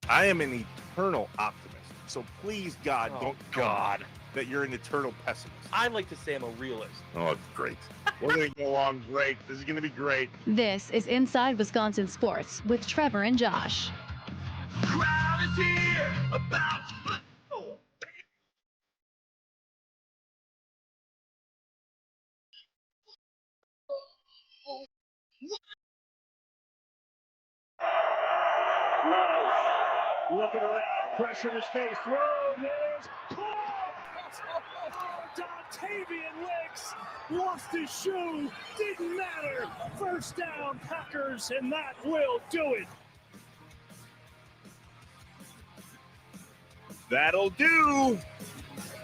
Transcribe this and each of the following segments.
I am an eternal optimist. So please, God, don't God. that you're an eternal pessimist. I like to say I'm a realist. Oh, great. We're going to go along great. This is going to be great. This is Inside Wisconsin Sports with Trevor and Josh. Crowd is here about football. Looking around, pressure in his face, throw, there's Dontavian Wicks lost his shoe, didn't matter, first down Packers, and that will do it. That'll do.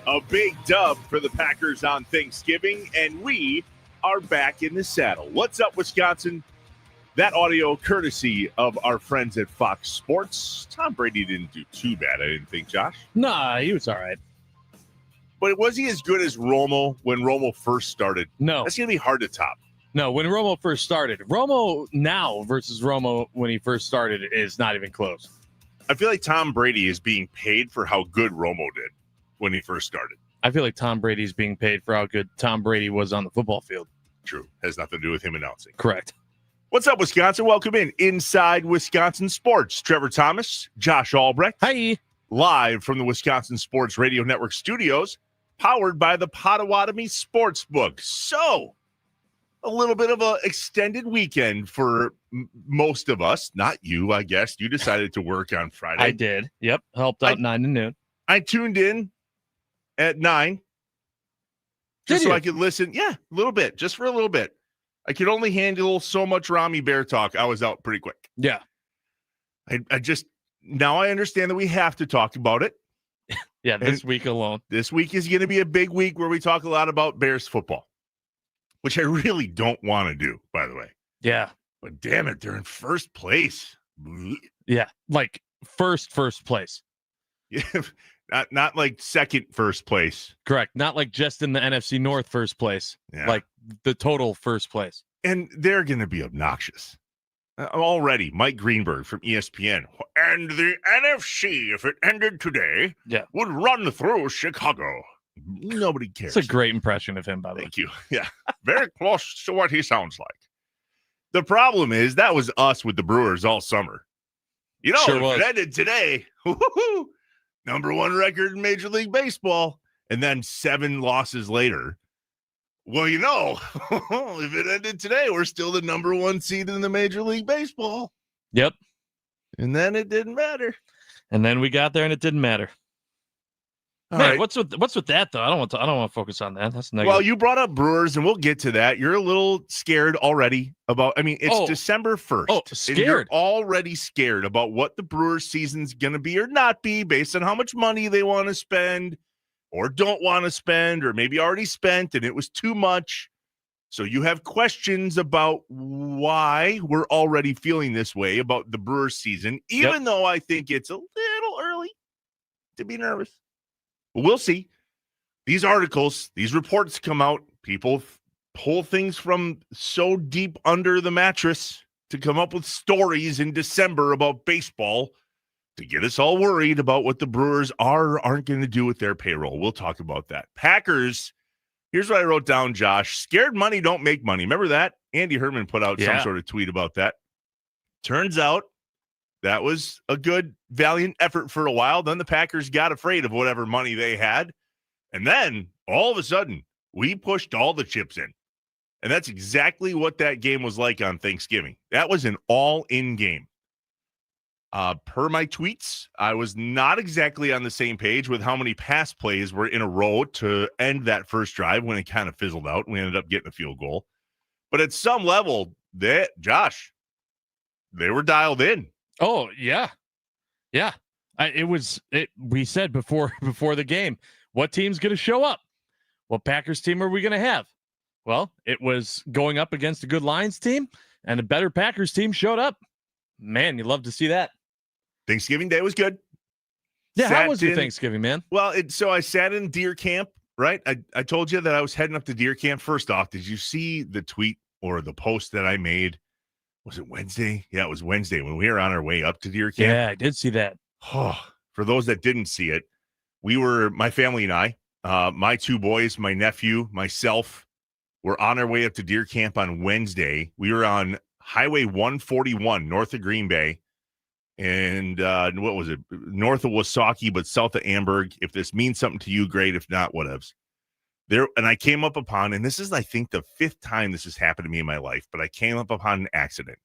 A big dub for the Packers on Thanksgiving, and we are back in the saddle. What's up, Wisconsin? That audio courtesy of our friends at Fox Sports. Tom Brady didn't do too bad, I didn't think, Josh. Nah, he was all right. But was he as good as Romo when Romo first started? No. That's going to be hard to top. No, when Romo first started. Romo now versus Romo when he first started is not even close. I feel like Tom Brady is being paid for how good Romo did when he first started. I feel like Tom Brady's being paid for how good Tom Brady was on the football field. True. Has nothing to do with him announcing. Correct. What's up, Wisconsin? Welcome in Inside Wisconsin Sports. Trevor Thomas, Josh Albrecht. Hi. Live from the Wisconsin Sports Radio Network studios, powered by the Potawatomi Sportsbook. So, a little bit of an extended weekend for most of us. Not you, I guess. You decided to work on Friday. I did. Yep. Helped out 9 to noon. I tuned in at 9 just so I could listen. Yeah, a little bit, just for a little bit. I could only handle so much Rami Bear talk. I was out pretty quick. Yeah. I just, now I understand that we have to talk about it. Yeah, this week alone. This week is going to be a big week where we talk a lot about Bears football, which I really don't want to do, by the way. Yeah. But damn it, they're in first place. Yeah, like first place. Yeah, not like second first place. Correct. Not like just in the NFC North first place. Yeah. Like the total first place. And they're going to be obnoxious. Already, Mike Greenberg from ESPN. And the NFC, if it ended today, would run through Chicago. Nobody cares. It's a great impression of him, by the way. Thank you. Yeah, very close to what he sounds like. The problem is that was us with the Brewers all summer. You know, Sure if it ended today, number one record in Major League Baseball, and then 7 losses later. Well, you know, if it ended today, we're still the number one seed in the Major League Baseball. Yep. And then it didn't matter. And then we got there and it didn't matter. All Man, right. what's with that though? I don't want to focus on that. That's negative. Well, you brought up Brewers, and we'll get to that. You're a little scared already about. I mean, it's December 1st. Oh, and you're scared. already scared about what the Brewers season's going to be or not be, based on how much money they want to spend, or don't want to spend, or maybe already spent and it was too much. So you have questions about why we're already feeling this way about the Brewers season, even though I think it's a little early to be nervous. But we'll see. These articles, these reports come out. People pull things from so deep under the mattress to come up with stories in December about baseball to get us all worried about what the Brewers aren't going to do with their payroll. We'll talk about that. Packers, here's what I wrote down, Josh. Scared money don't make money. Remember that? Andy Herman put out some sort of tweet about that. Turns out that was a good, valiant effort for a while. Then the Packers got afraid of whatever money they had. And then, all of a sudden, we pushed all the chips in. And that's exactly what that game was like on Thanksgiving. That was an all-in game. Per my tweets, I was not exactly on the same page with how many pass plays were in a row to end that first drive when it kind of fizzled out. We ended up getting a field goal. But at some level, Josh, they were dialed in. Oh, yeah. Yeah. We said before the game, what team's going to show up? What Packers team are we going to have? Well, it was going up against a good Lions team, and a better Packers team showed up. Man, you love to see that. Thanksgiving Day was good. Yeah, how was your Thanksgiving, man? Well, so I sat in deer camp, right? I told you that I was heading up to deer camp. First off, did you see the tweet or the post that I made? Was it Wednesday? Yeah, it was Wednesday when we were on our way up to deer camp. Yeah, I did see that. For those that didn't see it, my family and I, my two boys, my nephew, myself, were on our way up to deer camp on Wednesday. We were on Highway 141 north of Green Bay. And what was it? North of Wasaki, but south of Amberg. If this means something to you, great. If not, whatevs. There, and I came up upon, and this is, I think, the 5th time this has happened to me in my life, but I came up upon an accident.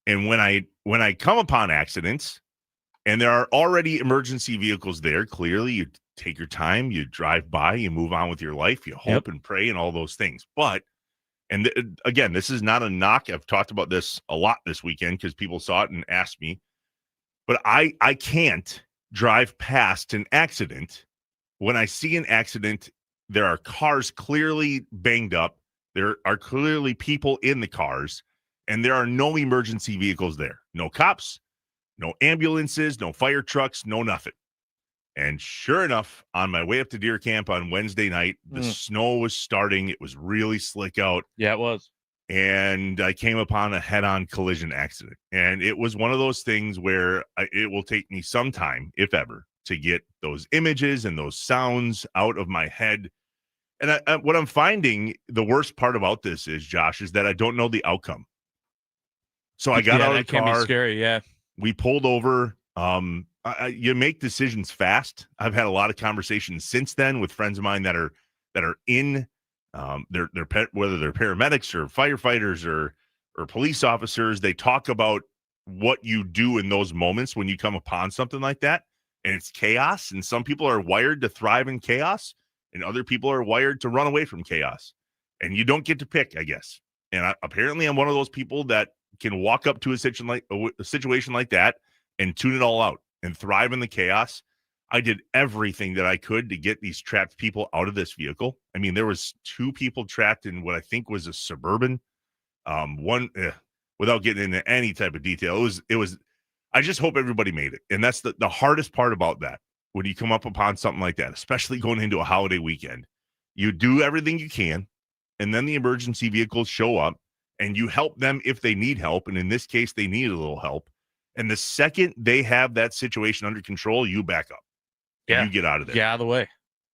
And when I come upon accidents, and there are already emergency vehicles there, clearly you take your time, you drive by, you move on with your life, you hope and pray and all those things. But, and again, this is not a knock. I've talked about this a lot this weekend because people saw it and asked me. But I can't drive past an accident. When I see an accident, there are cars clearly banged up. There are clearly people in the cars, and there are no emergency vehicles there. No cops, no ambulances, no fire trucks, no nothing. And sure enough, on my way up to deer camp on Wednesday night, the snow was starting. It was really slick out. Yeah, it was. And I came upon a head-on collision accident. And it was one of those things where it will take me some time, if ever, to get those images and those sounds out of my head. And what I'm finding, the worst part about this is, Josh, is that I don't know the outcome. So I got out of the car. That can be scary, yeah. We pulled over. You make decisions fast. I've had a lot of conversations since then with friends of mine that are in whether they're paramedics or firefighters or police officers. They talk about what you do in those moments when you come upon something like that, and it's chaos. And some people are wired to thrive in chaos, and other people are wired to run away from chaos. And you don't get to pick, I guess. And apparently, I'm one of those people that can walk up to a situation like that and tune it all out and thrive in the chaos. I did everything that I could to get these trapped people out of this vehicle. I mean, there was 2 people trapped in what I think was a Suburban. Without getting into any type of detail, it was. I just hope everybody made it, and that's the hardest part about that. When you come up upon something like that, especially going into a holiday weekend, you do everything you can, and then the emergency vehicles show up, and you help them if they need help. And in this case, they need a little help. And the second they have that situation under control, you back up. Yeah. You get out of there. Get out of the way.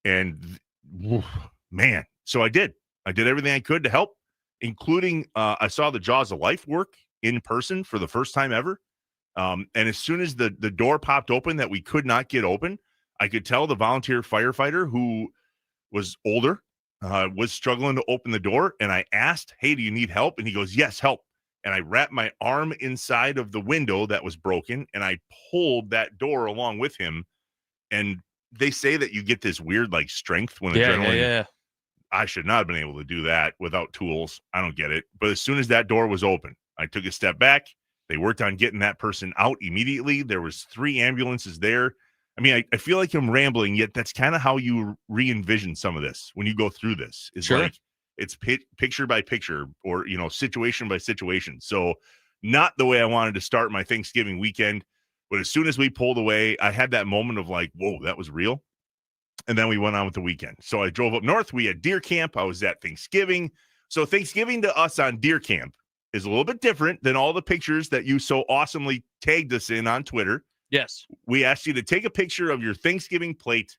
And man, so I did everything I could to help, including I saw the Jaws of Life work in person for the first time ever. And as soon as the door popped open that we could not get open, I could tell the volunteer firefighter, who was older, was struggling to open the door. And I asked, "Hey, do you need help?" And he goes, "Yes, help." And I wrapped my arm inside of the window that was broken, and I pulled that door along with him. And they say that you get this weird like strength when adrenaline. Yeah. I should not have been able to do that without tools. I don't get it. But as soon as that door was open, I took a step back. They worked on getting that person out immediately. There was 3 ambulances there. I mean, I feel like I'm rambling, yet that's kind of how you re-envision some of this when you go through this. It's Sure. like it's picture by picture, or situation by situation. So not the way I wanted to start my Thanksgiving weekend. But as soon as we pulled away, I had that moment of like, whoa, that was real. And then we went on with the weekend. So I drove up north. We had deer camp. I was at Thanksgiving. So Thanksgiving to us on deer camp is a little bit different than all the pictures that you so awesomely tagged us in on Twitter. Yes. We asked you to take a picture of your Thanksgiving plate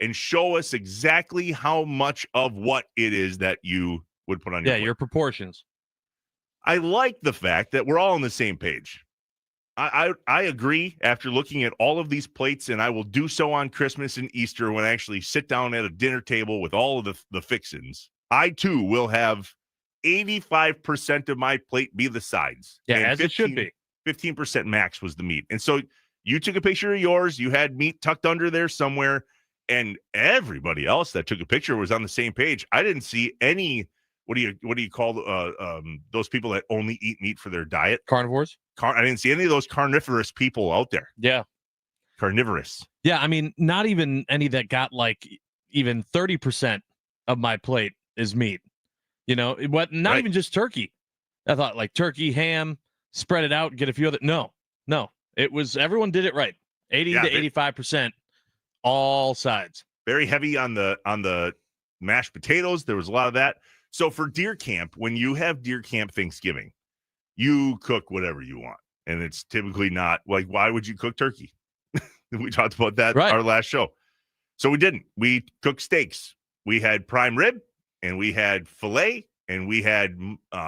and show us exactly how much of what it is that you would put on your plate. Your proportions. I like the fact that we're all on the same page. I agree after looking at all of these plates, and I will do so on Christmas and Easter when I actually sit down at a dinner table with all of the fixins. I, too, will have 85% of my plate be the sides. Yeah, and as it should be. 15% max was the meat. And so you took a picture of yours. You had meat tucked under there somewhere, and everybody else that took a picture was on the same page. I didn't see any, what do you call those people that only eat meat for their diet? Carnivores? I didn't see any of those carnivorous people out there. Yeah. Carnivorous. Yeah, I mean, not even any that got like even 30% of my plate is meat. Not Right. even just turkey. I thought like turkey, ham, spread it out, get a few other. No. It was, everyone did it right. 80 to 85%, all sides. Very heavy on the mashed potatoes. There was a lot of that. So for deer camp, when you have deer camp Thanksgiving, you cook whatever you want. And it's typically not like, why would you cook turkey? We talked about that Right. our last show. So we didn't. We cooked steaks. We had prime rib, and we had filet, and we had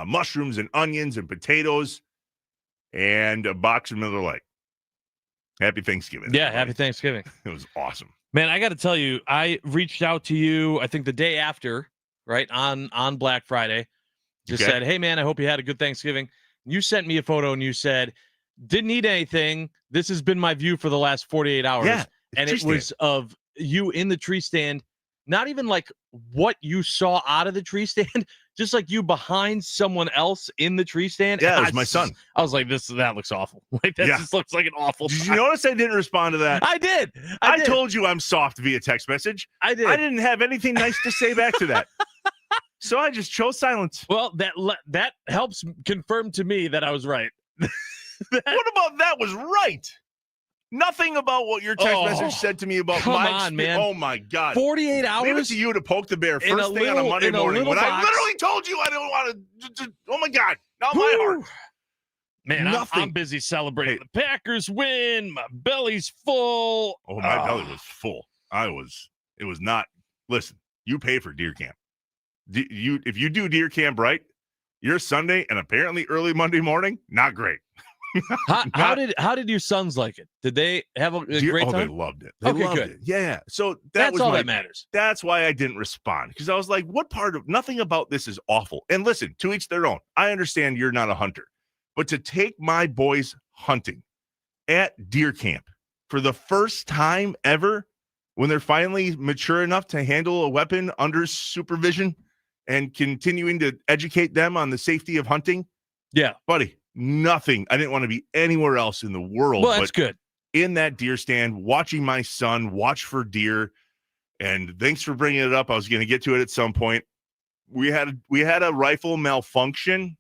mushrooms and onions and potatoes, and a box of Miller Lite. Happy Thanksgiving. Yeah, everybody. happy Thanksgiving. It was awesome. Man, I got to tell you, I reached out to you, I think the day after, right, on Black Friday. Just Okay. said, hey, man, I hope you had a good Thanksgiving. You sent me a photo and you said, didn't eat anything. This has been my view for the last 48 hours. Yeah, and tree it was of you in the tree stand, not even like what you saw out of the tree stand, just like you behind someone else in the tree stand. Yeah, it And was my son. I was like, that looks awful. Like, that Yeah. just looks like an awful Did you time. notice I didn't respond to that? I did. I did. told you I'm soft via text message. I did. I didn't have anything nice to say back to that. So I just chose silence. Well, that helps confirm to me that I was right. What about that was right? Nothing about what your text message said to me about come my on, experience. man. Oh, my God. 48 Leave it hours? to you to poke the bear In a first thing on a little- Monday in a morning when little I box. literally told you I don't want to. Oh, my God. Not my heart. Whew. Man, Nothing. I'm busy celebrating the Packers win. My belly's full. Oh, my belly was full. It was not. Listen, you pay for deer camp. If you do deer camp right, your Sunday and apparently early Monday morning, not great. How did your sons like it? Did they have a great They time? loved it. They Okay, loved good. it. Yeah. So That's was all my, that matters. That's why I didn't respond, because I was like, what part of nothing about this is awful? And listen, to each their own. I understand you're not a hunter, but to take my boys hunting at deer camp for the first time ever, when they're finally mature enough to handle a weapon under supervision and continuing to educate them on the safety of hunting. Yeah. Buddy, nothing. I didn't want to be anywhere else in the world. Well, that's good. In that deer stand, watching my son watch for deer. And thanks for bringing it up. I was going to get to it at some point. We had a rifle malfunction,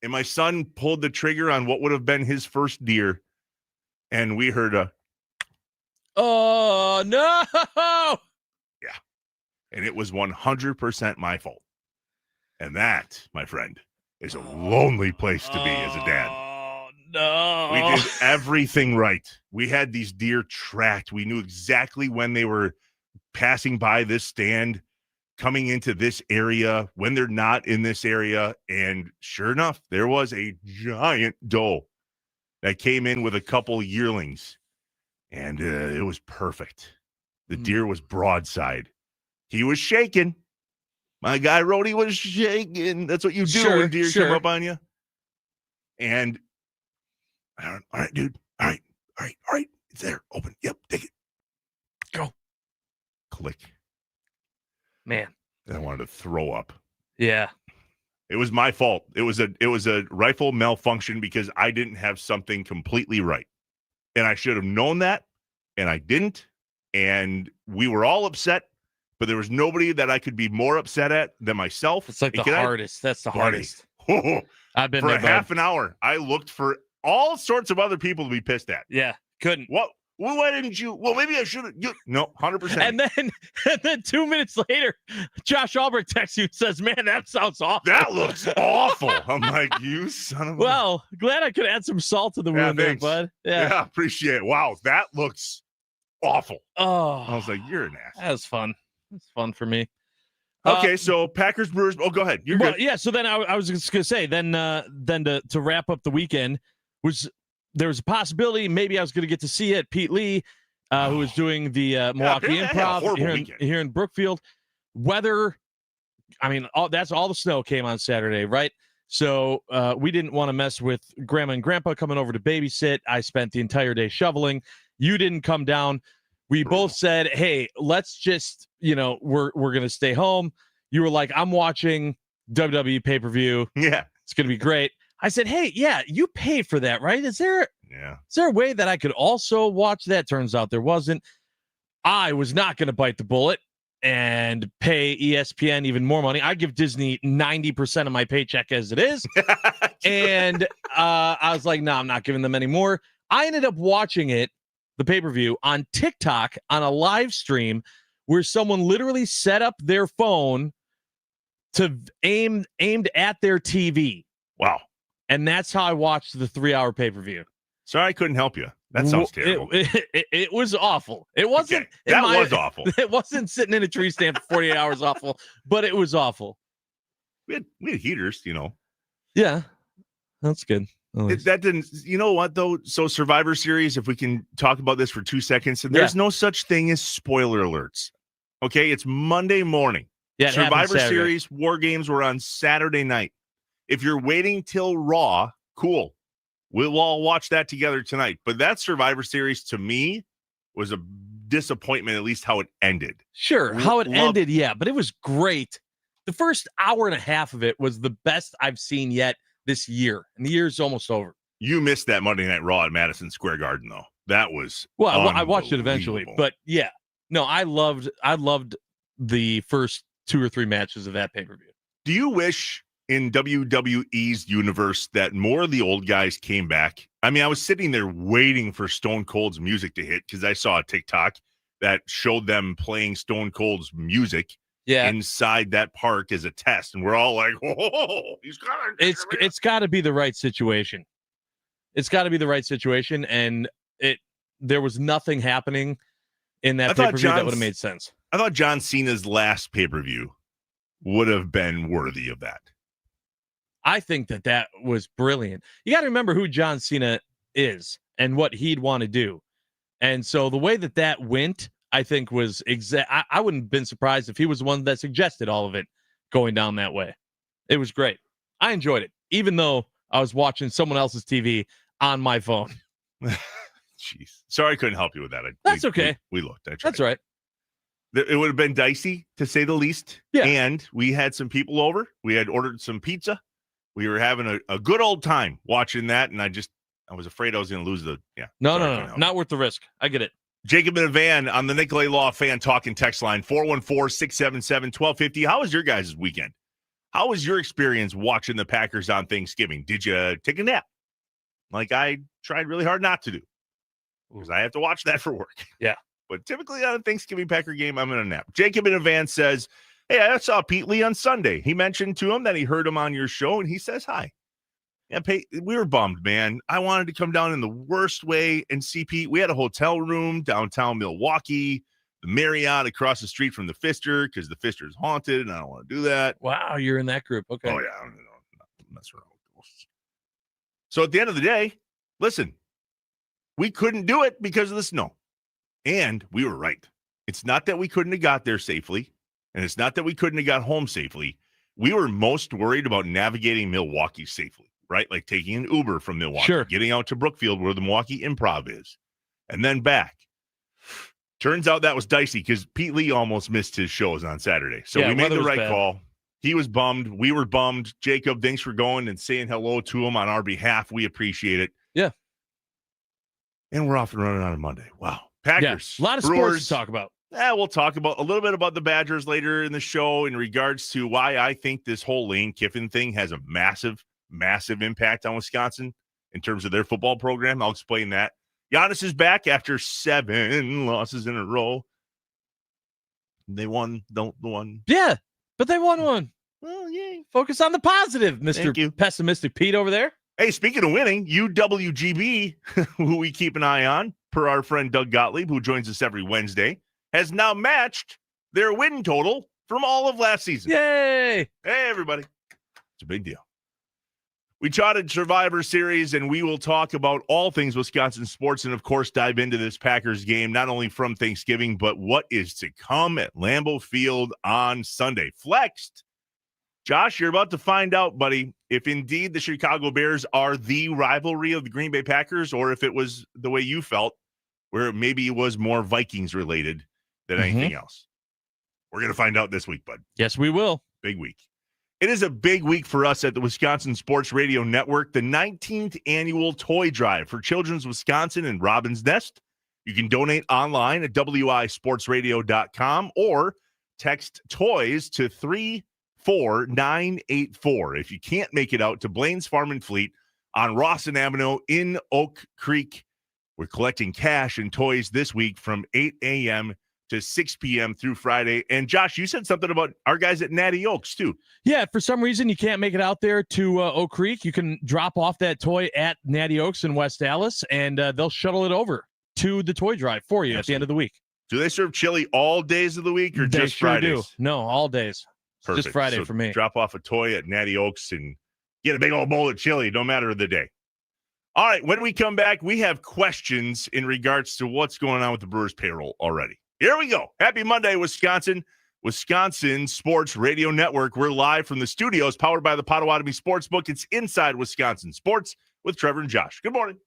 and my son pulled the trigger on what would have been his first deer, and we heard a, oh, no. and it was 100% my fault. And that, my friend, is a lonely place to be as a dad. Oh, no. We did everything right. We had these deer tracked. We knew exactly when they were passing by this stand, coming into this area, when they're not in this area. And sure enough, there was a giant doe that came in with a couple yearlings. And it was perfect. The deer was broadside. He was shaking. My guy Rhodey was shaking. That's what you do when deer come up on you. And all right, dude. All right. It's there. Open. Yep. Take it. Go. Click. Man. And I wanted to throw up. Yeah. It was my fault. It was a rifle malfunction because I didn't have something completely right. And I should have known that, and I didn't. And we were all upset, but there was nobody that I could be more upset at than myself. It's like the hardest. That's the hardest. I've been for there, a half an hour. I looked for all sorts of other people to be pissed at. Yeah, couldn't. What? Well, why didn't you? Well, maybe I should have. No, 100%. And then 2 minutes later, Josh Albrecht texts you and says, "Man, that sounds awful. That looks awful." I'm like, you son of a. Well, glad I could add some salt to the wound there, thanks. bud. Yeah, appreciate it. Wow, that looks awful. Oh, I was like, you're an ass. that was fun. That's fun for me. Okay, so Packers Brewers. Oh, go ahead. You're good. Yeah. So then I was just gonna say, then to wrap up the weekend, there was a possibility maybe I was gonna get to see it. Pete Lee, who was doing the Milwaukee Improv here in Brookfield. Weather, I mean, that's all the snow came on Saturday, right? So we didn't want to mess with Grandma and Grandpa coming over to babysit. I spent the entire day shoveling. You didn't come down. We both said, hey, let's just, we're going to stay home. You were like, I'm watching WWE pay-per-view. Yeah. It's going to be great. I said, hey, yeah, you pay for that, right? Is there a way that I could also watch that? Turns out there wasn't. I was not going to bite the bullet and pay ESPN even more money. I give Disney 90% of my paycheck as it is. And I was like, no, I'm not giving them any more. I ended up watching it, the pay-per-view, on TikTok on a live stream where someone literally set up their phone to aimed at their TV. Wow. And that's how I watched the 3-hour pay-per-view. Sorry I couldn't help you. That sounds terrible. It was awful. It wasn't. Okay, that was awful. It wasn't sitting in a tree stand for 48 hours awful, but it was awful. We had heaters, Yeah, that's good. That didn't, you know what, though? So Survivor Series, if we can talk about this for 2 seconds, and there's no such thing as spoiler alerts. Okay, it's Monday morning. Yeah, Survivor Series War Games were on Saturday night. If you're waiting till Raw, cool. We'll all watch that together tonight. But that Survivor Series, to me, was a disappointment, at least how it ended. Sure, how it ended, yeah, but it was great. The first hour and a half of it was the best I've seen yet this year, and the year's almost over. You missed that Monday Night Raw at Madison Square Garden, though. That was I watched it eventually, but yeah, no, I loved the first 2 or 3 matches of that pay-per-view. Do you wish in WWE's universe that more of the old guys came back? I mean, I was sitting there waiting for Stone Cold's music to hit because I saw a TikTok that showed them playing Stone Cold's music inside that park as a test, and we're all like, "Oh, he's got it." It's got to be the right situation. It's got to be the right situation, and there was nothing happening in that pay-per-view that would have made sense. I thought John Cena's last pay-per-view would have been worthy of that. I think that was brilliant. You got to remember who John Cena is and what he'd want to do. And so the way that went, I think was I wouldn't have been surprised if he was the one that suggested all of it going down that way. It was great. I enjoyed it, even though I was watching someone else's TV on my phone. Jeez. Sorry I couldn't help you with that. That's okay. We looked. That's right. It would have been dicey, to say the least. Yeah. And we had some people over. We had ordered some pizza. We were having a good old time watching that, and I was afraid I was going to lose the. Yeah. No, not worth the risk. I get it. Jacob and Van on the Nicolay Law Fan Talking text line 414-677-1250. How was your guys' weekend? How was your experience watching the Packers on Thanksgiving? Did you take a nap? Like I tried really hard not to do, because I have to watch that for work. Yeah. But typically on a Thanksgiving Packer game, I'm in a nap. Jacob in a van says, "Hey, I saw Pete Lee on Sunday. He mentioned to him that he heard him on your show, and he says hi." Yeah, we were bummed, man. I wanted to come down in the worst way and see Pete. We had a hotel room downtown Milwaukee, the Marriott across the street from the Pfister, because the Pfister is haunted, and I don't want to do that. Wow, you're in that group. Okay. Oh, yeah. I don't know. Mess around with ghosts. So at the end of the day, listen, we couldn't do it because of the snow. And we were right. It's not that we couldn't have got there safely, and it's not that we couldn't have got home safely. We were most worried about navigating Milwaukee safely, right? Like taking an Uber from Milwaukee, getting out to Brookfield where the Milwaukee Improv is, and then back. Turns out that was dicey because Pete Lee almost missed his shows on Saturday. So we made the right call. He was bummed. We were bummed. Jacob, thanks for going and saying hello to him on our behalf. We appreciate it. Yeah. And we're off and running on a Monday. Wow. Packers. Yeah, a lot of Brewers, sports to talk about. Yeah, we'll talk about a little bit about the Badgers later in the show in regards to why I think this whole Lane Kiffin thing has a massive, massive impact on Wisconsin in terms of their football program. I'll explain that. Giannis is back after 7 losses in a row. They won, the one. Yeah, but they won one. Well, yeah. Focus on the positive, Mr. Pessimistic Pete over there. Hey, speaking of winning, UWGB, who we keep an eye on, per our friend Doug Gottlieb, who joins us every Wednesday, has now matched their win total from all of last season. Yay! Hey, everybody. It's a big deal. We chatted Survivor Series, and we will talk about all things Wisconsin sports and, of course, dive into this Packers game, not only from Thanksgiving, but what is to come at Lambeau Field on Sunday. Flexed. Josh, you're about to find out, buddy, if indeed the Chicago Bears are the rivalry of the Green Bay Packers, or if it was the way you felt, where maybe it was more Vikings related than anything else. We're going to find out this week, bud. Yes, we will. Big week. It is a big week for us at the Wisconsin Sports Radio Network, the 19th annual toy drive for Children's Wisconsin and Robin's Nest. You can donate online at wisportsradio.com or text toys to 34984. If you can't make it out to Blaine's Farm and Fleet on Rawson Avenue in Oak Creek, we're collecting cash and toys this week from 8 a.m. to 6 p.m. through Friday. And Josh, you said something about our guys at Natty Oaks too. Yeah, if for some reason you can't make it out there to Oak Creek, you can drop off that toy at Natty Oaks in West Dallas, and they'll shuttle it over to the toy drive for you at the end of the week. Do they serve chili all days of the week or They just sure Fridays? do. No, all days. Perfect. Just Friday So for me. Drop off a toy at Natty Oaks and get a big old bowl of chili, no matter the day. All right, when we come back, we have questions in regards to what's going on with the Brewers payroll already. Here we go. Happy Monday, Wisconsin. Wisconsin Sports Radio Network. We're live from the studios powered by the Potawatomi Sportsbook. It's Inside Wisconsin Sports with Trevor and Josh. Good morning.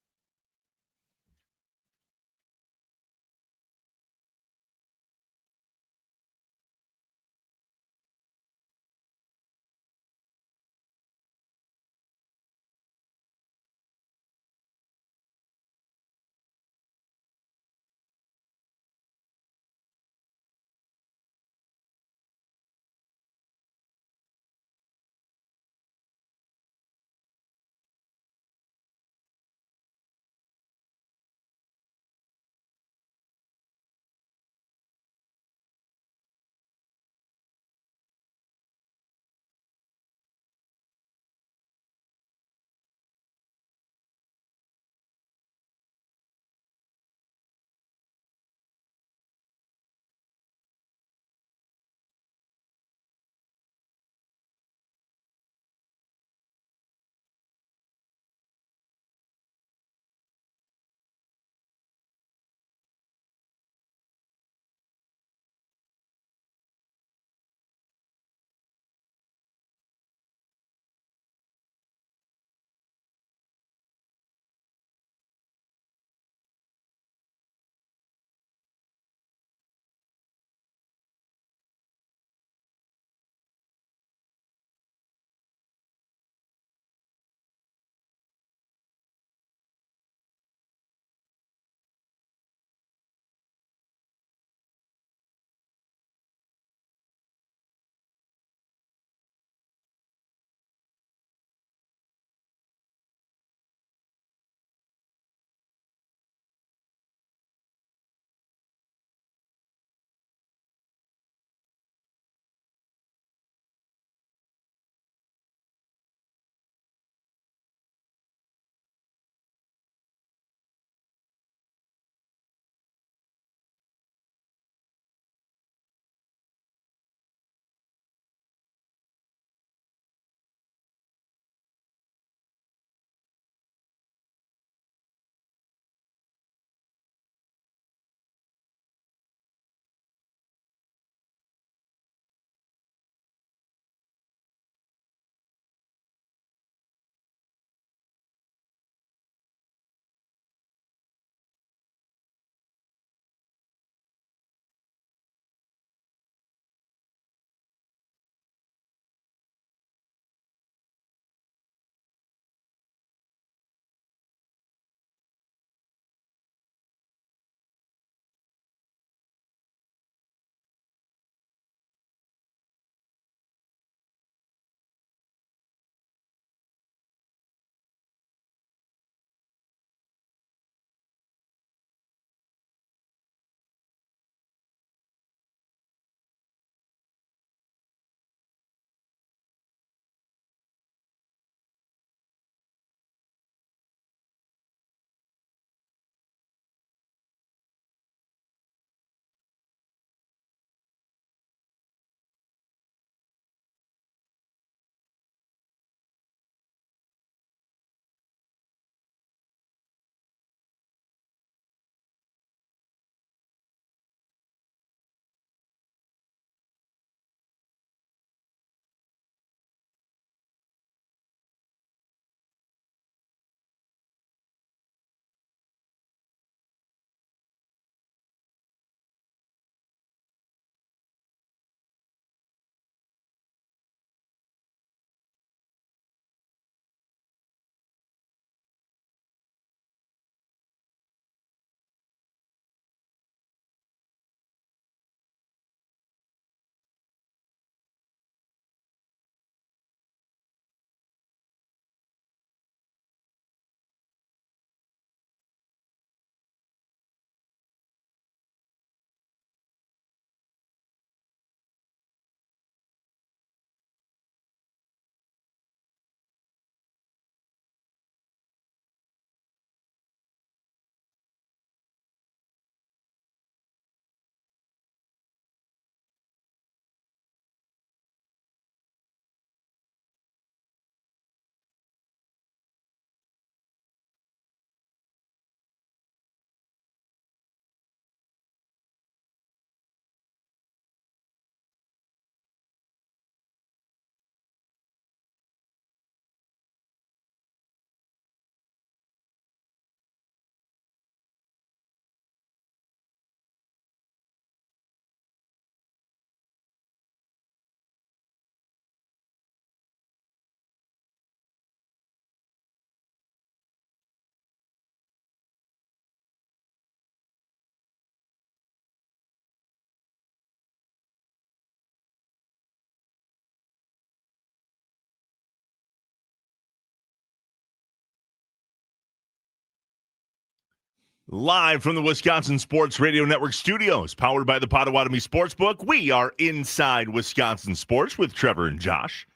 Live from the Wisconsin Sports Radio Network studios, powered by the Potawatomi Sportsbook, we are Inside Wisconsin Sports with Trevor and Josh.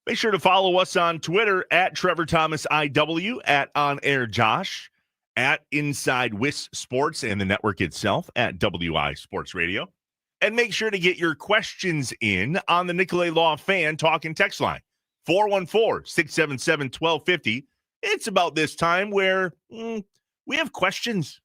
Make sure to follow us on Twitter at Trevor Thomas IW, at On Air Josh, at Inside Wis Sports, and the network itself at WI Sports Radio. And make sure to get your questions in on the Nicolay Law Fan Talk and Text line, 414-677-1250. It's about this time where we have questions.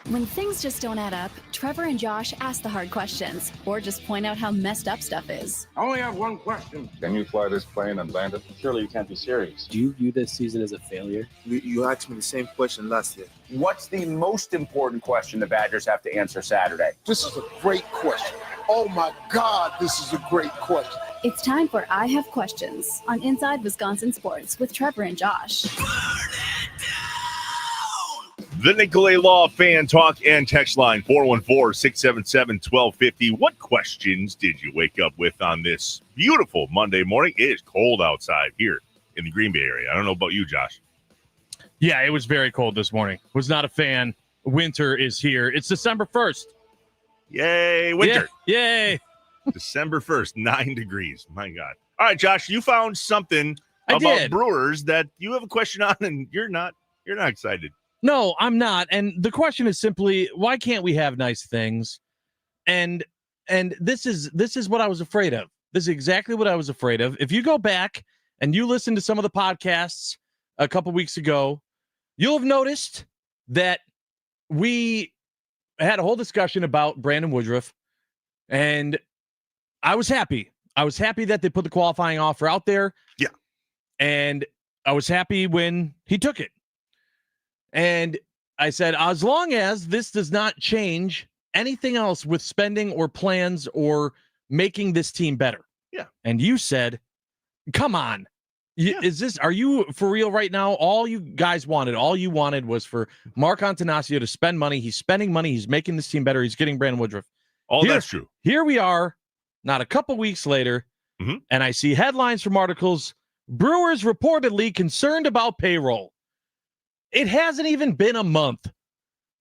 When things just don't add up, Trevor and Josh ask the hard questions or just point out how messed up stuff is. I only have one question. Can you fly this plane and land it? Surely you can't be serious. Do you view this season as a failure? You asked me the same question last year. What's the most important question the Badgers have to answer Saturday? This is a great question. Oh my God, this is a great question. It's time for I Have Questions on Inside Wisconsin Sports with Trevor and Josh. The Nicolay Law Fan Talk and Text line, 414-677-1250. What questions did you wake up with on this beautiful Monday morning? It is cold outside here in the Green Bay area. I don't know about you, Josh. Yeah, it was very cold this morning. Was not a fan. Winter is here. It's December 1st. Yay, winter. Yeah, yay. December 1st, 9 degrees. My God. All right, Josh, you found something about did. Brewers that you have a question on, and you're not excited. No, I'm not. And the question is simply, why can't we have nice things? And this is what I was afraid of. This is exactly what I was afraid of. If you go back and you listen to some of the podcasts a couple weeks ago, you'll have noticed that we had a whole discussion about Brandon Woodruff, and I was happy. I was happy that they put the qualifying offer out there. Yeah. And I was happy when he took it. And I said, as long as this does not change anything else with spending or plans or making this team better. Yeah. And you said, come on. Are you for real right now? All you wanted was for Mark Antanasio to spend money. He's spending money. He's making this team better. He's getting Brandon Woodruff. That's true. Here we are, not a couple weeks later, and I see headlines from articles. Brewers reportedly concerned about payroll. It hasn't even been a month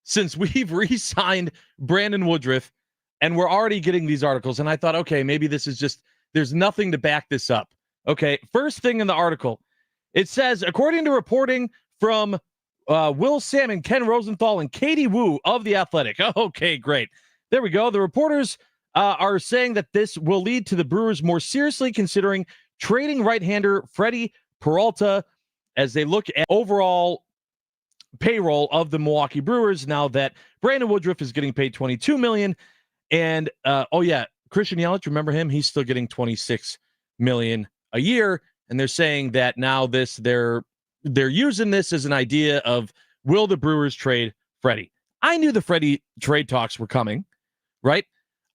since we've re-signed Brandon Woodruff, and we're already getting these articles. And I thought, okay, maybe this is just, there's nothing to back this up. Okay, first thing in the article, it says, according to reporting from Will Salmon, Ken Rosenthal, and Katie Wu of The Athletic. Okay, great. There we go. The reporters are saying that this will lead to the Brewers more seriously considering trading right-hander Freddie Peralta as they look at overall payroll of the Milwaukee Brewers now that Brandon Woodruff is getting paid $22 million. And, Christian Yelich, remember him? He's still getting $26 million a year. And they're saying that now they're using this as an idea of, will the Brewers trade Freddie? I knew the Freddie trade talks were coming, right?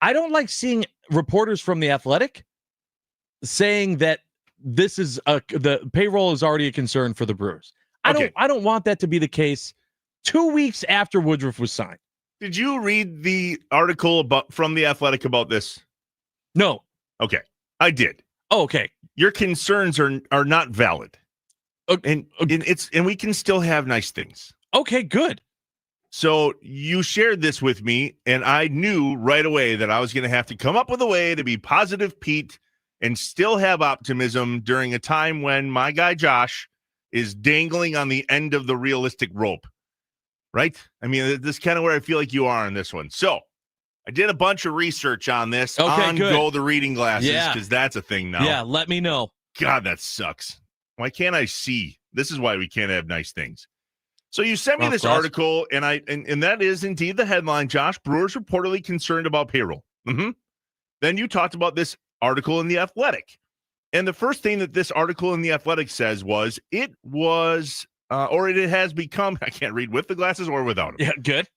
I don't like seeing reporters from The Athletic saying that this is the payroll is already a concern for the Brewers. I don't want that to be the case 2 weeks after Woodruff was signed. Did you read the article from The Athletic about this? No. Okay, I did. Oh, okay. Your concerns are not valid. Okay. And we can still have nice things. Okay, good. So you shared this with me, and I knew right away that I was going to have to come up with a way to be positive Pete and still have optimism during a time when my guy Josh is dangling on the end of the realistic rope, right? I mean, this is kind of where I feel like you are on this one. So I did a bunch of research on this. Okay, good. Go the reading glasses, because that's a thing now. Yeah, let me know. God, that sucks. Why can't I see? This is why we can't have nice things. So you sent me this article, and that is indeed the headline, Josh. Brewers reportedly concerned about payroll. Then you talked about this article in The Athletic. And the first thing that this article in The Athletic says was, it has become, I can't read with the glasses or without them. Yeah, good.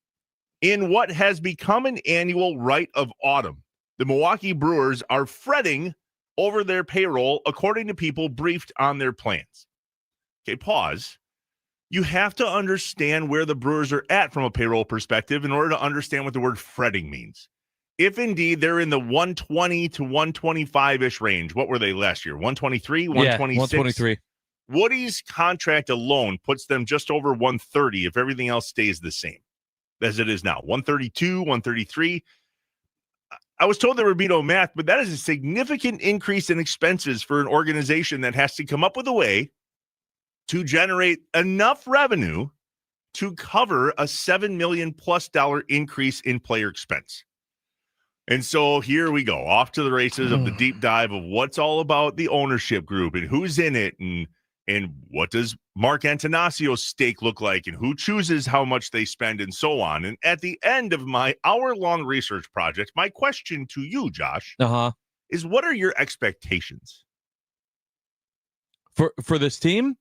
In what has become an annual rite of autumn, the Milwaukee Brewers are fretting over their payroll, according to people briefed on their plans. Okay, pause. You have to understand where the Brewers are at from a payroll perspective in order to understand what the word fretting means. If indeed they're in the 120 to 125-ish range, what were they last year? 123, 126? 123. Woody's contract alone puts them just over 130 if everything else stays the same as it is now. 132, 133. I was told there would be no math, but that is a significant increase in expenses for an organization that has to come up with a way to generate enough revenue to cover a $7 million+ increase in player expense. And so here we go, off to the races of the deep dive of what's all about the ownership group and who's in it and what does Mark Antanasio's stake look like and who chooses how much they spend and so on. And at the end of my hour-long research project, my question to you, Josh, is what are your expectations? For this team?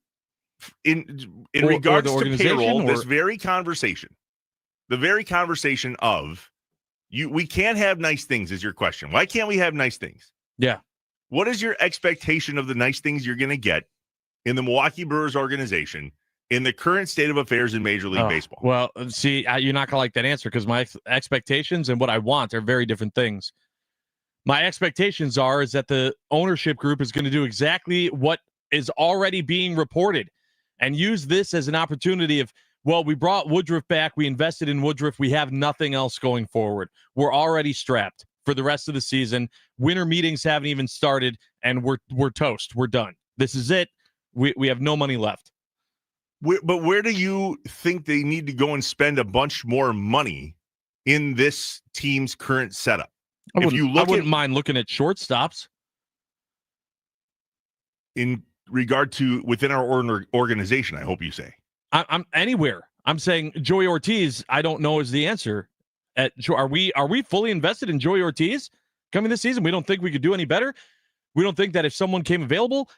In regards to payroll, or... this very conversation, the very conversation of we can't have nice things is your question. Why can't we have nice things? Yeah. What is your expectation of the nice things you're going to get in the Milwaukee Brewers organization in the current state of affairs in Major League Baseball? Well, see, you're not going to like that answer because my expectations and what I want are very different things. My expectations is that the ownership group is going to do exactly what is already being reported and use this as an opportunity of, well, we brought Woodruff back. We invested in Woodruff. We have nothing else going forward. We're already strapped for the rest of the season. Winter meetings haven't even started, and we're toast. We're done. This is it. We have no money left. But where do you think they need to go and spend a bunch more money in this team's current setup? I wouldn't mind looking at shortstops. In regard to within our organization, I hope you say. I'm anywhere. I'm saying Joey Ortiz, I don't know is the answer. Are we fully invested in Joey Ortiz coming this season? We don't think we could do any better. We don't think that if someone came available,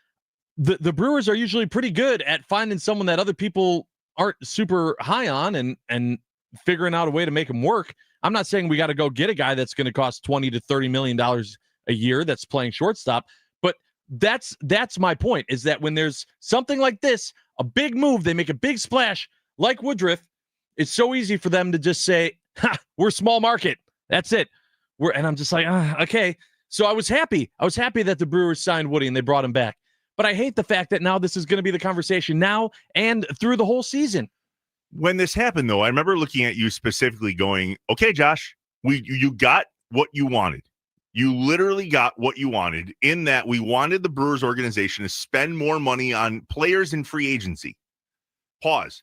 the Brewers are usually pretty good at finding someone that other people aren't super high on and figuring out a way to make them work. I'm not saying we got to go get a guy that's going to cost $20 to $30 million a year that's playing shortstop, but that's my point, is that when there's something like this, a big move, they make a big splash like Woodruff, it's so easy for them to just say, we're small market. That's it. And I'm just like, okay. So I was happy. That the Brewers signed Woody and they brought him back. But I hate the fact that now this is going to be the conversation now and through the whole season. When this happened, though, I remember looking at you specifically going, okay, Josh, you got what you wanted. You literally got what you wanted in that we wanted the Brewers organization to spend more money on players in free agency. Pause.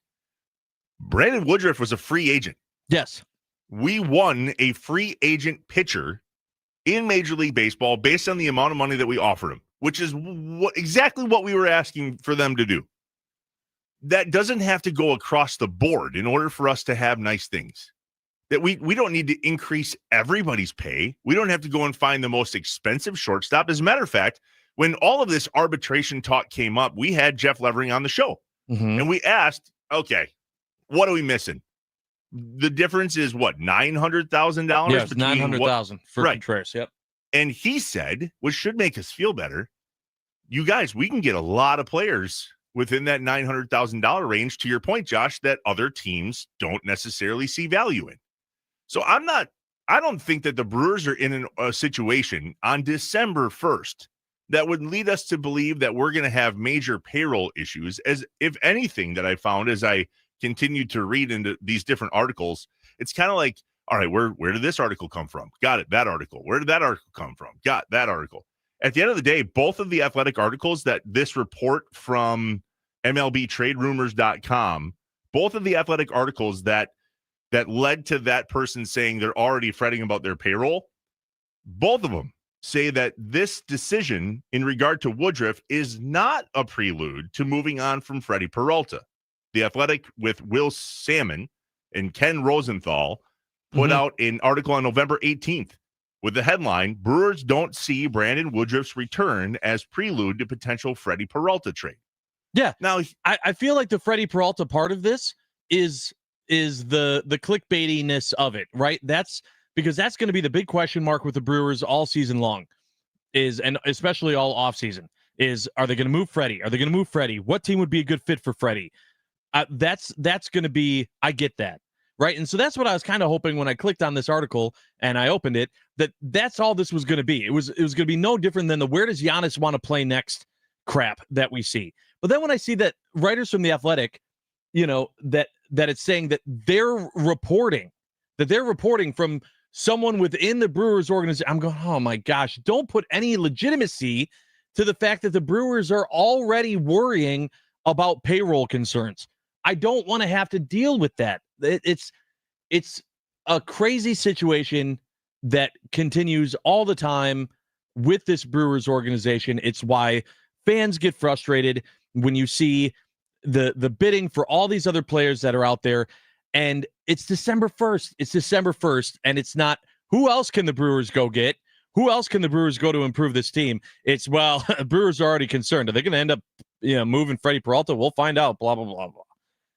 Brandon Woodruff was a free agent. Yes. We won a free agent pitcher in Major League Baseball based on the amount of money that we offered him, which is exactly what we were asking for them to do. That doesn't have to go across the board in order for us to have nice things. That we don't need to increase everybody's pay. We don't have to go and find the most expensive shortstop. As a matter of fact, when all of this arbitration talk came up, we had Jeff Levering on the show. And we asked, okay, what are we missing? The difference is what, $900,000? Yes, $900,000 for Contreras. Yep. And he said, which should make us feel better, you guys, we can get a lot of players within that $900,000 range, to your point, Josh, that other teams don't necessarily see value in. So I don't think that the Brewers are in a situation on December 1st that would lead us to believe that we're going to have major payroll issues. As if anything that I found as I continued to read into these different articles, it's kind of like, all right, where did this article come from? Got it. That article. Where did that article come from? Got that article. At the end of the day, both of the Athletic articles that this report from MLBTradeRumors.com, both of the Athletic articles that led to that person saying they're already fretting about their payroll, both of them say that this decision in regard to Woodruff is not a prelude to moving on from Freddie Peralta. The Athletic with Will Salmon and Ken Rosenthal put out an article on November 18th with the headline, Brewers don't see Brandon Woodruff's return as prelude to potential Freddie Peralta trade. Yeah. Now, I feel like the Freddie Peralta part of this is the clickbaitiness of it, right? That's because that's going to be the big question mark with the Brewers all season long, and especially all offseason, are they going to move Freddie? Are they going to move Freddie? What team would be a good fit for Freddie? That's going to be, I get that, right? And so that's what I was kind of hoping when I clicked on this article and I opened it, that's all this was going to be. It was going to be no different than where does Giannis want to play next crap that we see. But then when I see that writers from The Athletic, that it's saying that they're reporting from someone within the Brewers organization, I'm going, oh my gosh, don't put any legitimacy to the fact that the Brewers are already worrying about payroll concerns. I don't want to have to deal with that. It's a crazy situation that continues all the time with this Brewers organization. It's why fans get frustrated when you see the bidding for all these other players that are out there. And it's December 1st. And it's not, who else can the Brewers go get? Who else can the Brewers go to improve this team? It's, well, Brewers are already concerned. Are they going to end up, moving Freddie Peralta? We'll find out, blah, blah, blah, blah.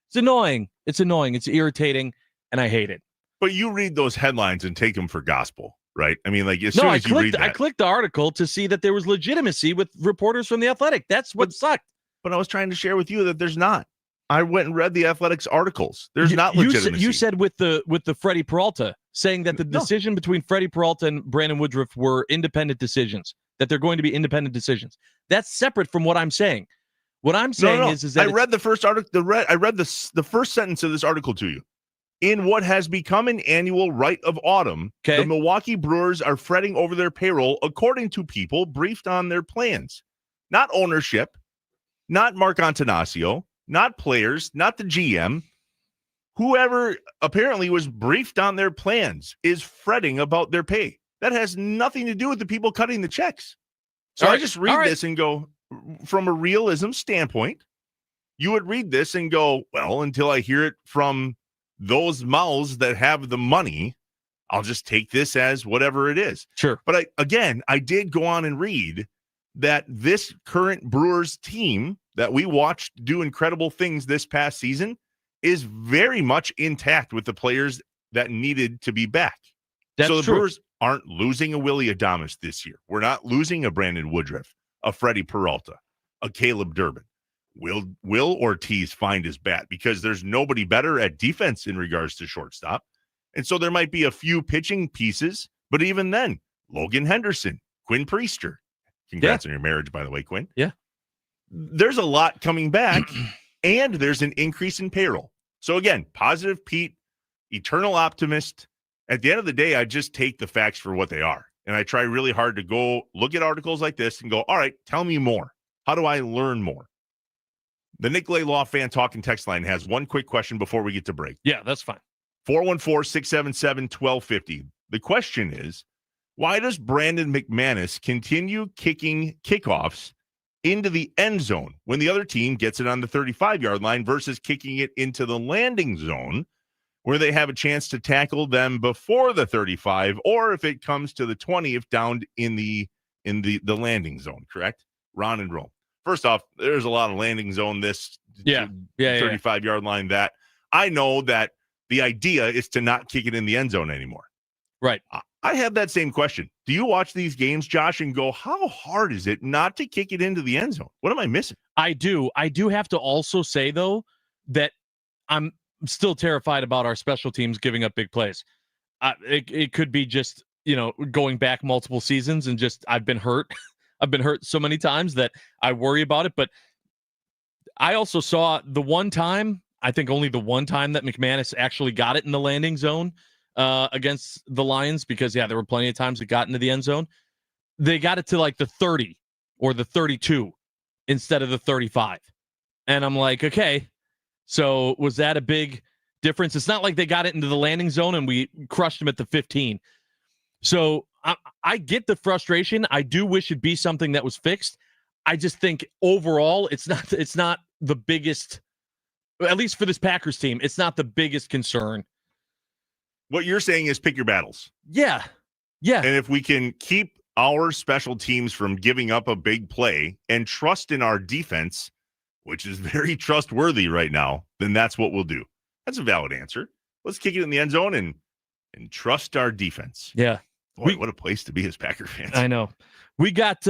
It's annoying. It's irritating, and I hate it. But you read those headlines and take them for gospel, right? I mean, like, as soon as you read that. I clicked the article to see that there was legitimacy with reporters from The Athletic. That's what sucked. But I was trying to share with you that there's not. I went and read The Athletic's articles. There's not legitimacy. You said with the Freddie Peralta, saying that the decision between Freddie Peralta and Brandon Woodruff were independent decisions, that they're going to be independent decisions. That's separate from what I'm saying. What I'm saying is that I read the first article. I read the first sentence of this article to you. In what has become an annual rite of autumn, the Milwaukee Brewers are fretting over their payroll, according to people briefed on their plans. Not ownership, not Mark Antanasio, not players, not the GM. Whoever apparently was briefed on their plans is fretting about their pay. That has nothing to do with the people cutting the checks. So I just read this and go, from a realism standpoint, you would read this and go, well, until I hear it from those mouths that have the money, I'll just take this as whatever it is. Sure. But I did go on and read that this current Brewers team that we watched do incredible things this past season is very much intact with the players that needed to be back. That's so the true. Brewers aren't losing a Willie Adames this year. We're not losing a Brandon Woodruff, a Freddie Peralta, a Caleb Durbin. Will Ortiz find his bat? Because there's nobody better at defense in regards to shortstop. And so there might be a few pitching pieces, but even then, Logan Henderson, Quinn Priester. Congrats on your marriage, by the way, Quinn. Yeah. There's a lot coming back, and there's an increase in payroll. So again, positive Pete, eternal optimist. At the end of the day, I just take the facts for what they are. And I try really hard to go look at articles like this and go, all right, tell me more. How do I learn more? The Nicolay Law Fan Talking text line has one quick question before we get to break. Yeah, that's fine. 414-677-1250. The question is, why does Brandon McManus continue kicking kickoffs into the end zone when the other team gets it on the 35-yard line versus kicking it into the landing zone where they have a chance to tackle them before the 35, or if it comes to the 20, if down in the landing zone, correct? Ron and Rome. First off, there's a lot of landing zone 35-yard line that I know that the idea is to not kick it in the end zone anymore. Right. I have that same question. Do you watch these games, Josh, and go, how hard is it not to kick it into the end zone? What am I missing? I do have to also say, though, that I'm still terrified about our special teams giving up big plays. It could be just, going back multiple seasons and just I've been hurt. I've been hurt so many times that I worry about it. But I also saw the one time, I think only the one time that McManus actually got it in the landing zone against the Lions, because, there were plenty of times it got into the end zone. They got it to like the 30 or the 32 instead of the 35. And I'm like, okay, so was that a big difference? It's not like they got it into the landing zone and we crushed them at the 15. So I get the frustration. I do wish it'd be something that was fixed. I just think overall it's not the biggest, at least for this Packers team, it's not the biggest concern. What you're saying is pick your battles. Yeah. And if we can keep our special teams from giving up a big play and trust in our defense, which is very trustworthy right now, then that's what we'll do. That's a valid answer. Let's kick it in the end zone and trust our defense. Yeah. Boy, what a place to be as Packer fans. I know. We got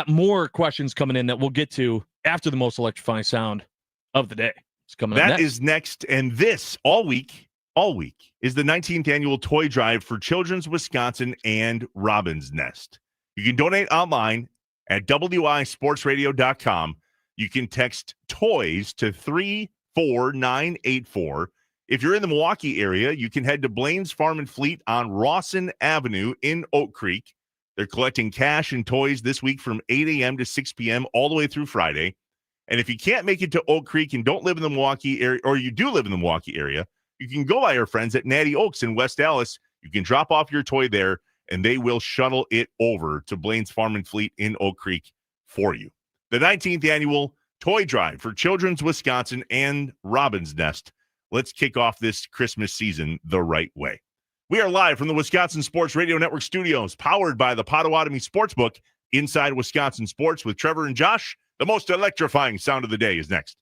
more questions coming in that we'll get to after the most electrifying sound of the day. It's coming up next. That is next, and this all week is the 19th annual toy drive for Children's Wisconsin and Robin's Nest. You can donate online at wisportsradio.com. You can text TOYS to 34984. If you're in the Milwaukee area, you can head to Blaine's Farm and Fleet on Rawson Avenue in Oak Creek. They're collecting cash and toys this week from 8 a.m. to 6 p.m. all the way through Friday. And if you can't make it to Oak Creek and don't live in the Milwaukee area, or you do live in the Milwaukee area, you can go by our friends at Natty Oaks in West Dallas. You can drop off your toy there, and they will shuttle it over to Blaine's Farm and Fleet in Oak Creek for you. The 19th annual Toy Drive for Children's Wisconsin and Robin's Nest. Let's kick off this Christmas season the right way. We are live from the Wisconsin Sports Radio Network studios, powered by the Potawatomi Sportsbook, inside Wisconsin Sports with Trevor and Josh. The most electrifying sound of the day is next.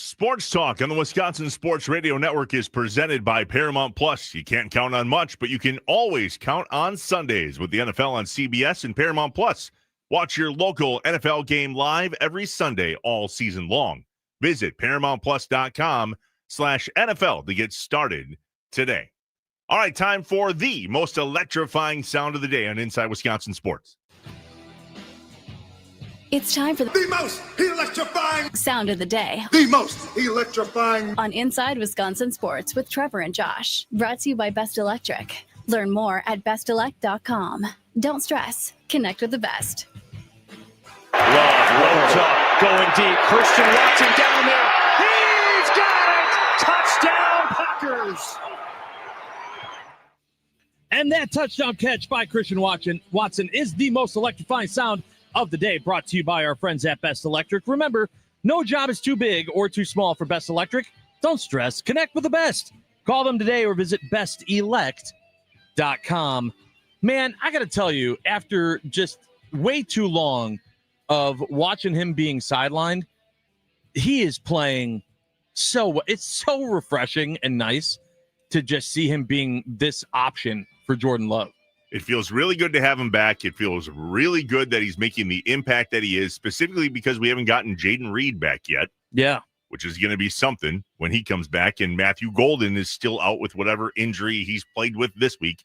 Sports Talk on the Wisconsin Sports Radio Network is presented by Paramount Plus. You can't count on much, but you can always count on Sundays with the NFL on CBS and Paramount Plus. Watch your local NFL game live every Sunday all season long. Visit ParamountPlus.com/NFL to get started today. All right, time for the most electrifying sound of the day on Inside Wisconsin Sports. It's time for The most electrifying, sound of the day the most electrifying. on Inside Wisconsin Sports with Trevor and Josh. Brought to you by Best Electric. Learn more at bestelect.com. Don't stress. Connect with the best. Love, talk, going deep. Christian Watson down there. He's got it! Touchdown, Packers! And that touchdown catch by Christian Watson is the most electrifying sound of the day, brought to you by our friends at Best Electric. Remember, no job is too big or too small for Best Electric. Don't stress. Connect with the best. Call them today or visit bestelect.com. Man, I got to tell you, after just way too long of watching him being sidelined, he is playing so – it's so refreshing and nice to just see him being this option for Jordan Love. It feels really good to have him back. It feels really good that he's making the impact that he is, specifically because we haven't gotten Jaden Reed back yet. Yeah. Which is going to be something when he comes back. And Matthew Golden is still out with whatever injury he's played with this week.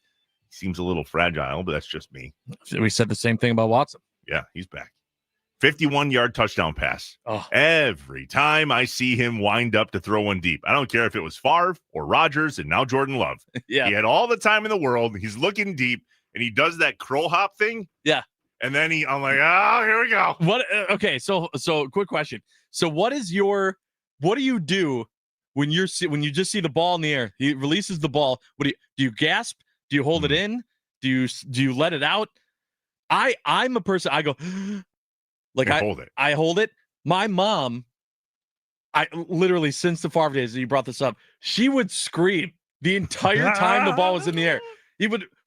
He seems a little fragile, but that's just me. We said the same thing about Watson. Yeah, he's back. 51-yard touchdown pass. Oh. Every time I see him wind up to throw one deep. I don't care if it was Favre or Rodgers and now Jordan Love. Yeah. He had all the time in the world. He's looking deep, and he does that crow hop thing. Yeah. And then I'm like, oh, here we go. What? Okay, so quick question. So what do you do when you just see the ball in the air? He releases the ball. Do you gasp? Do you hold it in? Do you let it out? I'm a person. I go like I hold it. I hold it. My mom, I literally, since the Favre days that you brought this up, she would scream the entire time the ball was in the air.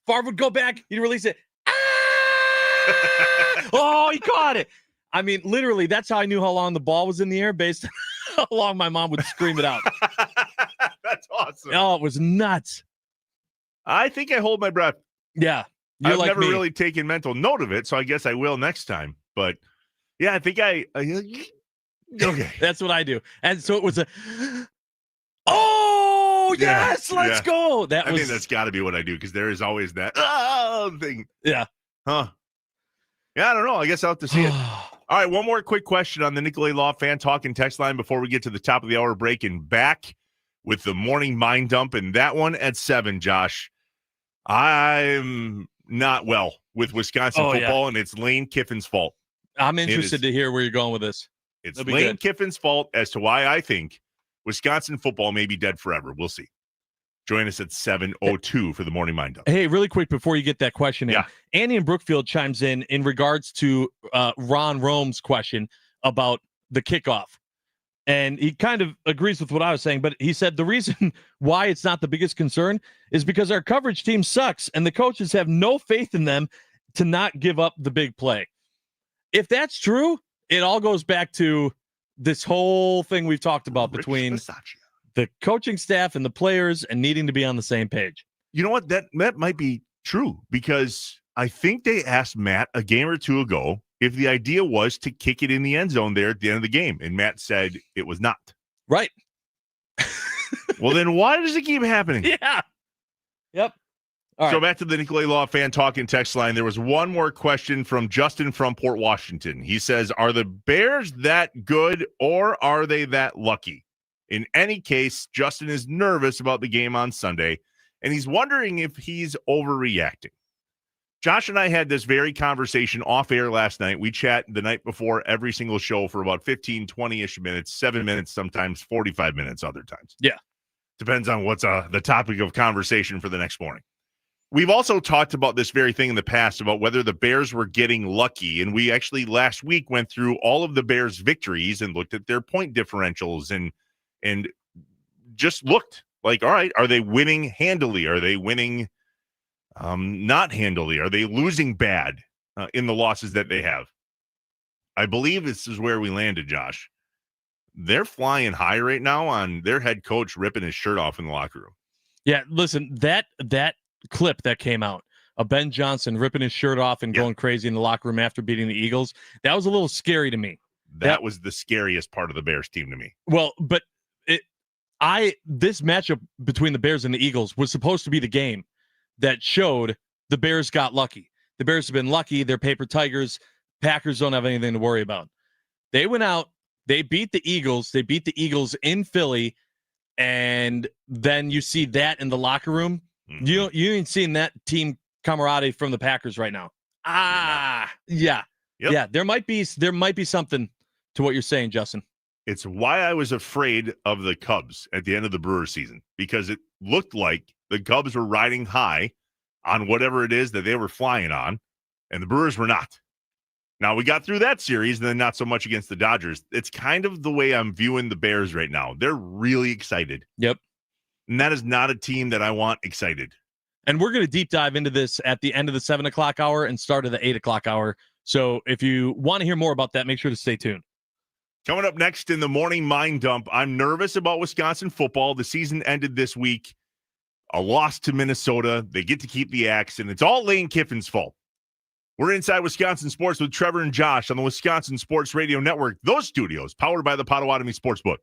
Favre would go back. He'd release it. Ah! Oh, he caught it. I mean, literally, that's how I knew how long the ball was in the air, based on how long my mom would scream it out. That's awesome. Oh, it was nuts. I think I hold my breath. Yeah. I've never really taken mental note of it, so I guess I will next time. But, yeah, I think okay. That's what I do. And so it was oh, yes, let's go. I think that's got to be what I do, because there is always that thing. Yeah. Huh. Yeah, I don't know. I guess I'll have to see it. All right, one more quick question on the Nicolay Law Fan Talk and Text line before we get to the top of the hour break and back with the morning mind dump. And that one at 7, Josh. I'm not well with Wisconsin football, and it's Lane Kiffin's fault. I'm interested to hear where you're going with this. It's Lane Kiffin's fault as to why I think Wisconsin football may be dead forever. We'll see. Join us at 7:02 for the morning mind up. Hey, really quick before you get that question in, Andy in Brookfield chimes in regards to Ron Rome's question about the kickoff. And he kind of agrees with what I was saying, but he said the reason why it's not the biggest concern is because our coverage team sucks and the coaches have no faith in them to not give up the big play. If that's true, it all goes back to this whole thing we've talked about between the coaching staff and the players and needing to be on the same page. You know what? That might be true, because I think they asked Matt a game or two ago if the idea was to kick it in the end zone there at the end of the game. And Matt said it was not. Right. Well, then why does it keep happening? Yeah. Yep. All right. So back to the Nicolay Law Fan Talk and Text line. There was one more question from Justin from Port Washington. He says, are the Bears that good or are they that lucky? In any case, Justin is nervous about the game on Sunday, and he's wondering if he's overreacting. Josh and I had this very conversation off air last night. We chat the night before every single show for about 15, 20-ish minutes, 7 minutes, sometimes 45 minutes other times. Yeah. Depends on what's the topic of conversation for the next morning. We've also talked about this very thing in the past about whether the Bears were getting lucky. And we actually last week went through all of the Bears' victories and looked at their point differentials and just looked like, all right, are they winning handily? Are they winning not handily? Are they losing bad in the losses that they have? I believe this is where we landed, Josh. they're flying high right now on their head coach ripping his shirt off in the locker room. Yeah, listen, that clip that came out of Ben Johnson ripping his shirt off and going crazy in the locker room after beating the Eagles, that was a little scary to me. That was the scariest part of the Bears team to me. Well, but this matchup between the Bears and the Eagles was supposed to be the game that showed the Bears got lucky. The Bears have been lucky. They're paper tigers. Packers don't have anything to worry about. They went out. They beat the Eagles. They beat the Eagles in Philly. And then you see that in the locker room. Mm-hmm. You ain't seeing that team camaraderie from the Packers right now. Yeah. There might be something to what you're saying, Justin. It's why I was afraid of the Cubs at the end of the Brewers season, because it looked like the Cubs were riding high on whatever it is that they were flying on, and the Brewers were not. Now, we got through that series, and then not so much against the Dodgers. It's kind of the way I'm viewing the Bears right now. They're really excited. Yep. And that is not a team that I want excited. And we're going to deep dive into this at the end of the 7 o'clock hour and start of the 8 o'clock hour. So if you want to hear more about that, make sure to stay tuned. Coming up next in the morning mind dump, I'm nervous about Wisconsin football. The season ended this week. A loss to Minnesota. They get to keep the axe, and it's all Lane Kiffin's fault. We're inside Wisconsin Sports with Trevor and Josh on the Wisconsin Sports Radio Network. Those studios powered by the Potawatomi Sportsbook.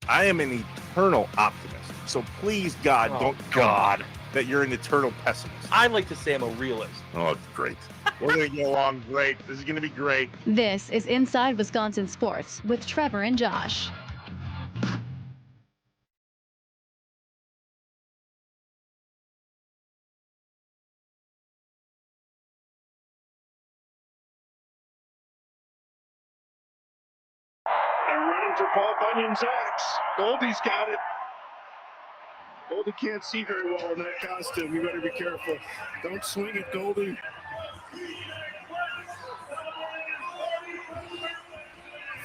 I am an eternal optimist. So please, God, don't tell me that you're an eternal pessimist. I like to say I'm a realist. Oh, great. We're going to get along great. This is going to be great. This is Inside Wisconsin Sports with Trevor and Josh. They're running for Paul Bunyan's axe. Goldie's got it. Goldie can't see very well in that costume. You better be careful. Don't swing it, Goldie.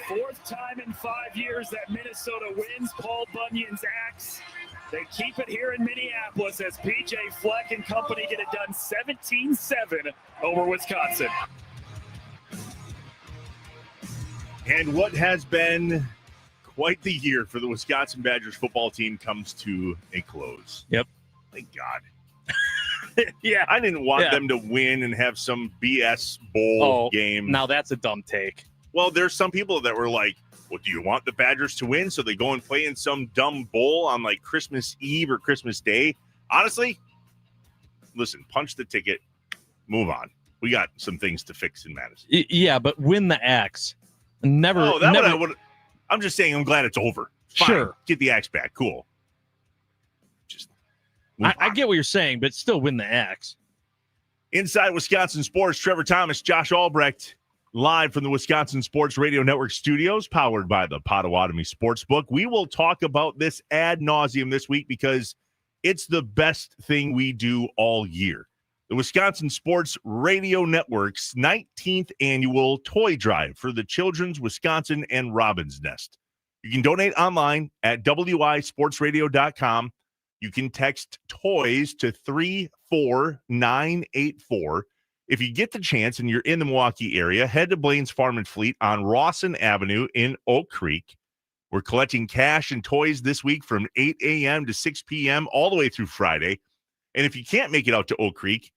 Fourth time in 5 years that Minnesota wins Paul Bunyan's axe. They keep it here in Minneapolis as PJ Fleck and company get it done 17-7 over Wisconsin. And what has been quite the year for the Wisconsin Badgers football team comes to a close. Yep. Thank God. Yeah, I didn't want them to win and have some BS bowl game. Now that's a dumb take. Well, there's some people that were like, well, do you want the Badgers to win? So they go and play in some dumb bowl on like Christmas Eve or Christmas Day. Honestly, listen, punch the ticket, move on. We got some things to fix in Madison. Yeah, but win the axe. Never. Oh, that never. I'm just saying I'm glad it's over. Fine. Sure. Get the axe back. Cool. Just I get what you're saying, but still win the axe. Inside Wisconsin Sports, Trevor Thomas, Josh Albrecht, live from the Wisconsin Sports Radio Network studios, powered by the Potawatomi Sportsbook. We will talk about this ad nauseum this week because it's the best thing we do all year. The Wisconsin Sports Radio Network's 19th annual toy drive for the Children's Wisconsin and Robin's Nest. You can donate online at wisportsradio.com. You can text TOYS to 34984. If you get the chance and you're in the Milwaukee area, head to Blaine's Farm and Fleet on Rawson Avenue in Oak Creek. We're collecting cash and toys this week from 8 a.m. to 6 p.m. all the way through Friday. And if you can't make it out to Oak Creek,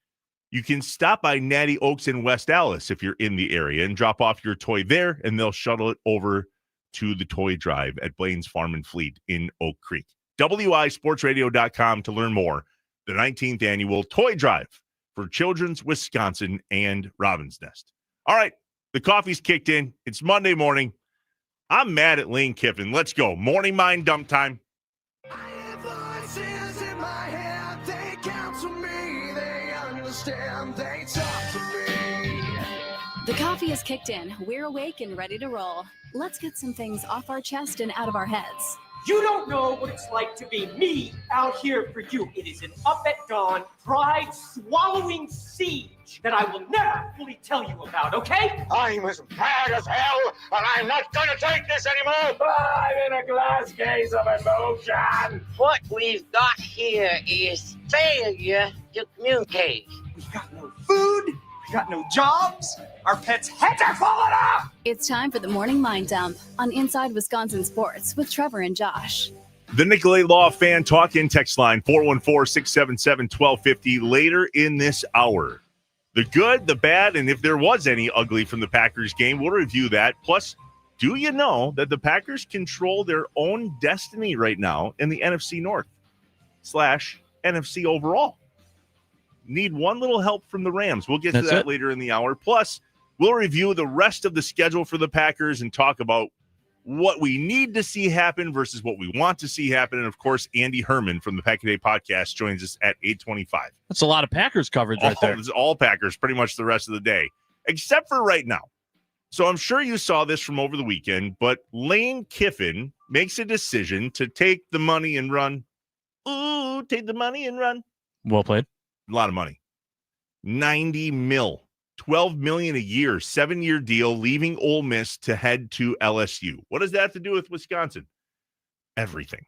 you can stop by Natty Oaks in West Allis if you're in the area and drop off your toy there, and they'll shuttle it over to the toy drive at Blaine's Farm and Fleet in Oak Creek. wisportsradio.com to learn more. The 19th annual toy drive for Children's Wisconsin and Robin's Nest. All right, the coffee's kicked in. It's Monday morning. I'm mad at Lane Kiffin. Let's go. Morning mind dump time. They talk to me. The coffee is kicked in. We're awake and ready to roll. Let's get some things off our chest and out of our heads. You don't know what it's like to be me out here for you. It is an up at dawn, pride-swallowing siege that I will never fully tell you about, okay? I'm as mad as hell, and I'm not gonna take this anymore. I'm in a glass case of emotion. What we've got here is failure to communicate. We've got no food, we've got no jobs, our pets' heads are falling off! It's time for the Morning Mind Dump on Inside Wisconsin Sports with Trevor and Josh. The Nicolay Law Fan Talk In text line, 414-677-1250, later in this hour. The good, the bad, and if there was any ugly from the Packers game, we'll review that. Plus, do you know that the Packers control their own destiny right now in the NFC North / NFC overall? Need one little help from the Rams. We'll get to that later in the hour. Plus, we'll review the rest of the schedule for the Packers and talk about what we need to see happen versus what we want to see happen. And, of course, Andy Herman from the Pack a Day podcast joins us at 8:25. That's a lot of Packers coverage right there. It's all Packers pretty much the rest of the day, except for right now. So I'm sure you saw this from over the weekend, but Lane Kiffin makes a decision to take the money and run. Ooh, take the money and run. Well played. A lot of money. 90 mil. 12 million a year, 7-year deal, leaving Ole Miss to head to LSU. What does that have to do with Wisconsin? Everything.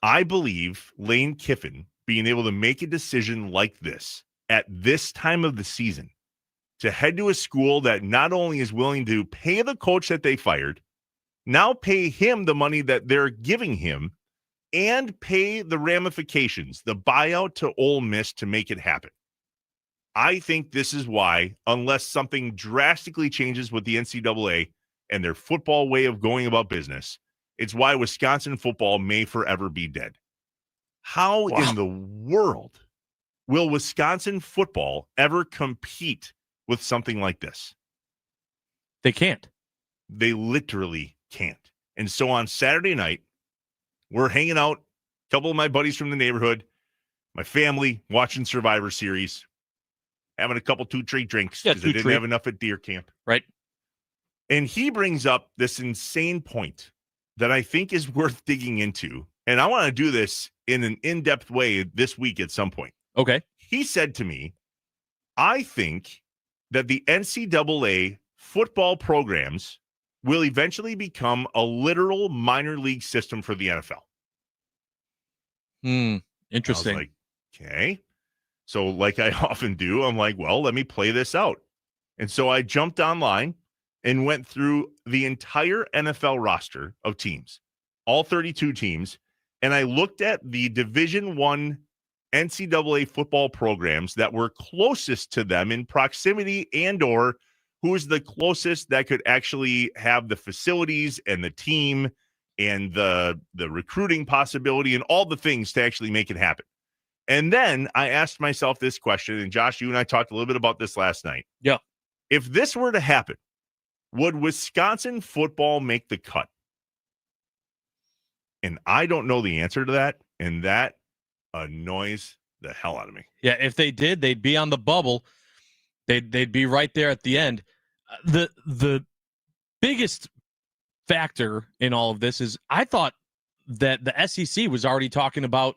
I believe Lane Kiffin being able to make a decision like this at this time of the season to head to a school that not only is willing to pay the coach that they fired, now pay him the money that they're giving him, and pay the ramifications, the buyout to Ole Miss to make it happen. I think this is why, unless something drastically changes with the NCAA and their football way of going about business, It's why Wisconsin football may forever be dead. How in the world will Wisconsin football ever compete with something like this? They can't. They literally can't. And so on Saturday night, we're hanging out, a couple of my buddies from the neighborhood, my family, watching Survivor Series, having a couple 2-3 drinks because I didn't have enough at deer camp. Right. And he brings up this insane point that I think is worth digging into. And I want to do this in an in-depth way this week at some point. Okay. He said to me, I think that the NCAA football programs will eventually become a literal minor league system for the NFL. Interesting. I was like, okay. So like I often do, I'm like, well, let me play this out. And so I jumped online and went through the entire NFL roster of teams, all 32 teams, and I looked at the Division I NCAA football programs that were closest to them in proximity and or who is the closest that could actually have the facilities and the team and the recruiting possibility and all the things to actually make it happen. And then I asked myself this question, and Josh, you and I talked a little bit about this last night. Yeah. If this were to happen, would Wisconsin football make the cut? And I don't know the answer to that, and that annoys the hell out of me. Yeah, if they did, they'd be on the bubble. They'd be right there at the end. The biggest factor in all of this is I thought that the SEC was already talking about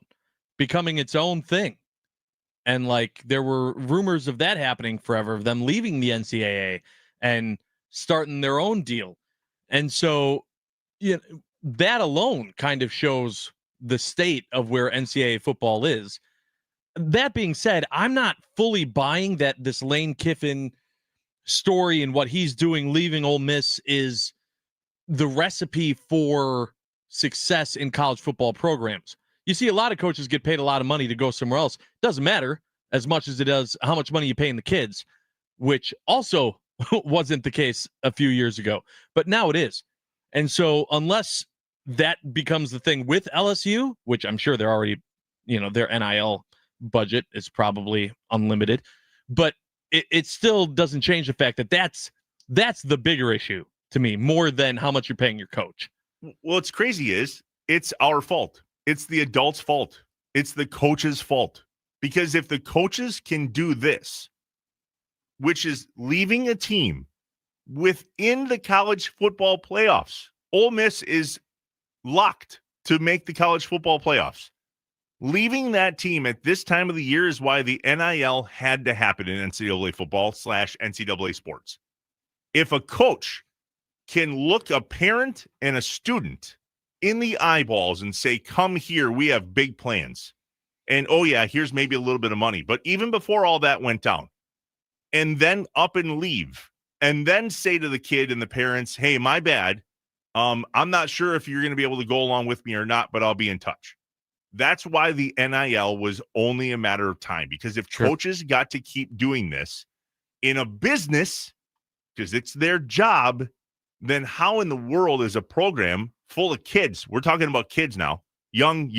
becoming its own thing. And like there were rumors of that happening forever, of them leaving the NCAA and starting their own deal. And so that alone kind of shows the state of where NCAA football is. That being said, I'm not fully buying that this Lane Kiffin story and what he's doing leaving Ole Miss is the recipe for success in college football programs. You see a lot of coaches get paid a lot of money to go somewhere else. Doesn't matter as much as it does how much money you pay in the kids, which also wasn't the case a few years ago, but now it is. And so unless that becomes the thing with LSU, which I'm sure they're already, their NIL budget is probably unlimited, but it still doesn't change the fact that that's the bigger issue to me, more than how much you're paying your coach. Well, what's crazy is it's our fault. It's the adults' fault. It's the coach's fault. Because if the coaches can do this, which is leaving a team within the college football playoffs, Ole Miss is locked to make the college football playoffs. Leaving that team at this time of the year is why the NIL had to happen in NCAA football / NCAA sports. If a coach can look a parent and a student in the eyeballs and say, come here, we have big plans. And, oh, yeah, here's maybe a little bit of money. But even before all that went down, and then up and leave, and then say to the kid and the parents, hey, my bad. I'm not sure if you're going to be able to go along with me or not, but I'll be in touch. That's why the NIL was only a matter of time, because if coaches got to keep doing this in a business, because it's their job, then how in the world is a program full of kids? We're talking about kids now, young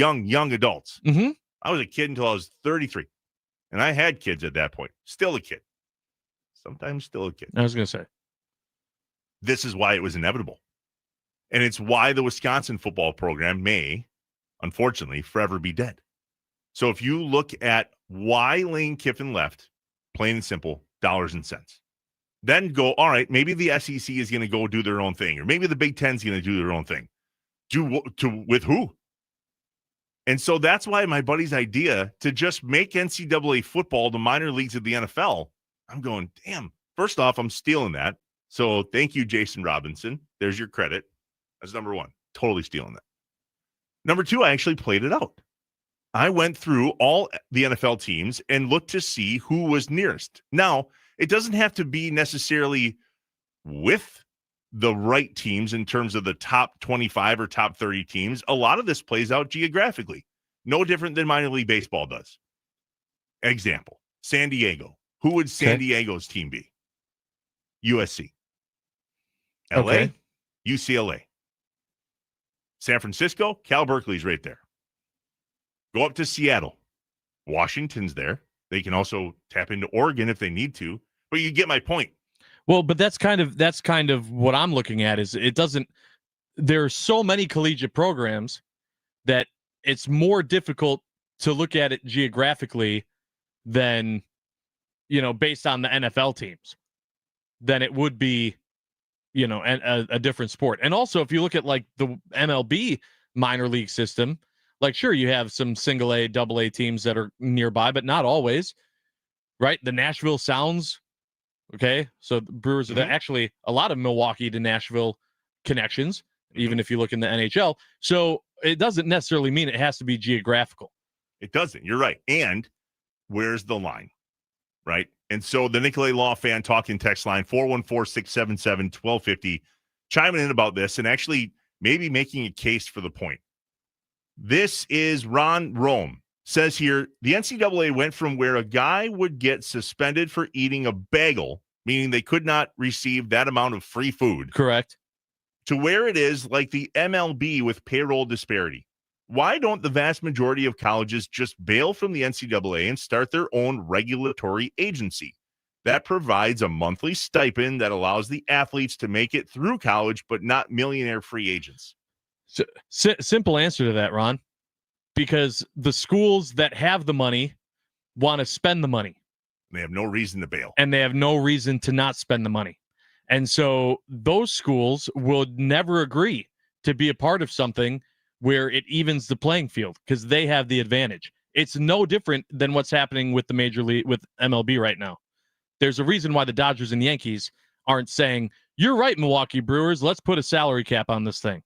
adults. Mm-hmm. I was a kid until I was 33, and I had kids at that point. Still a kid. Sometimes still a kid. I was going to say. This is why it was inevitable. And it's why the Wisconsin football program may, unfortunately, forever be dead. So if you look at why Lane Kiffin left, plain and simple, dollars and cents. Then go, all right, maybe the SEC is going to go do their own thing, or maybe the Big Ten is going to do their own thing. With who? And so that's why my buddy's idea to just make NCAA football the minor leagues of the NFL, I'm going, damn, first off, I'm stealing that. So thank you, Jason Robinson. There's your credit. That's number one. Totally stealing that. Number two, I actually played it out. I went through all the NFL teams and looked to see who was nearest. Now, it doesn't have to be necessarily with the right teams in terms of the top 25 or top 30 teams. A lot of this plays out geographically, no different than minor league baseball does. Example, San Diego. Who would San Diego's team be? USC. LA, UCLA. San Francisco, Cal Berkeley's right there. Go up to Seattle. Washington's there. They can also tap into Oregon if they need to. But you get my point. Well, but that's kind of what I'm looking at is there are so many collegiate programs that it's more difficult to look at it geographically than, based on the NFL teams, than it would be, a different sport. And also, if you look at like the MLB minor league system, like, sure, you have some single A, double A teams that are nearby, but not always, right? The Nashville Sounds, okay? So the Brewers are actually a lot of Milwaukee to Nashville connections, even if you look in the NHL. So it doesn't necessarily mean it has to be geographical. It doesn't. You're right. And where's the line, right? And so the Nicolay Law Fan Talking text line, 414-677-1250, chiming in about this and actually maybe making a case for the point. This is Ron Rome. Says here, the NCAA went from where a guy would get suspended for eating a bagel, meaning they could not receive that amount of free food. Correct. To where it is like the MLB with payroll disparity. Why don't the vast majority of colleges just bail from the NCAA and start their own regulatory agency that provides a monthly stipend that allows the athletes to make it through college, but not millionaire free agents? So, simple answer to that, Ron, because the schools that have the money want to spend the money. They have no reason to bail. And they have no reason to not spend the money. And so those schools would never agree to be a part of something where it evens the playing field because they have the advantage. It's no different than what's happening with the major league, with MLB right now. There's a reason why the Dodgers and Yankees aren't saying, you're right, Milwaukee Brewers, let's put a salary cap on this thing.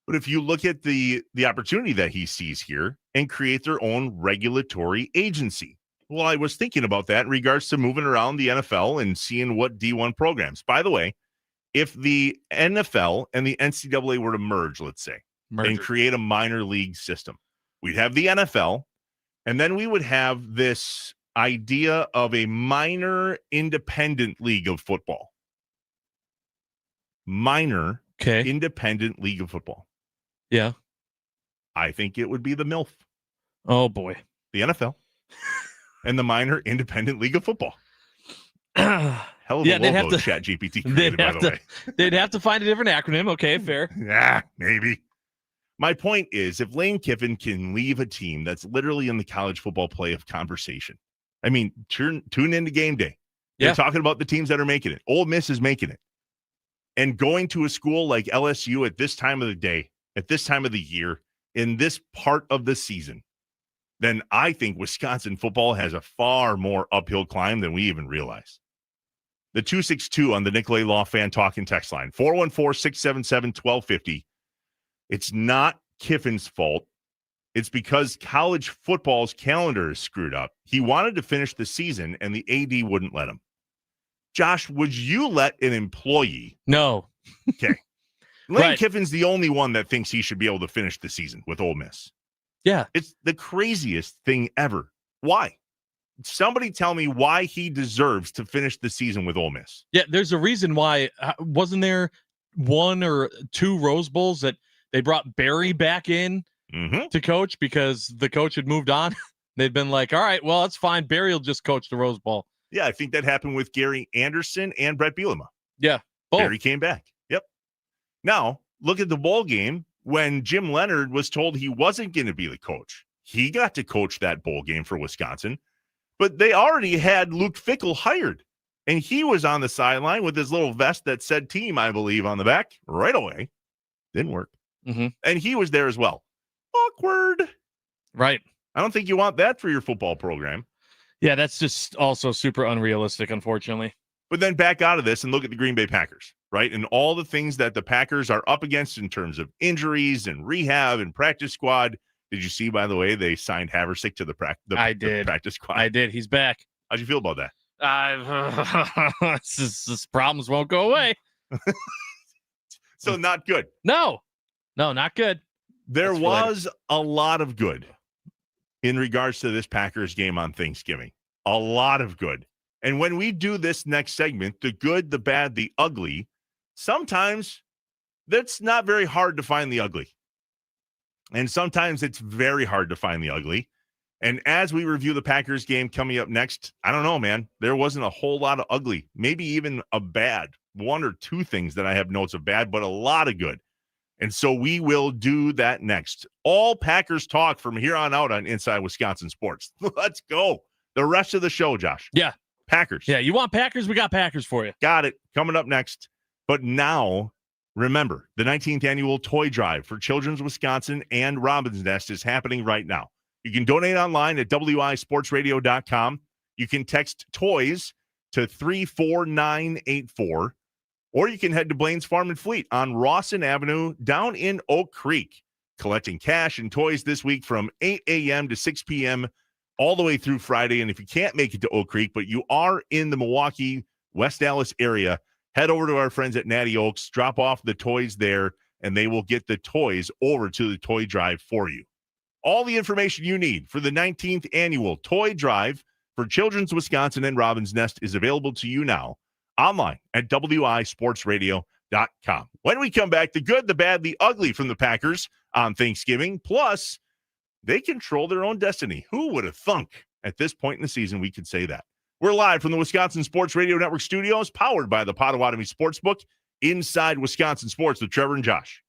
But if you look at the opportunity that he sees here and create their own regulatory agency. Well, I was thinking about that in regards to moving around the NFL and seeing what D1 programs. By the way, if the NFL and the NCAA were to merge, let's say, and create a minor league system, we'd have the NFL, and then we would have this idea of a minor independent league of football. Minor independent league of football. Yeah. I think it would be the MILF. Oh, boy. The NFL. And the minor independent league of football. Hell of a logo ChatGPT created, by the way. They'd have to find a different acronym. Okay, fair. Yeah, maybe. My point is, if Lane Kiffin can leave a team that's literally in the college football playoff conversation, I mean, tune into game day. They're talking about the teams that are making it. Ole Miss is making it. And going to a school like LSU at this time of the day, at this time of the year, in this part of the season, then I think Wisconsin football has a far more uphill climb than we even realize. The 262 on the Nicolay Law Fan Talking text line, 414-677-1250. It's not Kiffin's fault. It's because college football's calendar is screwed up. He wanted to finish the season, and the AD wouldn't let him. Josh, would you let an employee? No. Okay. Lane Kiffin's the only one that thinks he should be able to finish the season with Ole Miss. Yeah. It's the craziest thing ever. Why? Somebody tell me why he deserves to finish the season with Ole Miss. Yeah, there's a reason why. Wasn't there one or two Rose Bowls that they brought Barry back in to coach because the coach had moved on? They'd been like, all right, well, that's fine. Barry will just coach the Rose Bowl. Yeah, I think that happened with Gary Anderson and Brett Bielema. Yeah. Both. Barry came back. Yep. Now, look at the bowl game when Jim Leonard was told he wasn't going to be the coach. He got to coach that bowl game for Wisconsin, but they already had Luke Fickell hired, and he was on the sideline with his little vest that said team, I believe, on the back right away. Didn't work. And he was there as well. Awkward. Right. I don't think you want that for your football program. Yeah, that's just also super unrealistic, unfortunately. But then back out of this and look at the Green Bay Packers, right? And all the things that the Packers are up against in terms of injuries and rehab and practice squad. Did you see, by the way, they signed Haversick to the practice squad? I did. He's back. How'd you feel about that? This problems won't go away. So not good. No, not good. There was a lot of good in regards to this Packers game on Thanksgiving. A lot of good. And when we do this next segment, the good, the bad, the ugly, sometimes that's not very hard to find the ugly. And sometimes it's very hard to find the ugly. And as we review the Packers game coming up next, I don't know, man. There wasn't a whole lot of ugly, maybe even a bad, one or two things that I have notes of bad, but a lot of good. And so we will do that next. All Packers talk from here on out on Inside Wisconsin Sports. Let's go. The rest of the show, Josh. Yeah. Packers. Yeah, you want Packers? We got Packers for you. Got it. Coming up next. But now, remember, the 19th annual toy drive for Children's Wisconsin and Robin's Nest is happening right now. You can donate online at wisportsradio.com. You can text toys to 34984, or you can head to Blaine's Farm and Fleet on Rawson Avenue down in Oak Creek, collecting cash and toys this week from 8 a.m. to 6 p.m. all the way through Friday. And if you can't make it to Oak Creek, but you are in the Milwaukee, West Dallas area, head over to our friends at Natty Oaks, drop off the toys there, and they will get the toys over to the toy drive for you. All the information you need for the 19th annual toy drive for Children's Wisconsin and Robin's Nest is available to you now online at wisportsradio.com. When we come back, the good, the bad, the ugly from the Packers on Thanksgiving, plus they control their own destiny. Who would have thunk at this point in the season we could say that? We're live from the Wisconsin Sports Radio Network studios, powered by the Potawatomi Sportsbook, Inside Wisconsin Sports with Trevor and Josh.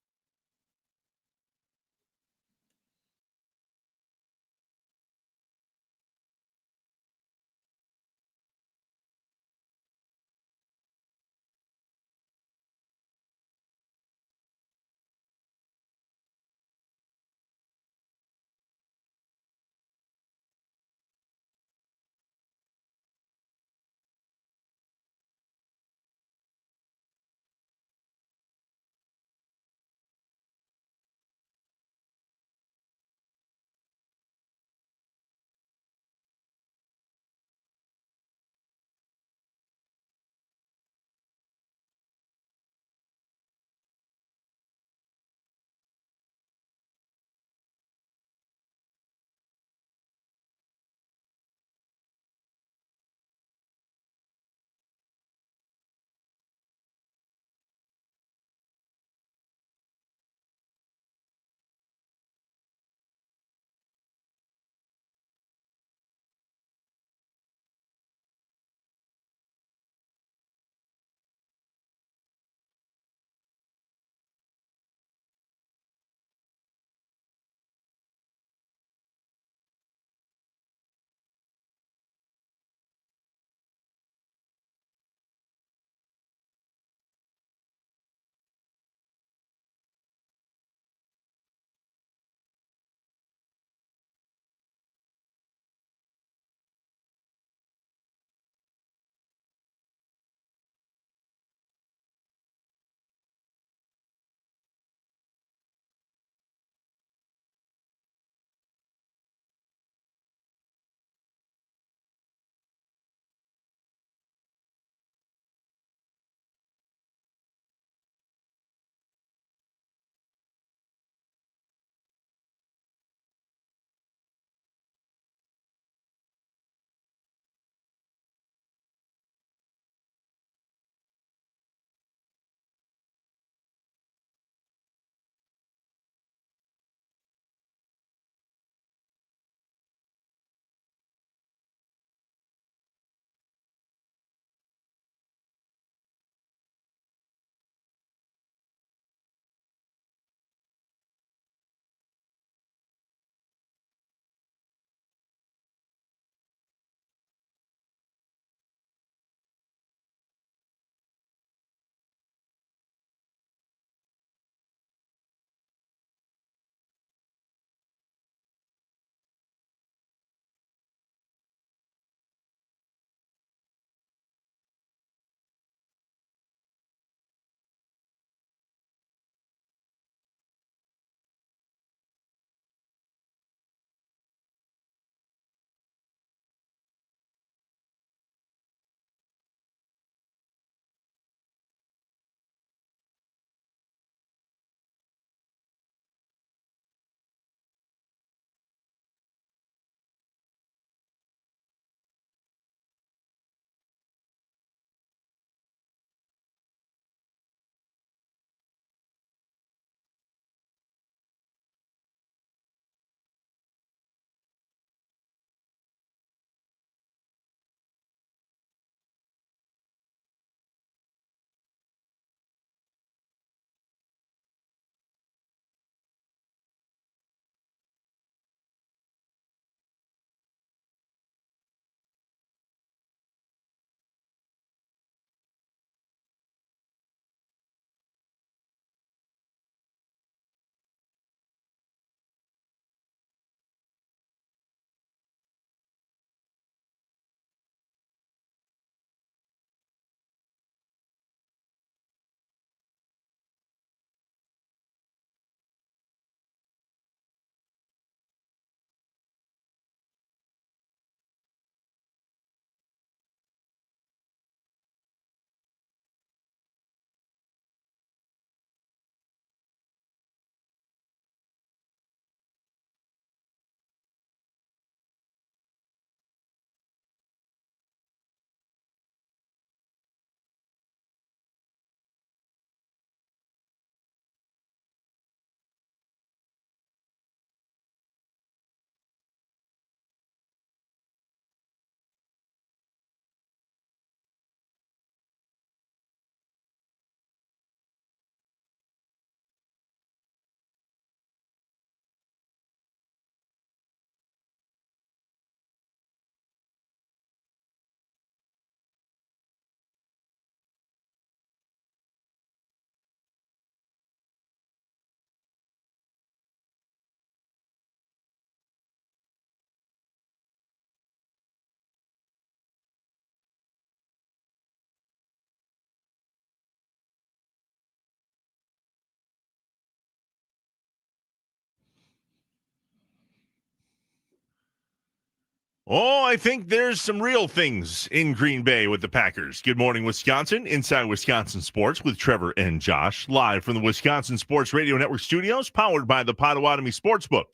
Oh, I think there's some real things in Green Bay with the Packers. Good morning, Wisconsin. Inside Wisconsin Sports with Trevor and Josh, live from the Wisconsin Sports Radio Network studios, powered by the Potawatomi Sportsbook.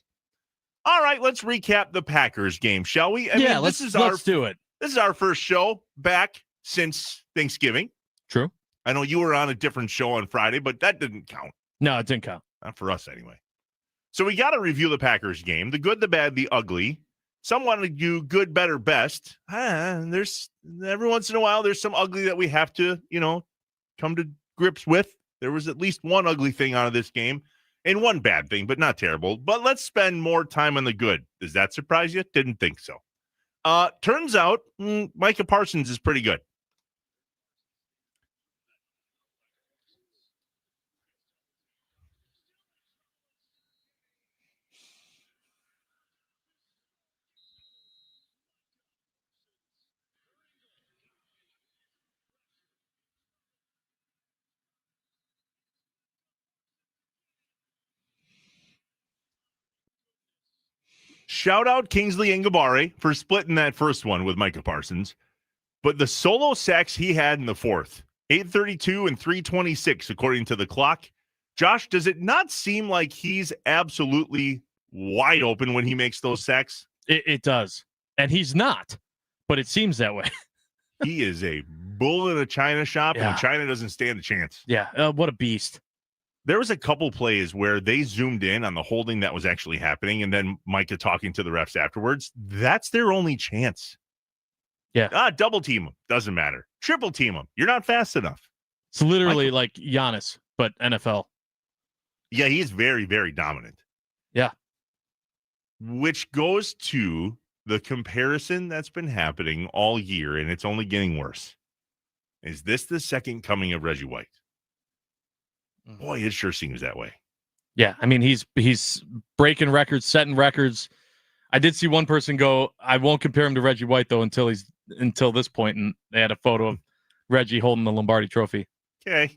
All right, let's recap the Packers game, shall we? Let's do it. This is our first show back since Thanksgiving. True. I know you were on a different show on Friday, but that didn't count. No, it didn't count. Not for us, anyway. So we got to review the Packers game, the good, the bad, the ugly. Some want to do good, better, best. There's every once in a while, there's some ugly that we have to, come to grips with. There was at least one ugly thing out of this game and one bad thing, but not terrible. But let's spend more time on the good. Does that surprise you? Didn't think so. Turns out Micah Parsons is pretty good. Shout out Kingsley Ngabare for splitting that first one with Micah Parsons. But the solo sacks he had in the fourth, 832 and 326, according to the clock. Josh, does it not seem like he's absolutely wide open when he makes those sacks? It does. And he's not, but it seems that way. He is a bull in a china shop, and China doesn't stand a chance. Yeah, what a beast. There was a couple plays where they zoomed in on the holding that was actually happening, and then Micah talking to the refs afterwards. That's their only chance. Yeah. Double team them. Doesn't matter. Triple team them. You're not fast enough. It's literally like Giannis, but NFL. Yeah, he's very, very dominant. Yeah. Which goes to the comparison that's been happening all year, and it's only getting worse. Is this the second coming of Reggie White? Boy, it sure seems that way. Yeah, I mean, he's breaking records, setting records. I did see one person go, I won't compare him to Reggie White, though, until this point, and they had a photo of Reggie holding the Lombardi trophy. Okay.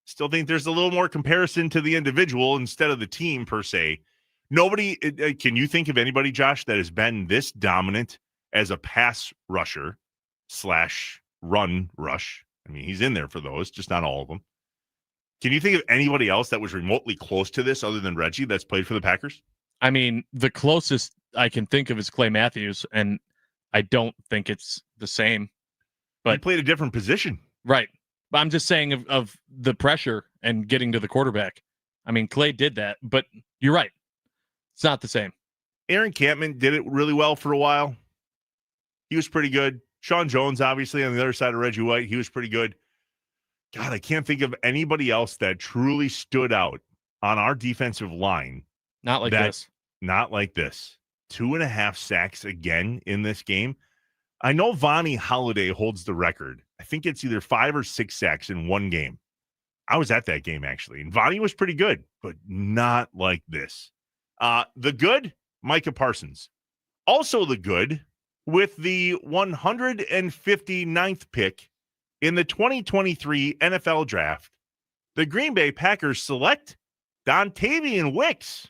Still think there's a little more comparison to the individual instead of the team, per se. Nobody, can you think of anybody, Josh, that has been this dominant as a pass rusher / run rush? I mean, he's in there for those, just not all of them. Can you think of anybody else that was remotely close to this other than Reggie that's played for the Packers? I mean, the closest I can think of is Clay Matthews, and I don't think it's the same. But he played a different position. Right. But I'm just saying of the pressure and getting to the quarterback. I mean, Clay did that, but you're right. It's not the same. Aaron Campman did it really well for a while. He was pretty good. Sean Jones, obviously, on the other side of Reggie White, he was pretty good. God, I can't think of anybody else that truly stood out on our defensive line. Not like this. Not like this. 2.5 sacks again in this game. I know Vonnie Holiday holds the record. I think it's either 5 or 6 sacks in one game. I was at that game, actually. And Vonnie was pretty good, but not like this. The good, Micah Parsons. Also the good, with the 159th pick in the 2023 NFL Draft, the Green Bay Packers select Dontavian Wicks.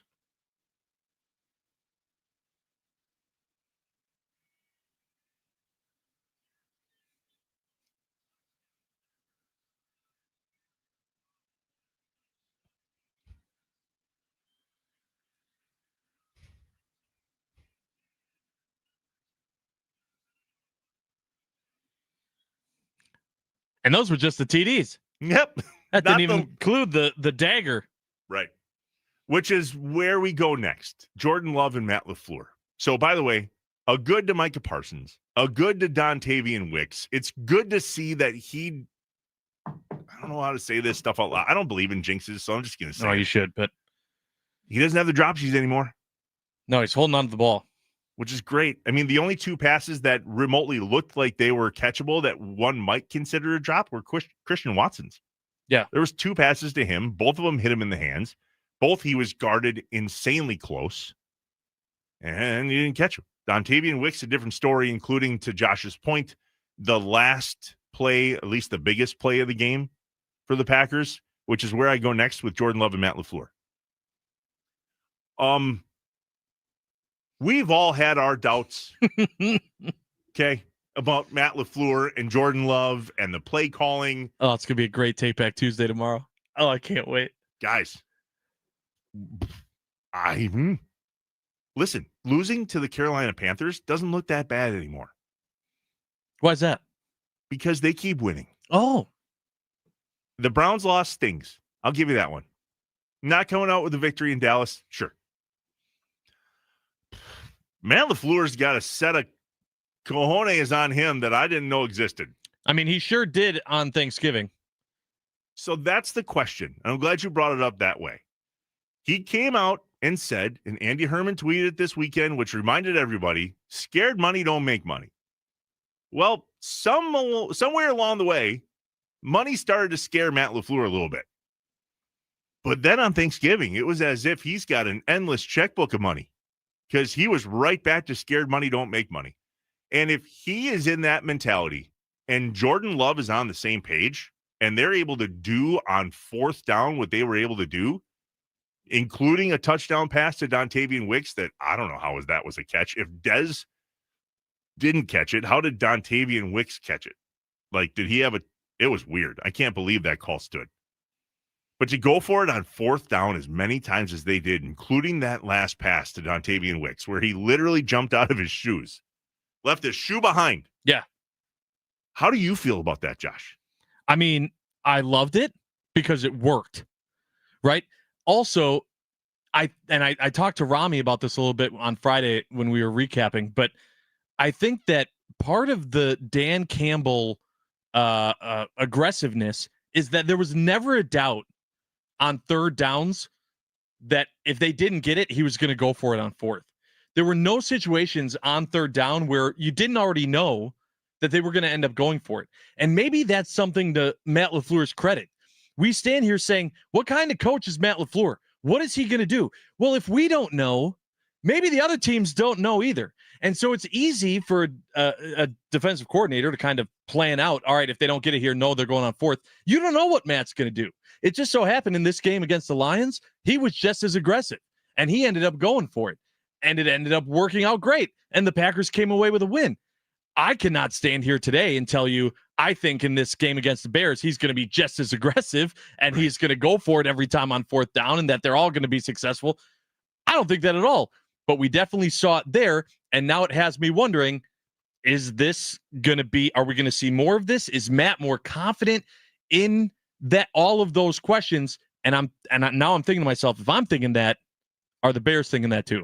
And those were just the TDs. Yep. That didn't even include the dagger. Right. Which is where we go next. Jordan Love and Matt LaFleur. So, by the way, a good to Micah Parsons, a good to Dontavian Wicks. It's good to see that I don't know how to say this stuff out loud. I don't believe in jinxes, so I'm just going to say you should, but he doesn't have the drop sheets anymore. No, he's holding on to the ball, which is great. I mean, the only 2 passes that remotely looked like they were catchable that one might consider a drop were Christian Watson's. Yeah. There was 2 passes to him. Both of them hit him in the hands. Both he was guarded insanely close, and he didn't catch him. Dontavian Wicks, a different story, including, to Josh's point, the last play, at least the biggest play of the game for the Packers, which is where I go next with Jordan Love and Matt LaFleur. We've all had our doubts, okay, about Matt LaFleur and Jordan Love and the play calling. Oh, it's going to be a great Take Back Tuesday tomorrow. Oh, I can't wait. Guys, listen, losing to the Carolina Panthers doesn't look that bad anymore. Why is that? Because they keep winning. Oh. The Browns loss stings. I'll give you that one. Not coming out with a victory in Dallas, sure. Matt LaFleur's got a set of cojones on him that I didn't know existed. I mean, he sure did on Thanksgiving. So that's the question. I'm glad you brought it up that way. He came out and said, and Andy Herman tweeted it this weekend, which reminded everybody, scared money don't make money. Well, somewhere along the way, money started to scare Matt LaFleur a little bit. But then on Thanksgiving, it was as if he's got an endless checkbook of money because he was right back to scared money don't make money. And if he is in that mentality and Jordan Love is on the same page and they're able to do on fourth down what they were able to do, including a touchdown pass to Dontavian Wicks that I don't know how that was a catch. If Dez didn't catch it, how did Dontavian Wicks catch it? Like, did he have it was weird. I can't believe that call stood. But to go for it on fourth down as many times as they did, including that last pass to Dontavian Wicks, where he literally jumped out of his shoes, left his shoe behind. Yeah. How do you feel about that, Josh? I mean, I loved it because it worked, right? Also, I talked to Rami about this a little bit on Friday when we were recapping, but I think that part of the Dan Campbell aggressiveness is that there was never a doubt on third downs that if they didn't get it, he was going to go for it on fourth. There were no situations on third down where you didn't already know that they were going to end up going for it. And maybe that's something to Matt LaFleur's credit. We stand here saying, what kind of coach is Matt LaFleur? What is he going to do? Well, if we don't know, maybe the other teams don't know either. And so it's easy for a defensive coordinator to kind of plan out, all right, if they don't get it here, no, they're going on fourth. You don't know what Matt's going to do. It just so happened in this game against the Lions, he was just as aggressive, and he ended up going for it. And it ended up working out great, and the Packers came away with a win. I cannot stand here today and tell you I think in this game against the Bears, he's going to be just as aggressive, and he's going to go for it every time on fourth down, and that they're all going to be successful. I don't think that at all. But we definitely saw it there, and now it has me wondering, is this going to be, are we going to see more of this? Is Matt more confident in that, all of those questions? And now I'm thinking to myself, if I'm thinking that, are the Bears thinking that too?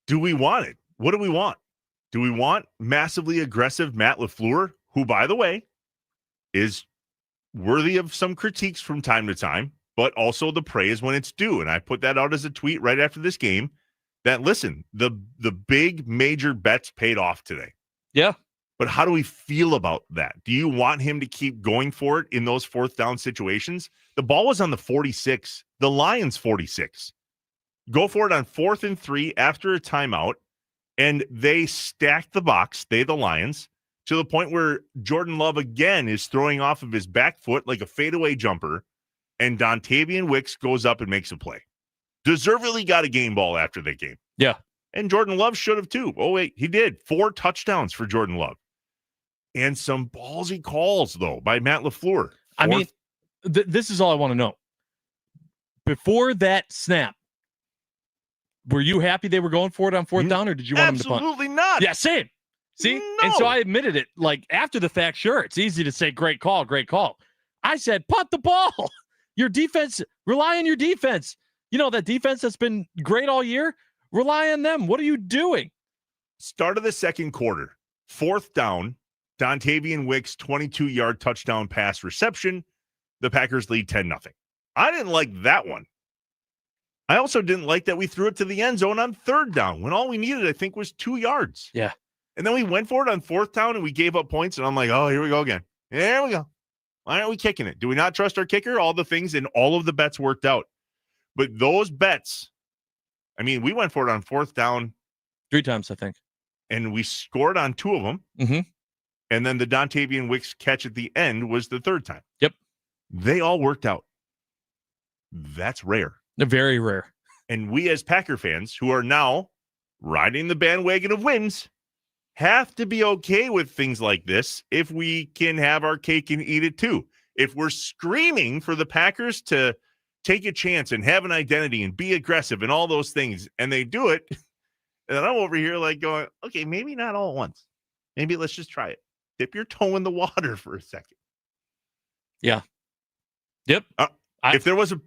Do we want it? What do we want? Do we want massively aggressive Matt LaFleur, who, by the way, is worthy of some critiques from time to time, but also the praise when it's due? And I put that out as a tweet right after this game that, listen, the big major bets paid off today. Yeah. But how do we feel about that? Do you want him to keep going for it in those fourth down situations? The ball was on the 46, the Lions 46. Go for it on 4th and 3 after a timeout, and they stacked the box, the Lions, to the point where Jordan Love again is throwing off of his back foot like a fadeaway jumper, and Dontavian Wicks goes up and makes a play. Deservedly got a game ball after that game. Yeah. And Jordan Love should have too. Oh, wait, he did. 4 touchdowns for Jordan Love. And some ballsy calls, though, by Matt LaFleur. I mean, this is all I want to know. Before that snap, were you happy they were going for it on fourth down, or did you want them to punt? Absolutely not. Yeah, same. See? No. And so I admitted it. Like, after the fact, sure, it's easy to say, great call, great call. I said, punt the ball. Your defense, rely on your defense. You know, that defense that's been great all year, rely on them. What are you doing? Start of the second quarter, 4th down, Dontavian Wicks, 22-yard touchdown pass reception. The Packers lead 10-0. I didn't like that one. I also didn't like that we threw it to the end zone on 3rd down when all we needed, I think, was 2 yards. Yeah. And then we went for it on 4th down and we gave up points. And I'm like, oh, here we go again. There we go. Why aren't we kicking it? Do we not trust our kicker? All the things and all of the bets worked out. But those bets, I mean, we went for it on 4th down 3 times, I think. And we scored on 2 of them. Mm-hmm. And then the Dontavian Wicks catch at the end was the 3rd time. Yep. They all worked out. That's rare. Very rare. And we as Packer fans, who are now riding the bandwagon of wins, have to be okay with things like this if we can have our cake and eat it too. If we're screaming for the Packers to take a chance and have an identity and be aggressive and all those things, and they do it, and then I'm over here like going, okay, maybe not all at once. Maybe let's just try it. Dip your toe in the water for a second. Yeah. Yep. If there was a,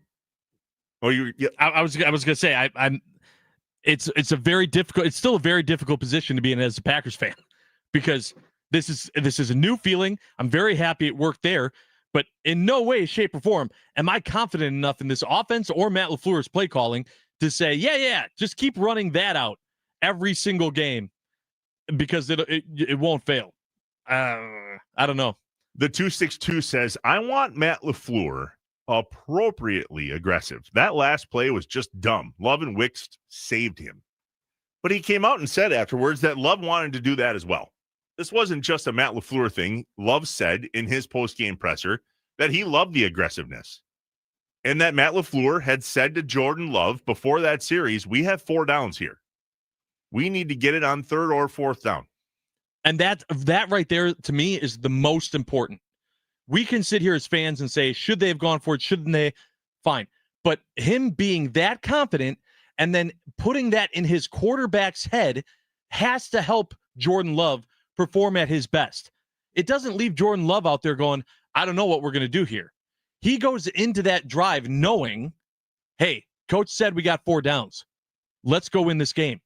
I was gonna say it's a very difficult. It's still a very difficult position to be in as a Packers fan because this is a new feeling. I'm very happy it worked there, but in no way, shape, or form am I confident enough in this offense or Matt LaFleur's play calling to say, yeah, just keep running that out every single game because it won't fail. I don't know. The 262 says, I want Matt LaFleur appropriately aggressive. That last play was just dumb. Love and Wicks saved him. But he came out and said afterwards that Love wanted to do that as well. This wasn't just a Matt LaFleur thing. Love said in his post-game presser that he loved the aggressiveness. And that Matt LaFleur had said to Jordan Love before that series, we have 4 downs here. We need to get it on 3rd or 4th down. And that right there, to me, is the most important. We can sit here as fans and say, should they have gone for it? Shouldn't they? Fine. But him being that confident and then putting that in his quarterback's head has to help Jordan Love perform at his best. It doesn't leave Jordan Love out there going, I don't know what we're going to do here. He goes into that drive knowing, hey, coach said we got 4 downs. Let's go win this game.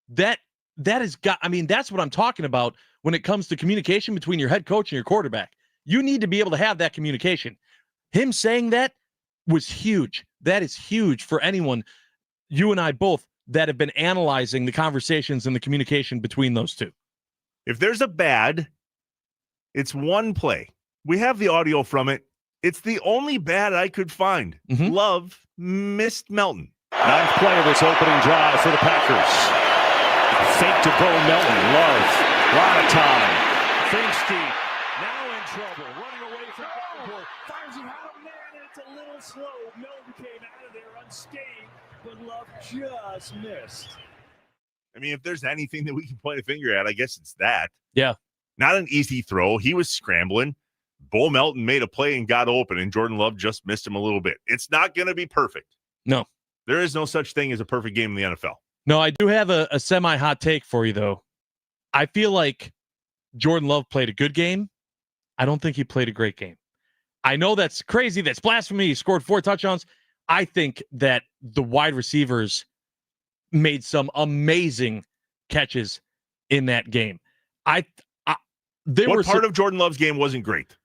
That has got, that's what I'm talking about when it comes to communication between your head coach and your quarterback. You need to be able to have that communication. Him saying that was huge. That is huge for anyone, you and I both, that have been analyzing the conversations and the communication between those two. If there's a bad, it's one play. We have the audio from it. It's the only bad I could find. Mm-hmm. Love missed Melton. 9th play of this opening drive for the Packers. Fake to Bo Melton. Love. A lot of time. Thinks deep. Now in trouble. Running away from Davenport. Fires it out. Man, it's a little slow. Melton came out of there unscathed, but Love just missed. If there's anything that we can point a finger at, I guess it's that. Yeah. Not an easy throw. He was scrambling. Bo Melton made a play and got open, and Jordan Love just missed him a little bit. It's not going to be perfect. No. There is no such thing as a perfect game in the NFL. No, I do have a semi-hot take for you, though. I feel like Jordan Love played a good game. I don't think he played a great game. I know that's crazy. That's blasphemy. He scored 4 touchdowns. I think that the wide receivers made some amazing catches in that game. What part of Jordan Love's game wasn't great?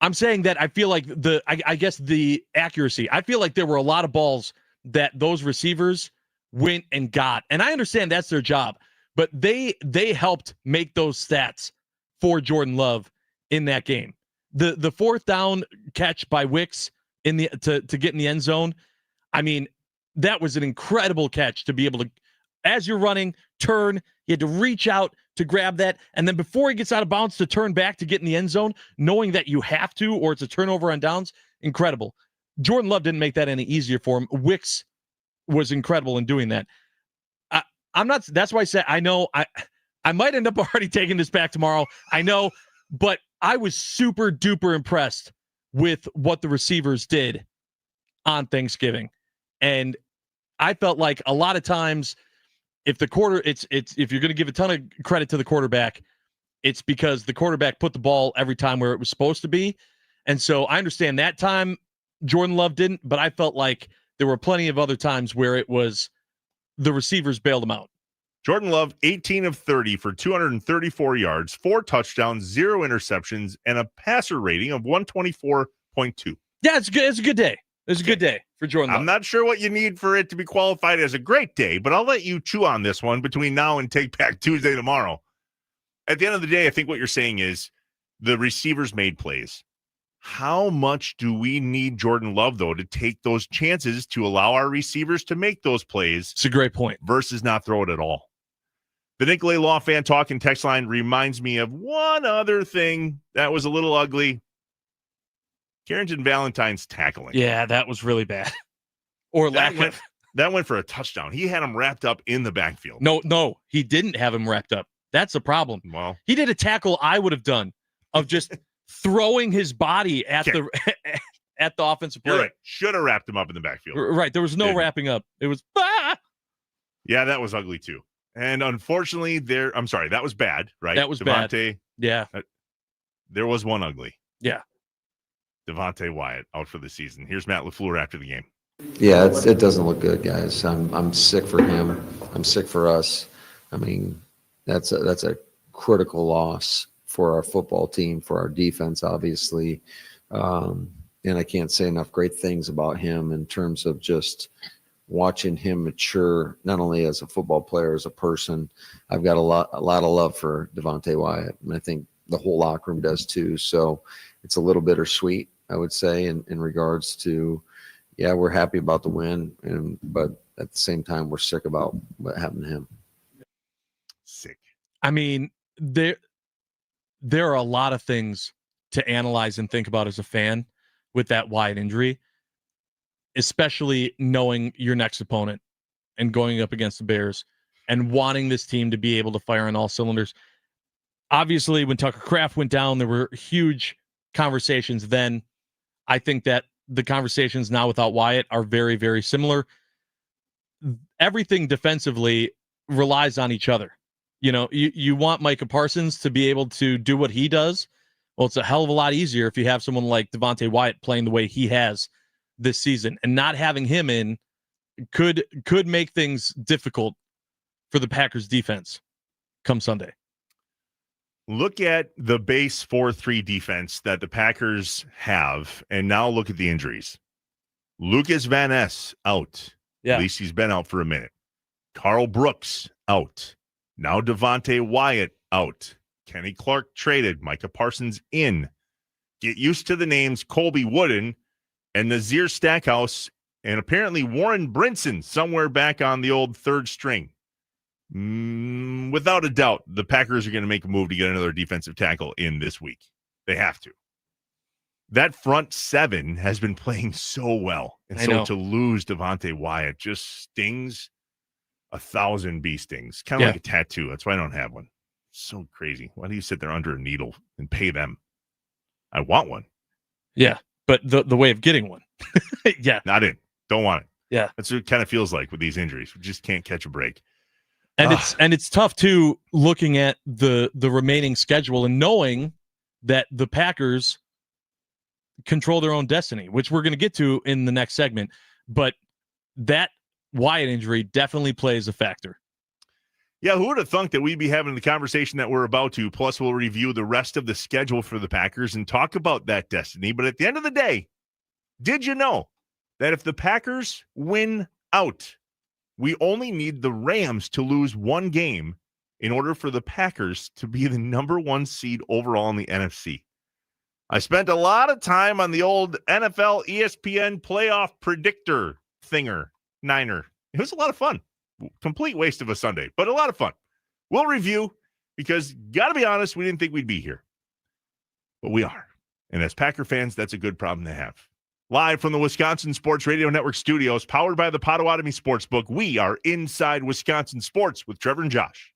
I'm saying that I feel like I guess the accuracy. I feel like there were a lot of balls that those receivers went and got. And I understand that's their job, but they helped make those stats for Jordan Love in that game. The 4th down catch by Wicks to get in the end zone. That was an incredible catch to be able to, as you're running, turn, you had to reach out to grab that. And then before he gets out of bounds to turn back to get in the end zone, knowing that you have to, or it's a turnover on downs, incredible. Jordan Love didn't make that any easier for him. Wicks was incredible in doing that. That's why I said, I know I might end up already taking this back tomorrow. I know, but I was super duper impressed with what the receivers did on Thanksgiving. And I felt like a lot of times if you're going to give a ton of credit to the quarterback, it's because the quarterback put the ball every time where it was supposed to be. And so I understand that time Jordan Love didn't, but I felt like there were plenty of other times where it was the receivers bailed him out. Jordan Love, 18 of 30 for 234 yards, 4 touchdowns, 0 interceptions, and a passer rating of 124.2. Yeah, it's good. It's a good day. It's a good day for Jordan Love. I'm not sure what you need for it to be qualified as a great day, but I'll let you chew on this one between now and Take Back Tuesday tomorrow. At the end of the day, I think what you're saying is the receivers made plays. How much do we need Jordan Love, though, to take those chances to allow our receivers to make those plays? It's a great point. Versus not throw it at all. The Nicolay Law Fan Talk and text line reminds me of one other thing that was a little ugly. Carrington Valentine's tackling. Yeah, that was really bad. Or lack of. That went for a touchdown. He had him wrapped up in the backfield. No, he didn't have him wrapped up. That's the problem. Well, he did a tackle I would have done of just throwing his body at the at the offensive player. You're right. Should have wrapped him up in the backfield. Right. There was no wrapping up. It was Yeah, that was ugly too. And unfortunately, that was bad, right? That was bad. Yeah. There was one ugly. Yeah. Devontae Wyatt out for the season. Here's Matt LaFleur after the game. Yeah, it doesn't look good, guys. I'm sick for him. I'm sick for us. I mean, that's a critical loss for our football team, for our defense, obviously. And I can't say enough great things about him in terms of just watching him mature, not only as a football player, as a person. I've got a lot of love for Devontae Wyatt, and I think the whole locker room does too. So it's a little bittersweet, I would say, in regards to, yeah, we're happy about the win, but at the same time, we're sick about what happened to him. Sick. I mean, there are a lot of things to analyze and think about as a fan with that Wyatt injury, especially knowing your next opponent and going up against the Bears and wanting this team to be able to fire on all cylinders. Obviously, when Tucker Kraft went down, there were huge conversations then. I think that the conversations now without Wyatt are very, very similar. Everything defensively relies on each other. You know, you want Micah Parsons to be able to do what he does. Well, it's a hell of a lot easier if you have someone like Devontae Wyatt playing the way he has this season, and not having him in could make things difficult for the Packers defense come Sunday. Look at the base 4-3 defense that the Packers have, and now look at the injuries. Lucas Van Ness out. Yeah. At least he's been out for a minute. Carl Brooks out. Now Devontae Wyatt out. Kenny Clark traded. Micah Parsons in. Get used to the names Colby Wooden and Nazir Stackhouse, and apparently Warren Brinson somewhere back on the old third string. Without a doubt, the Packers are going to make a move to get another defensive tackle in this week. They have to. That front seven has been playing so well. And so to lose Devontae Wyatt just stings 1,000 bee stings. Kind of like a tattoo. That's why I don't have one. So crazy. Why do you sit there under a needle and pay them? I want one. Yeah, but the way of getting one. Yeah. Not in. Don't want it. Yeah. That's what it kind of feels like with these injuries. We just can't catch a break. And it's tough too, looking at the remaining schedule and knowing that the Packers control their own destiny, which we're going to get to in the next segment. But that Wyatt injury definitely plays a factor. Yeah, who would have thunk that we'd be having the conversation that we're about to? Plus, we'll review the rest of the schedule for the Packers and talk about that destiny. But at the end of the day, did you know that if the Packers win out, we only need the Rams to lose one game in order for the Packers to be the number one seed overall in the NFC? I spent a lot of time on the old NFL ESPN playoff predictor niner. It was a lot of fun. Complete waste of a Sunday, but a lot of fun. We'll review because, got to be honest, we didn't think we'd be here. But we are. And as Packer fans, that's a good problem to have. Live from the Wisconsin Sports Radio Network studios, powered by the Potawatomi Sportsbook, we are Inside Wisconsin Sports with Trevor and Josh.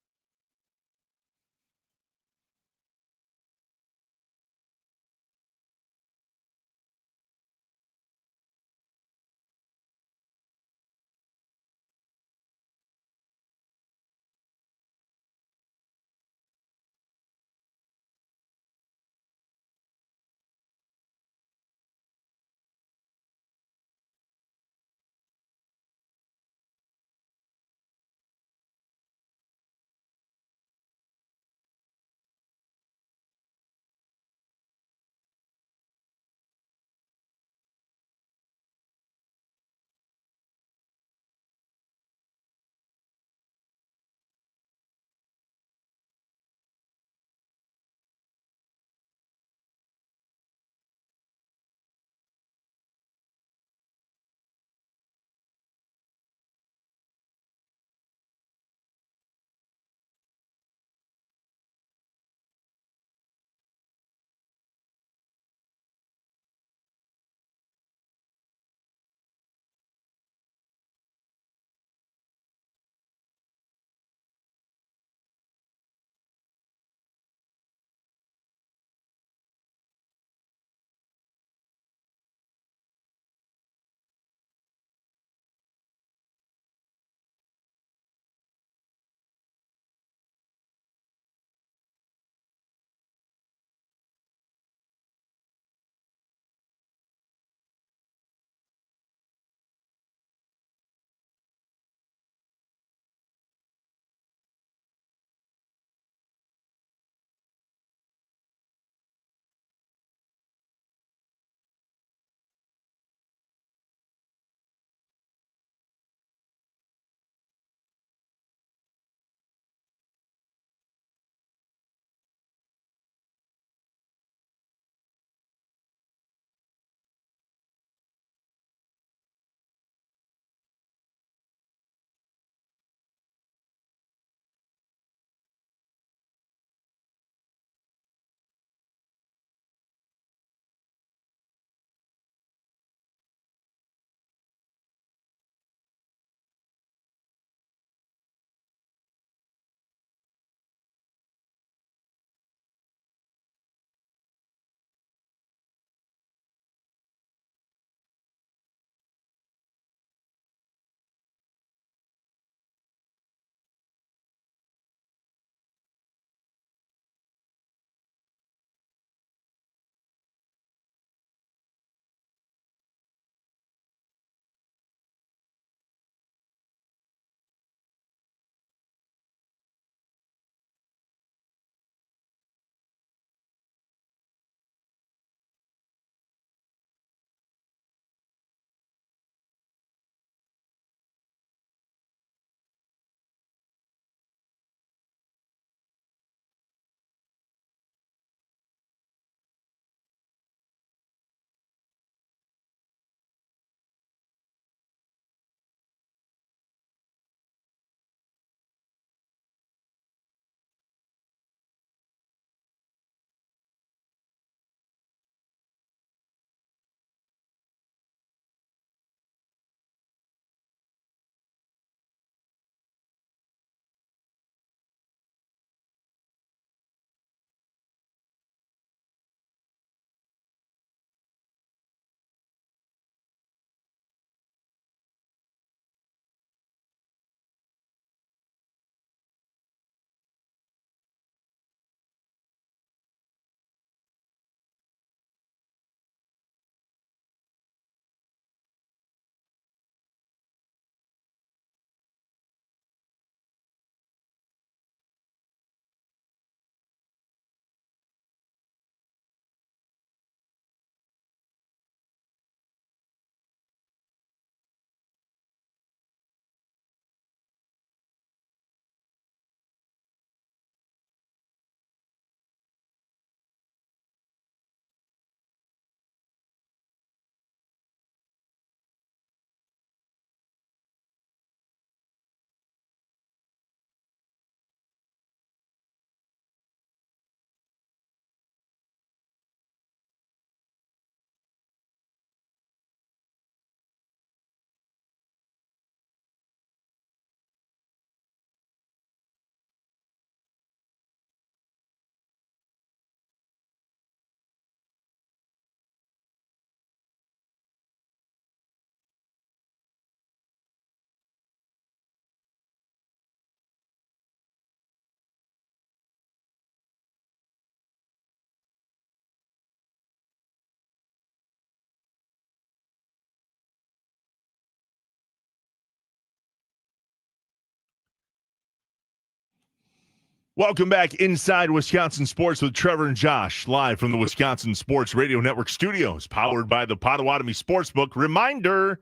Welcome back inside Wisconsin Sports with Trevor and Josh, live from the Wisconsin Sports Radio Network studios, powered by the Potawatomi Sportsbook. Reminder,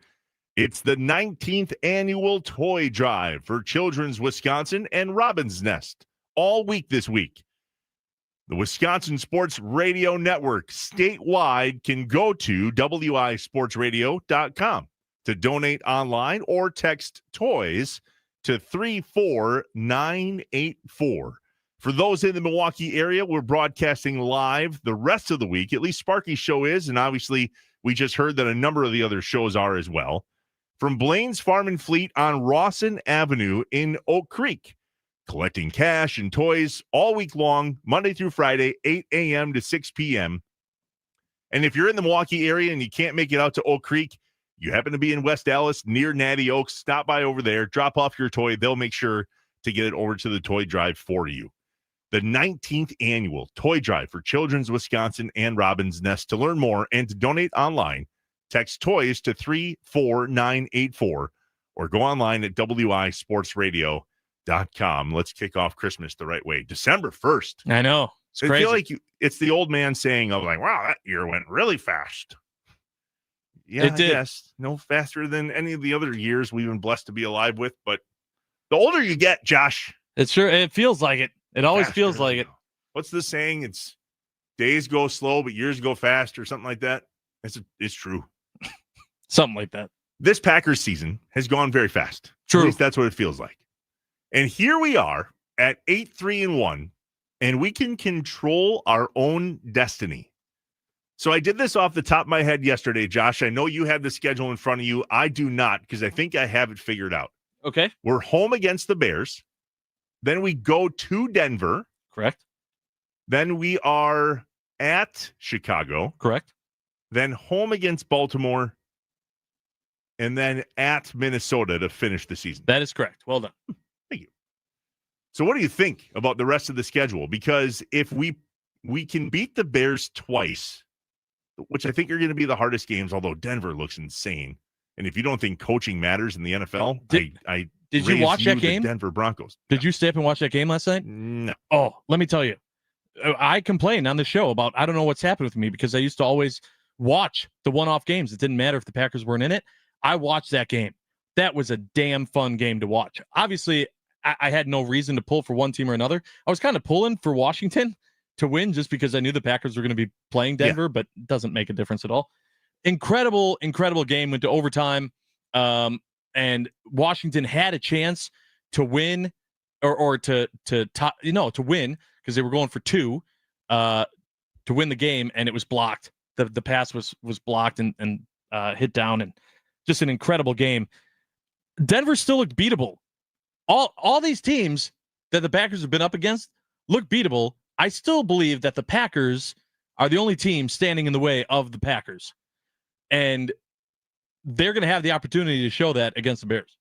it's the 19th annual toy drive for Children's Wisconsin and Robin's Nest all week this week. The Wisconsin Sports Radio Network statewide can go to wisportsradio.com to donate online or text toys to 34984. For those in the Milwaukee area, we're broadcasting live the rest of the week. At least Sparky's show is, and obviously we just heard that a number of the other shows are as well. From Blaine's Farm and Fleet on Rawson Avenue in Oak Creek, collecting cash and toys all week long, Monday through Friday, 8 a.m. to 6 p.m. And if you're in the Milwaukee area and you can't make it out to Oak Creek, you happen to be in West Dallas near Natty Oaks, stop by over there, drop off your toy. They'll make sure to get it over to the toy drive for you. The 19th annual toy drive for Children's Wisconsin and Robin's Nest. To learn more and to donate online, text toys to 34984 or go online at wisportsradio.com. Let's kick off Christmas the right way. December 1st. I know. It's crazy. I feel like it's the old man saying of like, wow, that year went really fast. Yeah, it did. Yes, no faster than any of the other years we've been blessed to be alive with. But the older you get, Josh, it feels like it. It always feels like it. What's the saying? It's days go slow, but years go fast, or something like that. It's true. Something like that. This Packers season has gone very fast. True. At least that's what it feels like. And here we are at 8-3-1, and we can control our own destiny. So I did this off the top of my head yesterday, Josh. I know you have the schedule in front of you. I do not, because I think I have it figured out. Okay. We're home against the Bears. Then we go to Denver. Correct. Then we are at Chicago. Correct. Then home against Baltimore. And then at Minnesota to finish the season. That is correct. Well done. Thank you. So what do you think about the rest of the schedule? Because if we can beat the Bears twice, which I think are going to be the hardest games, although Denver looks insane. And if you don't think coaching matters in the NFL, did you watch that game? Denver Broncos. Did you stay up and watch that game last night? No. Oh, let me tell you. I complained on the show about I don't know what's happened with me because I used to always watch the one-off games. It didn't matter if the Packers weren't in it. I watched that game. That was a damn fun game to watch. Obviously, I had no reason to pull for one team or another. I was kind of pulling for Washington to win just because I knew the Packers were going to be playing Denver, but it doesn't make a difference at all. Incredible game, went to overtime. And Washington had a chance to win or to win because they were going for two to win the game, and it was blocked. The pass was blocked and hit down, and just an incredible game. Denver still looked beatable. All these teams that the Packers have been up against look beatable. I still believe that the Packers are the only team standing in the way of the Packers. And they're going to have the opportunity to show that against the Bears.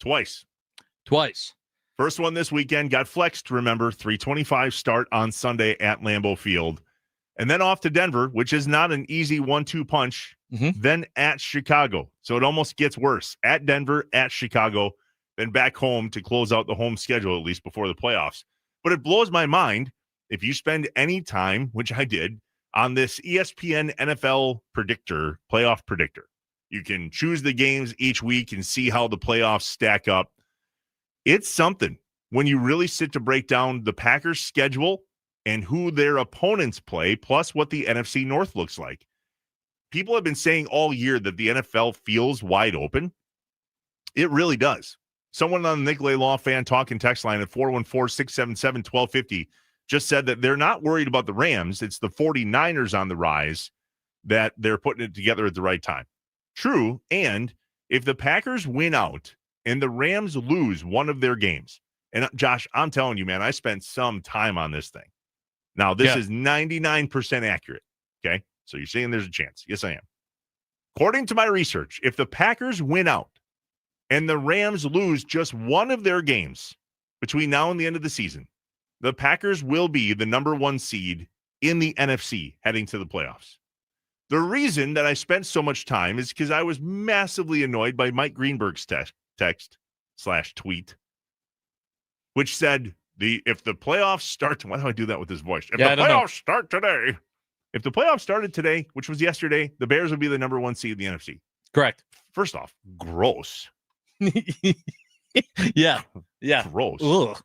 Twice. First one this weekend got flexed, remember, 3:25 start on Sunday at Lambeau Field. And then off to Denver, which is not an easy 1-2 punch. Mm-hmm. Then at Chicago. So it almost gets worse. At Denver, at Chicago, then back home to close out the home schedule, at least before the playoffs. But it blows my mind if you spend any time, which I did, on this ESPN NFL predictor, playoff predictor. You can choose the games each week and see how the playoffs stack up. It's something when you really sit to break down the Packers' schedule and who their opponents play, plus what the NFC North looks like. People have been saying all year that the NFL feels wide open. It really does. Someone on the Nicolay Law Fan Talk and Text line at 414-677-1250 just said that they're not worried about the Rams. It's the 49ers on the rise that they're putting it together at the right time. True, and if the Packers win out and the Rams lose one of their games, and Josh, I'm telling you, man, I spent some time on this thing. Now, this is 99% accurate, okay? So you're saying there's a chance. Yes, I am. According to my research, if the Packers win out and the Rams lose just one of their games between now and the end of the season, the Packers will be the number one seed in the NFC heading to the playoffs. The reason that I spent so much time is because I was massively annoyed by Mike Greenberg's text/tweet, which said, If the playoffs start, why do I do that with this voice? If Yeah, the playoffs start today, if the playoffs started today, which was yesterday, the Bears would be the number 1 seed in the NFC. Correct. First off, gross. Yeah. Gross. Ugh.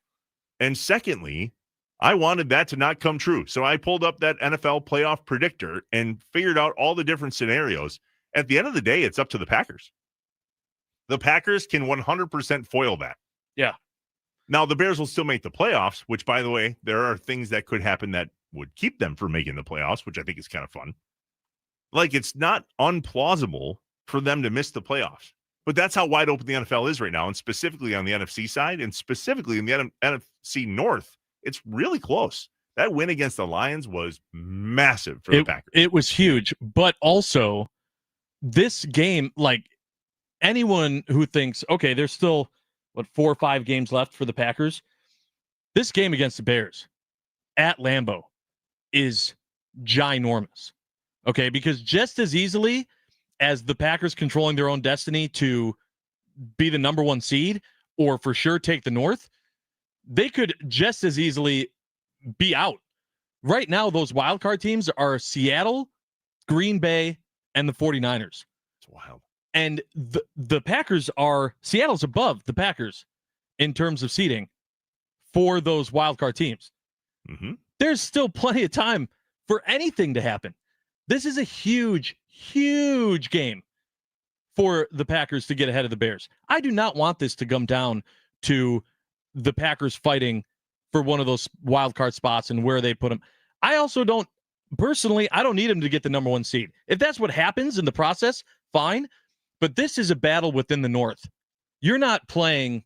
And secondly, I wanted that to not come true. So I pulled up that NFL playoff predictor and figured out all the different scenarios. At the end of the day, it's up to the Packers. The Packers can 100% foil that. Yeah. Now, the Bears will still make the playoffs, which, by the way, there are things that could happen that would keep them from making the playoffs, which I think is kind of fun. Like, it's not unplausible for them to miss the playoffs. But that's how wide open the NFL is right now, and specifically on the NFC side, and specifically in the NFC North, it's really close. That win against the Lions was massive for the Packers. It was huge, but also this game, like anyone who thinks, okay, there's still, 4 or 5 games left for the Packers, this game against the Bears at Lambeau is ginormous, okay? Because just as easily as the Packers controlling their own destiny to be the number 1 seed or for sure take the North, they could just as easily be out. Right now, those wildcard teams are Seattle, Green Bay, and the 49ers. It's wild. And the Packers are, Seattle's above the Packers in terms of seeding for those wildcard teams. Mm-hmm. There's still plenty of time for anything to happen. This is a huge, huge game for the Packers to get ahead of the Bears. I do not want this to come down to the Packers fighting for one of those wild card spots and where they put them. I also don't, personally, I don't need them to get the number 1 seed. If that's what happens in the process, fine. But this is a battle within the North. You're not playing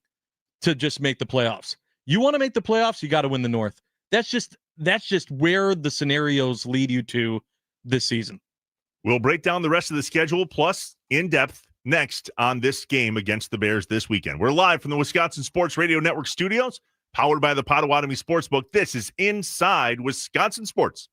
to just make the playoffs. You want to make the playoffs, you got to win the North. That's just where the scenarios lead you to this season. We'll break down the rest of the schedule plus in depth next on this game against the Bears this weekend. We're live from the Wisconsin Sports Radio Network studios, powered by the Potawatomi Sportsbook. This is Inside Wisconsin Sports.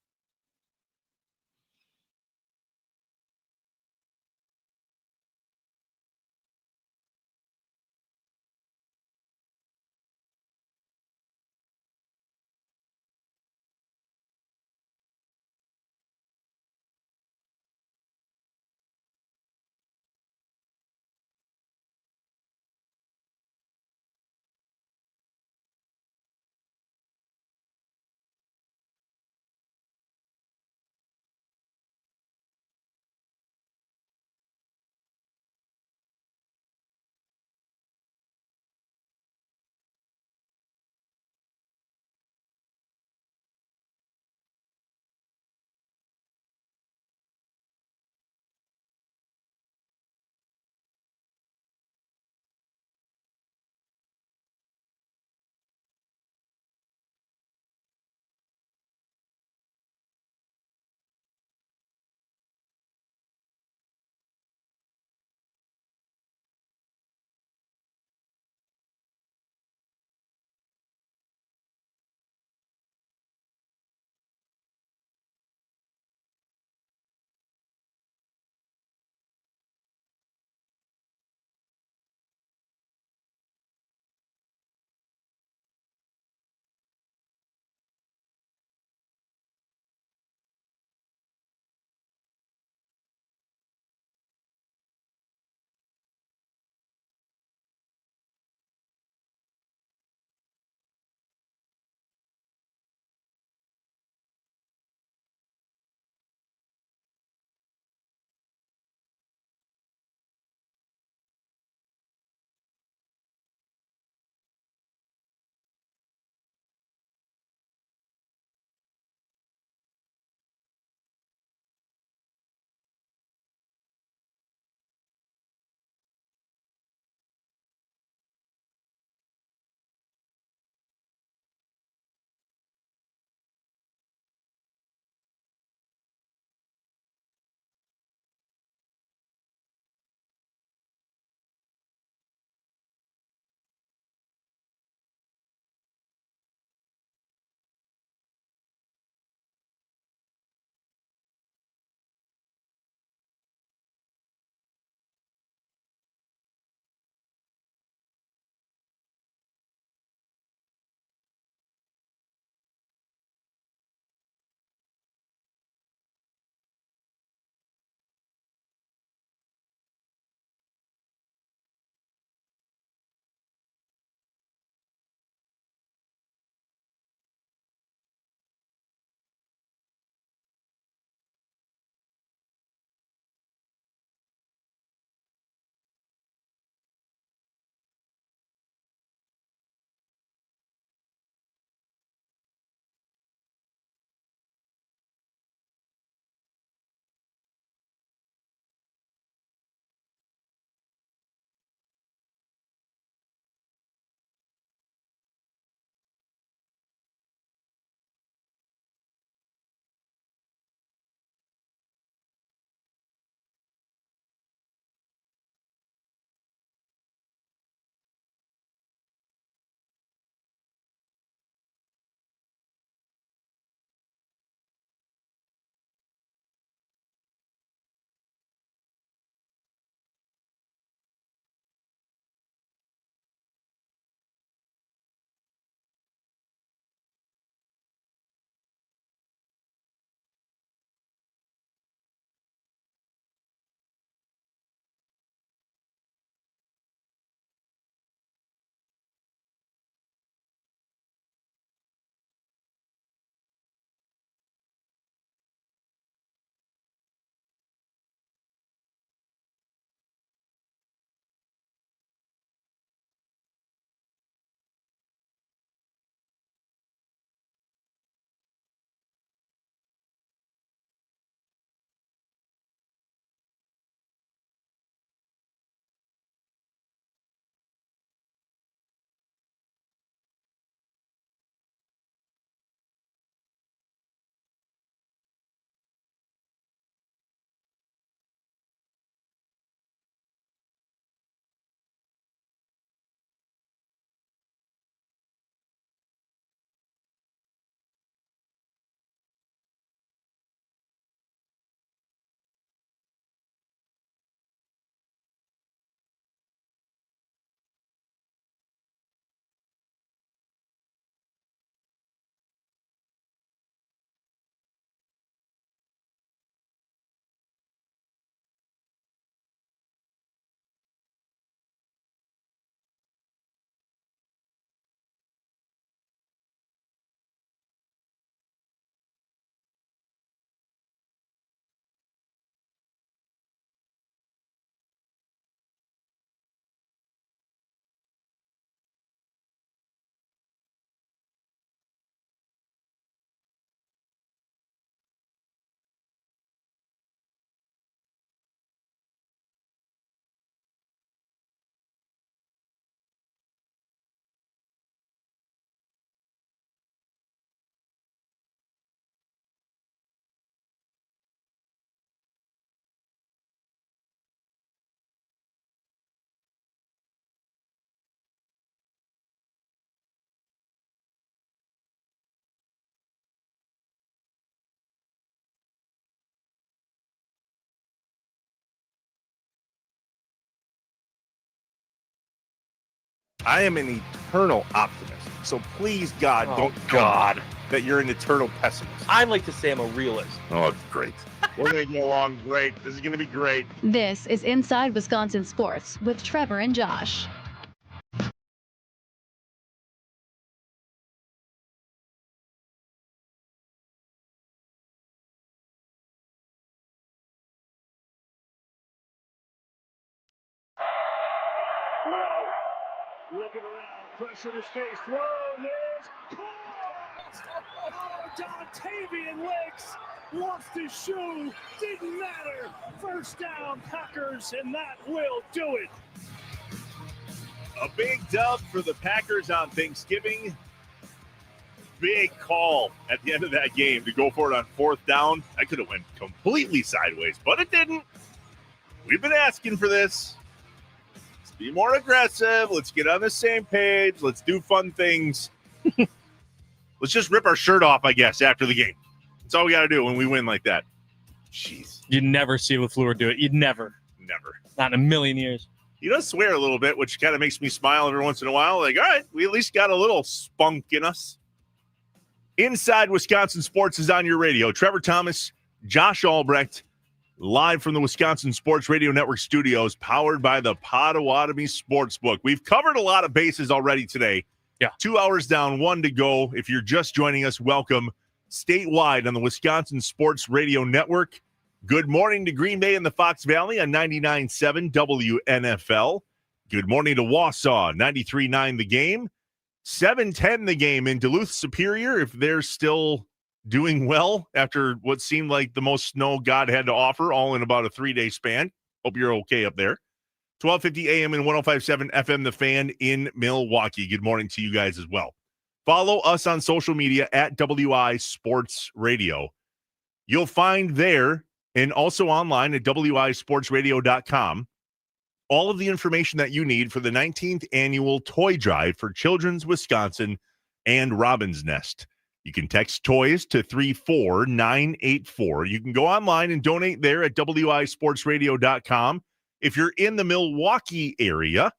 I am an eternal optimist. So please, God, don't tell me that you're an eternal pessimist. I like to say I'm a realist. Oh, great. We're going to get along great. This is going to be great. This is Inside Wisconsin Sports with Trevor and Josh. Looking around, pressure his face, throw, there's Dontavian legs, lost his shoe, didn't matter. First down, Packers, and that will do it. A big dub for the Packers on Thanksgiving. Big call at the end of that game to go for it on fourth down. I could have went completely sideways, but it didn't. We've been asking for this. Let's be more aggressive. Let's get on the same page. Let's do fun things. Let's just rip our shirt off, I guess, after the game. That's all we got to do when we win like that. Jeez. You'd never see LaFleur do it. You'd never. Never. Not in a million years. He does swear a little bit, which kind of makes me smile every once in a while. Like, all right, we at least got a little spunk in us. Inside Wisconsin Sports is on your radio. Trevor Thomas, Josh Albrecht, live from the Wisconsin Sports Radio Network studios, powered by the Potawatomi Sportsbook. We've covered a lot of bases already today. Yeah. 2 hours down, 1 to go. If you're just joining us, welcome. Statewide on the Wisconsin Sports Radio Network. Good morning to Green Bay and the Fox Valley on 99.7 WNFL. Good morning to Wausau, 93.9 The Game. 7:10 The Game in Duluth Superior, if they're still doing well after what seemed like the most snow God had to offer, all in about a 3-day span. Hope you're okay up there. 12:50 a.m. and 105.7 FM The Fan in Milwaukee. Good morning to you guys as well. Follow us on social media at WI Sports Radio. You'll find there and also online at wisportsradio.com all of the information that you need for the 19th annual toy drive for Children's Wisconsin and Robin's Nest. You can text toys to 34984. You can go online and donate there at wisportsradio.com. If you're in the Milwaukee area,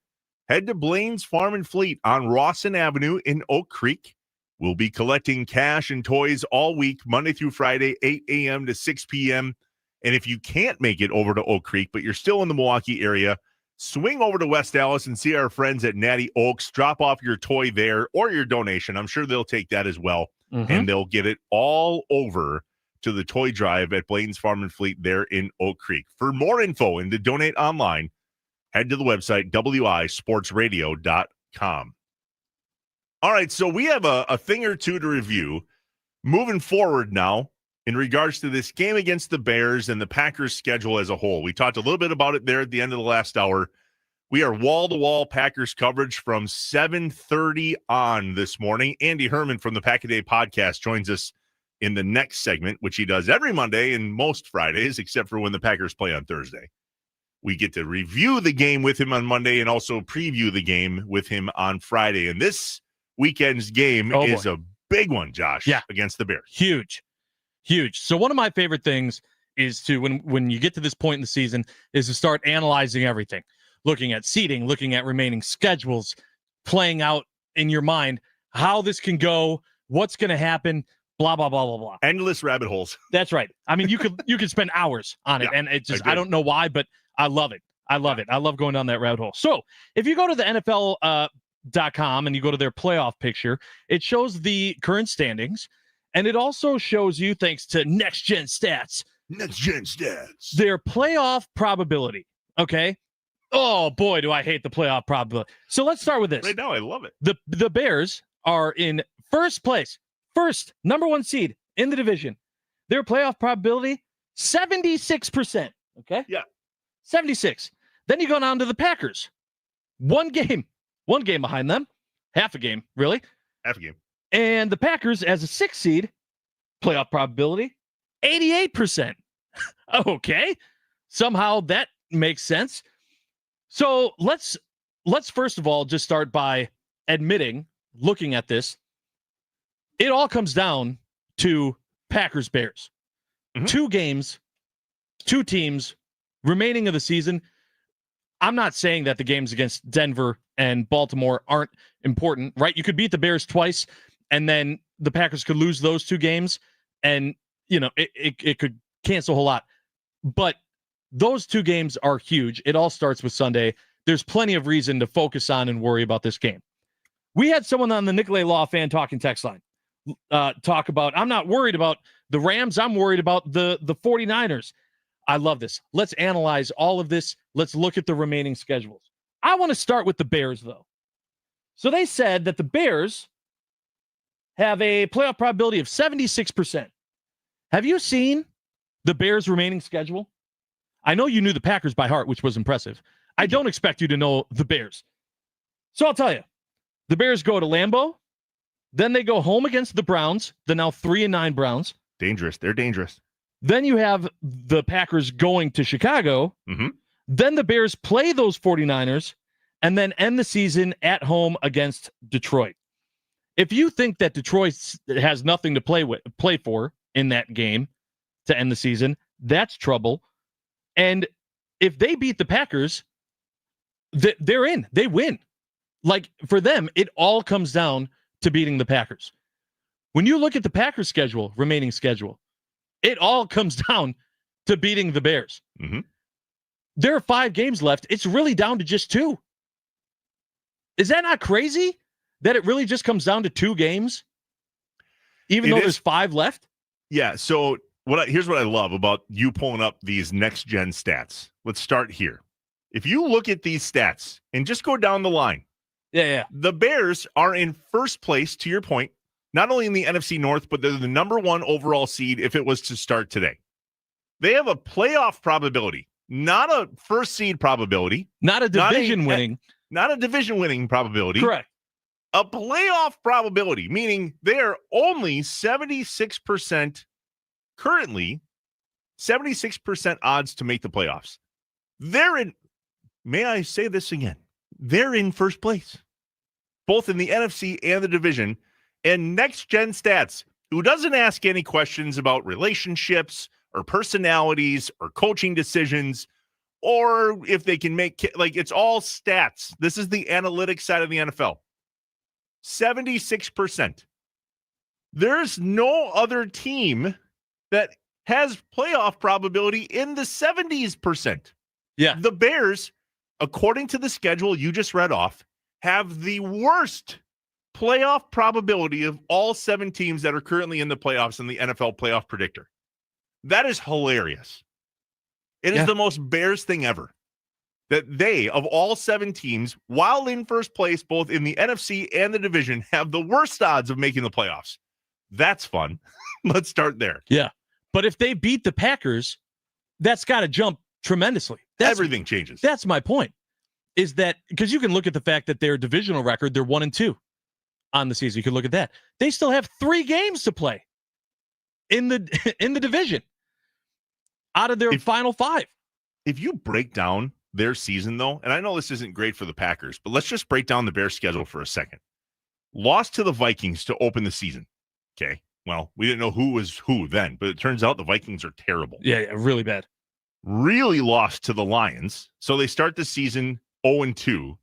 head to Blaine's Farm and Fleet on Rawson Avenue in Oak Creek. We'll be collecting cash and toys all week, Monday through Friday, 8 a.m. to 6 p.m. And if you can't make it over to Oak Creek, but you're still in the Milwaukee area, swing over to West Allis and see our friends at Natty Oaks. Drop off your toy there or your donation. I'm sure they'll take that as well. And they'll get it all over to the toy drive at Blaine's Farm and Fleet there in Oak Creek. For more info and to donate online, head to the website, wisportsradio.com. All right, so we have a thing or two to review moving forward now in regards to this game against the Bears and the Packers schedule as a whole. We talked a little bit about it there at the end of the last hour. We are wall-to-wall Packers coverage from 7:30 on this morning. Andy Herman from the Pack-A-Day podcast joins us in the next segment, which he does every Monday and most Fridays, except for when the Packers play on Thursday. We get to review the game with him on Monday and also preview the game with him on Friday. And this weekend's game is a big one, Josh, against the Bears. Huge. So one of my favorite things is to, when you get to this point in the season, is to start analyzing everything. Looking at seeding, looking at remaining schedules, playing out in your mind how this can go, what's going to happen, blah, blah, blah, blah, blah. Endless rabbit holes. That's right. I mean, you could spend hours on it, and it just, I don't know why, but I love it. I love it. I love going down that rabbit hole. So if you go to the NFL.com and you go to their playoff picture, it shows the current standings, and it also shows you, thanks to Next Gen Stats, their playoff probability. Okay. Oh, boy, do I hate the playoff probability. So let's start with this. Right now, I love it. The Bears are in first place, number one seed in the division. Their playoff probability, 76%. Okay? Yeah. 76. Then you go on to the Packers. One game behind them. Half a game, really. Half a game. And the Packers, as a 6th seed, playoff probability, 88%. Okay. Somehow that makes sense. So let's first of all just start by admitting, looking at this, it all comes down to Packers-Bears. 2 games, 2 teams remaining of the season. I'm not saying that the games against Denver and Baltimore aren't important, right? You could beat the Bears twice, and then the Packers could lose those 2 games, and, it could cancel a whole lot. But those 2 games are huge. It all starts with Sunday. There's plenty of reason to focus on and worry about this game. We had someone on the Nicolay Law Fan Talking text line talk about, I'm not worried about the Rams. I'm worried about the 49ers. I love this. Let's analyze all of this. Let's look at the remaining schedules. I want to start with the Bears, though. So they said that the Bears have a playoff probability of 76%. Have you seen the Bears' remaining schedule? I know you knew the Packers by heart, which was impressive. I don't expect you to know the Bears. So I'll tell you. The Bears go to Lambeau. Then they go home against the Browns, the now 3-9 Browns. Dangerous. They're dangerous. Then you have the Packers going to Chicago. Mm-hmm. Then the Bears play those 49ers and then end the season at home against Detroit. If you think that Detroit has nothing to play for in that game to end the season, that's trouble. And if they beat the Packers, they're in. They win. Like, for them, it all comes down to beating the Packers. When you look at the Packers' remaining schedule, it all comes down to beating the Bears. Mm-hmm. There are 5 games left. It's really down to just 2. Is that not crazy that it really just comes down to 2 games, even though there's 5 left? Yeah. So here's what I love about you pulling up these next-gen stats. Let's start here. If you look at these stats and just go down the line, the Bears are in first place, to your point, not only in the NFC North, but they're the number 1 overall seed if it was to start today. They have a playoff probability, not a first seed probability. Not a division winning. Not a division winning probability. Correct. A playoff probability, meaning they are only 76% currently, 76% odds to make the playoffs. They're in, may I say this again? They're in first place, both in the NFC and the division. And Next Gen Stats, who doesn't ask any questions about relationships or personalities or coaching decisions, or if they can make, it's all stats. This is the analytics side of the NFL. 76%. There's no other team that has playoff probability in the 70s%. Yeah. The Bears, according to the schedule you just read off, have the worst playoff probability of all 7 teams that are currently in the playoffs in the NFL playoff predictor. That is hilarious. It is the most Bears thing ever. That they, of all 7 teams, while in first place, both in the NFC and the division, have the worst odds of making the playoffs. That's fun. Let's start there. Yeah. But if they beat the Packers, that's got to jump tremendously. Everything changes. That's my point. Is that because you can look at the fact that their divisional record, they're 1-2 on the season. You can look at that. They still have 3 games to play in the division out of their final 5. If you break down their season, though, and I know this isn't great for the Packers, but let's just break down the Bears schedule for a second. Lost to the Vikings to open the season. Okay. Well, we didn't know who was who then, but it turns out the Vikings are terrible. Yeah, really bad. Really lost to the Lions. So they start the season 0-2.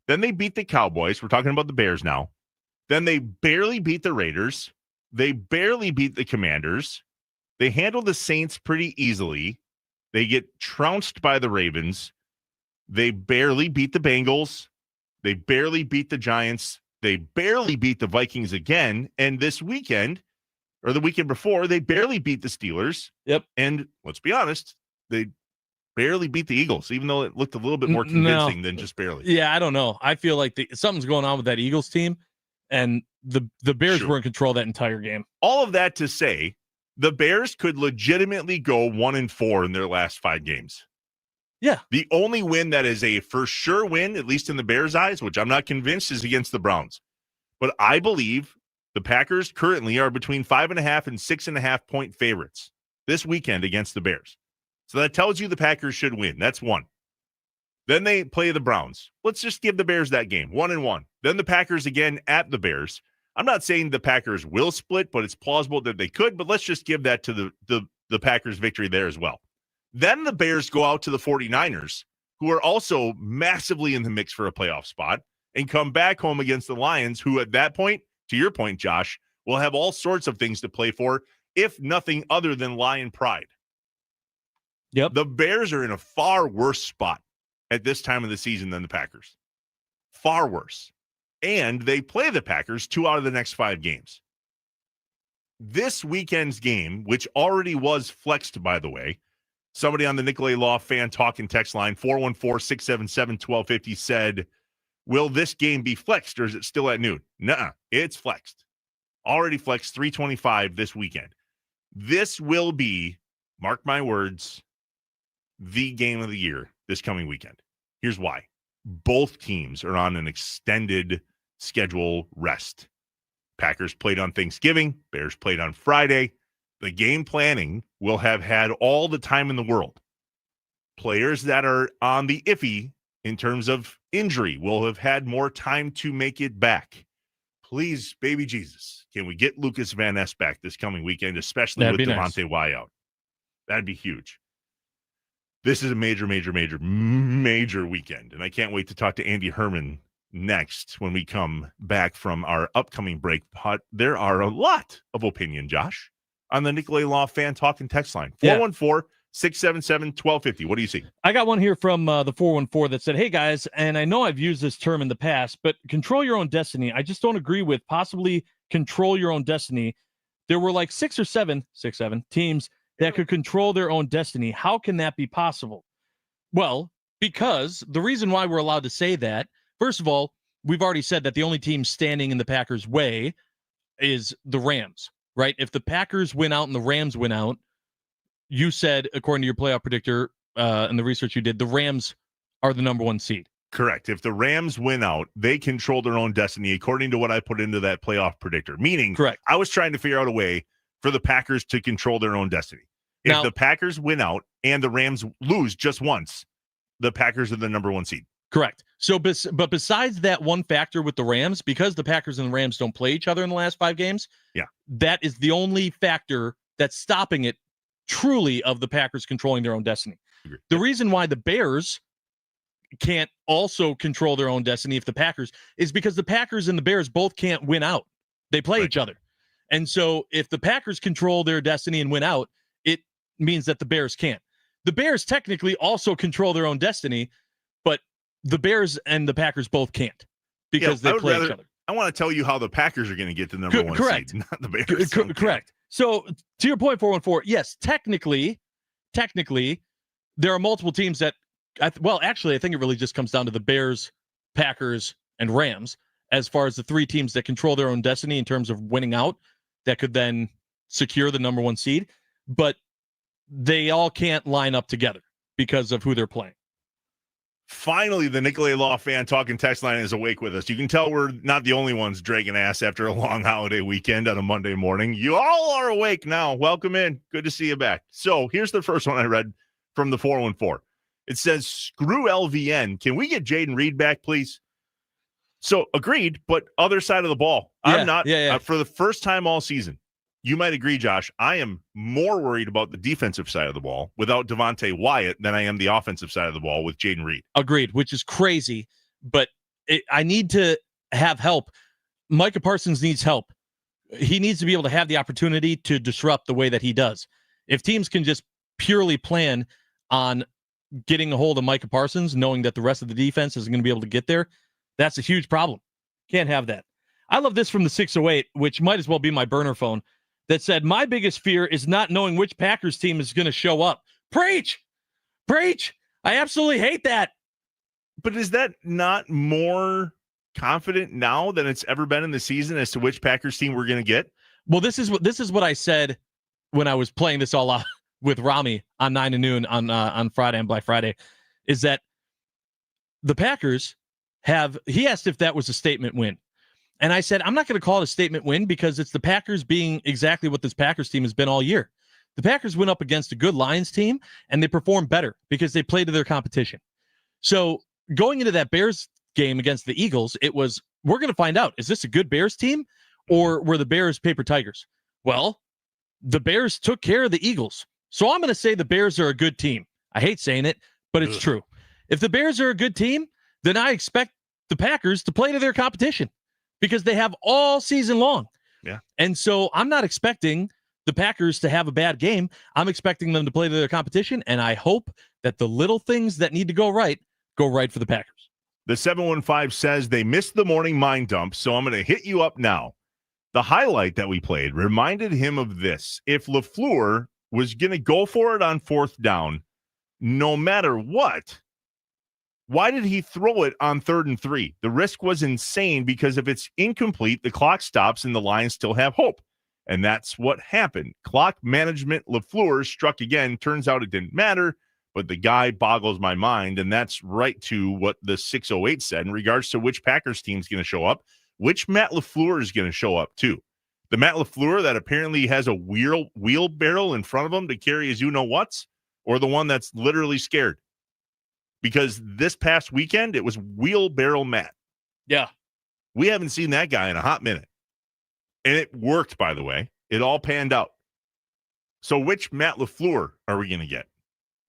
Then they beat the Cowboys. We're talking about the Bears now. Then they barely beat the Raiders. They barely beat the Commanders. They handle the Saints pretty easily. They get trounced by the Ravens. They barely beat the Bengals. They barely beat the Giants. They barely beat the Vikings again. And this weekend, or the weekend before, they barely beat the Steelers. Yep. And let's be honest, they barely beat the Eagles, even though it looked a little bit more convincing than just barely. Yeah, I don't know. I feel like something's going on with that Eagles team, and the Bears were in control that entire game. All of that to say, the Bears could legitimately go 1-4 in their last 5 games. Yeah. The only win that is a for sure win, at least in the Bears' eyes, which I'm not convinced, is against the Browns. But I believe the Packers currently are between 5.5 and 6.5 point favorites this weekend against the Bears. So that tells you the Packers should win. That's 1. Then they play the Browns. Let's just give the Bears that game, 1-1. Then the Packers again at the Bears. I'm not saying the Packers will split, but it's plausible that they could. But let's just give that to the Packers victory there as well. Then the Bears go out to the 49ers, who are also massively in the mix for a playoff spot, and come back home against the Lions, who at that point, to your point, Josh, will have all sorts of things to play for, if nothing other than Lion pride. Yep. The Bears are in a far worse spot at this time of the season than the Packers. Far worse. And they play the Packers 2 out of the next 5 games. This weekend's game, which already was flexed, by the way, somebody on the Nicolay Law fan talk and text line, 414-677-1250, said, will this game be flexed or is it still at noon? Nuh-uh, it's flexed. Already flexed 325 this weekend. This will be, mark my words, the game of the year this coming weekend. Here's why. Both teams are on an extended schedule rest. Packers played on Thanksgiving. Bears played on Friday. The game planning will have had all the time in the world. Players that are on the iffy in terms of injury will have had more time to make it back. Please, baby Jesus, can we get Lucas Van Ness back this coming weekend, especially with Devontae Wyatt out? That'd be huge. This is a major weekend, and I can't wait to talk to Andy Herman next when we come back from our upcoming break. But there are a lot of opinion, Josh, on the Nicolay Law fan talk and text line. 414-677-1250. What do you see? I got one here from the 414 that said, hey, guys, and I know I've used this term in the past, but control your own destiny. I just don't agree with possibly control your own destiny. There were like 6 or 7 teams that could control their own destiny. How can that be possible? Well, because the reason why we're allowed to say that, first of all, we've already said that the only team standing in the Packers' way is the Rams, right? If the Packers win out and the Rams win out, you said, according to your playoff predictor and the research you did, the Rams are the number 1 seed. Correct. If the Rams win out, they control their own destiny, according to what I put into that playoff predictor. Meaning, correct. I was trying to figure out a way for the Packers to control their own destiny. If the Packers win out and the Rams lose just once, the Packers are the number 1 seed. Correct. So, but besides that one factor with the Rams, because the Packers and the Rams don't play each other in the last 5 games, that is the only factor that's stopping it truly of the Packers controlling their own destiny. The reason why the Bears can't also control their own destiny if the Packers is because the Packers and the Bears both can't win out. They play each other. And so if the Packers control their destiny and win out, it means that the Bears can't. The Bears technically also control their own destiny, but the Bears and the Packers both can't because they play each other. I want to tell you how the Packers are going to get the number 1 correct. seed, not the Bears. Correct. So to your point, 414, yes, technically, there are multiple teams that, actually, I think it really just comes down to the Bears, Packers, and Rams as far as the 3 teams that control their own destiny in terms of winning out that could then secure the number 1 seed. But they all can't line up together because of who they're playing. Finally, the Nicolay Law fan talking text line is awake with us. You can tell we're not the only ones dragging ass after a long holiday weekend on a Monday morning. You all are awake now. Welcome in. Good to see you back. So here's the first one I read from the 414. It says, screw LVN. Can we get Jaden Reed back, please? So agreed, but other side of the ball. I'm not, for the first time all season, you might agree, Josh, I am more worried about the defensive side of the ball without Devontae Wyatt than I am the offensive side of the ball with Jaden Reed. Agreed, which is crazy, but I need to have help. Micah Parsons needs help. He needs to be able to have the opportunity to disrupt the way that he does. If teams can just purely plan on getting a hold of Micah Parsons, knowing that the rest of the defense isn't going to be able to get there, that's a huge problem. Can't have that. I love this from the 608, which might as well be my burner phone, that said, my biggest fear is not knowing which Packers team is going to show up. Preach! Preach! I absolutely hate that. But is that not more confident now than it's ever been in the season as to which Packers team we're going to get? Well, this is what I said when I was playing this all out with Rami on 9 to noon on Friday, on Black Friday, is that the Packers he asked if that was a statement win. And I said, I'm not going to call it a statement win because it's the Packers being exactly what this Packers team has been all year. The Packers went up against a good Lions team, and they performed better because they played to their competition. So going into that Bears game against the Eagles, it was, we're going to find out, is this a good Bears team or were the Bears paper tigers? Well, the Bears took care of the Eagles. So I'm going to say the Bears are a good team. I hate saying it, but it's true. If the Bears are a good team, then I expect the Packers to play to their competition because they have all season long. Yeah. And so I'm not expecting the Packers to have a bad game. I'm expecting them to play to their competition, and I hope that the little things that need to go right for the Packers. The 715 says they missed the morning mind dump, so I'm going to hit you up now. The highlight that we played reminded him of this. If LaFleur was going to go for it on fourth down, no matter what, why did he throw it on 3rd and 3? The risk was insane because if it's incomplete, the clock stops and the Lions still have hope. And that's what happened. Clock management, LaFleur struck again. Turns out it didn't matter, but the guy boggles my mind. And that's right to what the 608 said in regards to which Packers team is going to show up, which Matt LaFleur is going to show up too. The Matt LaFleur that apparently has a wheelbarrow in front of him to carry his you-know-whats, or the one that's literally scared. Because this past weekend, it was wheelbarrow Matt. Yeah. We haven't seen that guy in a hot minute. And it worked, by the way. It all panned out. So which Matt LaFleur are we going to get?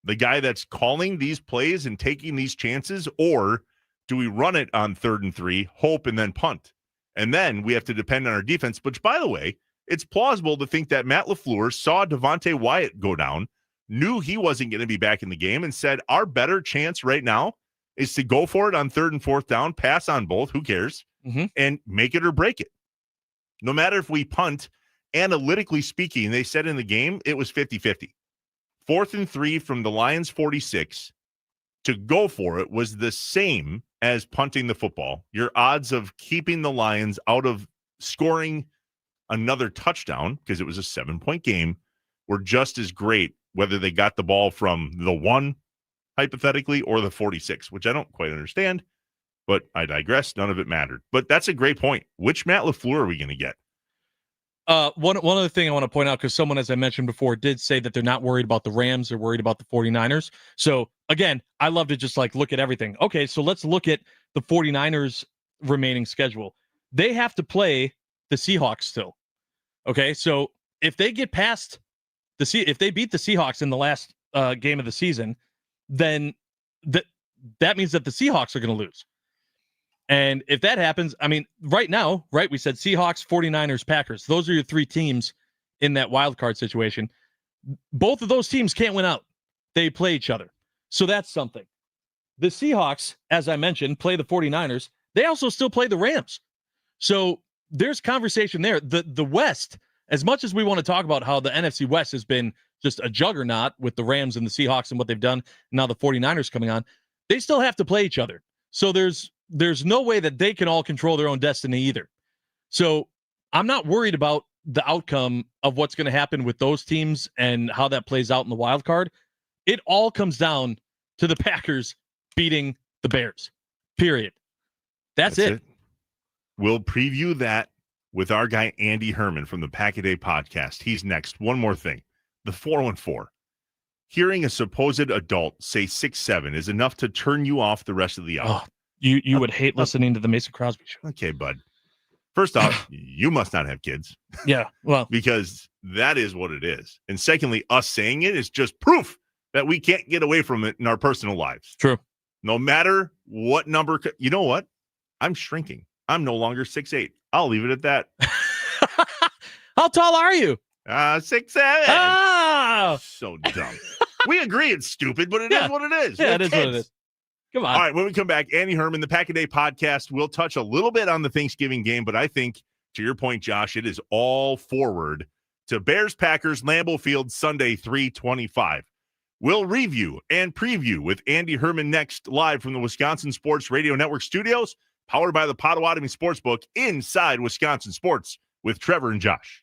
The guy that's calling these plays and taking these chances? Or do we run it on 3rd and 3, hope, and then punt? And then we have to depend on our defense, which, by the way, it's plausible to think that Matt LaFleur saw Devontae Wyatt go down, knew he wasn't going to be back in the game, and said, our better chance right now is to go for it on 3rd and 4th down, pass on both, who cares, and make it or break it. No matter if we punt, analytically speaking, they said in the game, it was 50-50. 4th and 3 from the Lions 46 to go for it was the same as punting the football. Your odds of keeping the Lions out of scoring another touchdown, because it was a 7-point game, were just as great whether they got the ball from the 1, hypothetically, or the 46, which I don't quite understand, but I digress. None of it mattered. But that's a great point. Which Matt LaFleur are we going to get? One other thing I want to point out, because someone, as I mentioned before, did say that they're not worried about the Rams, they're worried about the 49ers. So, again, I love to just look at everything. Okay, so let's look at the 49ers' remaining schedule. They have to play the Seahawks still. Okay, so if they get past if they beat the Seahawks in the last game of the season, then that means that the Seahawks are going to lose. And if that happens, I mean, right now, we said Seahawks, 49ers, Packers. Those are your 3 teams in that wild card situation. Both of those teams can't win out. They play each other. So that's something. The Seahawks, as I mentioned, play the 49ers. They also still play the Rams. So there's conversation there. The West, as much as we want to talk about how the NFC West has been just a juggernaut with the Rams and the Seahawks and what they've done, now the 49ers coming on, they still have to play each other. So there's no way that they can all control their own destiny either. So I'm not worried about the outcome of what's going to happen with those teams and how that plays out in the wild card. It all comes down to the Packers beating the Bears, period. That's it. We'll preview that with our guy Andy Herman from the Pack-A-Day podcast. He's next. One more thing. The 414. Hearing a supposed adult say 6'7" is enough to turn you off the rest of the hour. Oh, you would hate listening to the Mason Crosby show. Okay, bud. First off, you must not have kids. Yeah, well. Because that is what it is. And secondly, us saying it is just proof that we can't get away from it in our personal lives. True. No matter what number. You know what? I'm shrinking. I'm no longer 6'8". I'll leave it at that. How tall are you? 6'7". Oh! So dumb. We agree it's stupid, but it is what it is. Yeah, it is what it is. Come on. All right, when we come back, Andy Herman, the Pack-A-Day podcast, we'll touch a little bit on the Thanksgiving game, but I think, to your point, Josh, it is all forward to Bears-Packers, Lambeau Field, Sunday, 3:25. We'll review and preview with Andy Herman next, live from the Wisconsin Sports Radio Network studios, powered by the Potawatomi Sportsbook, inside Wisconsin Sports with Trevor and Josh.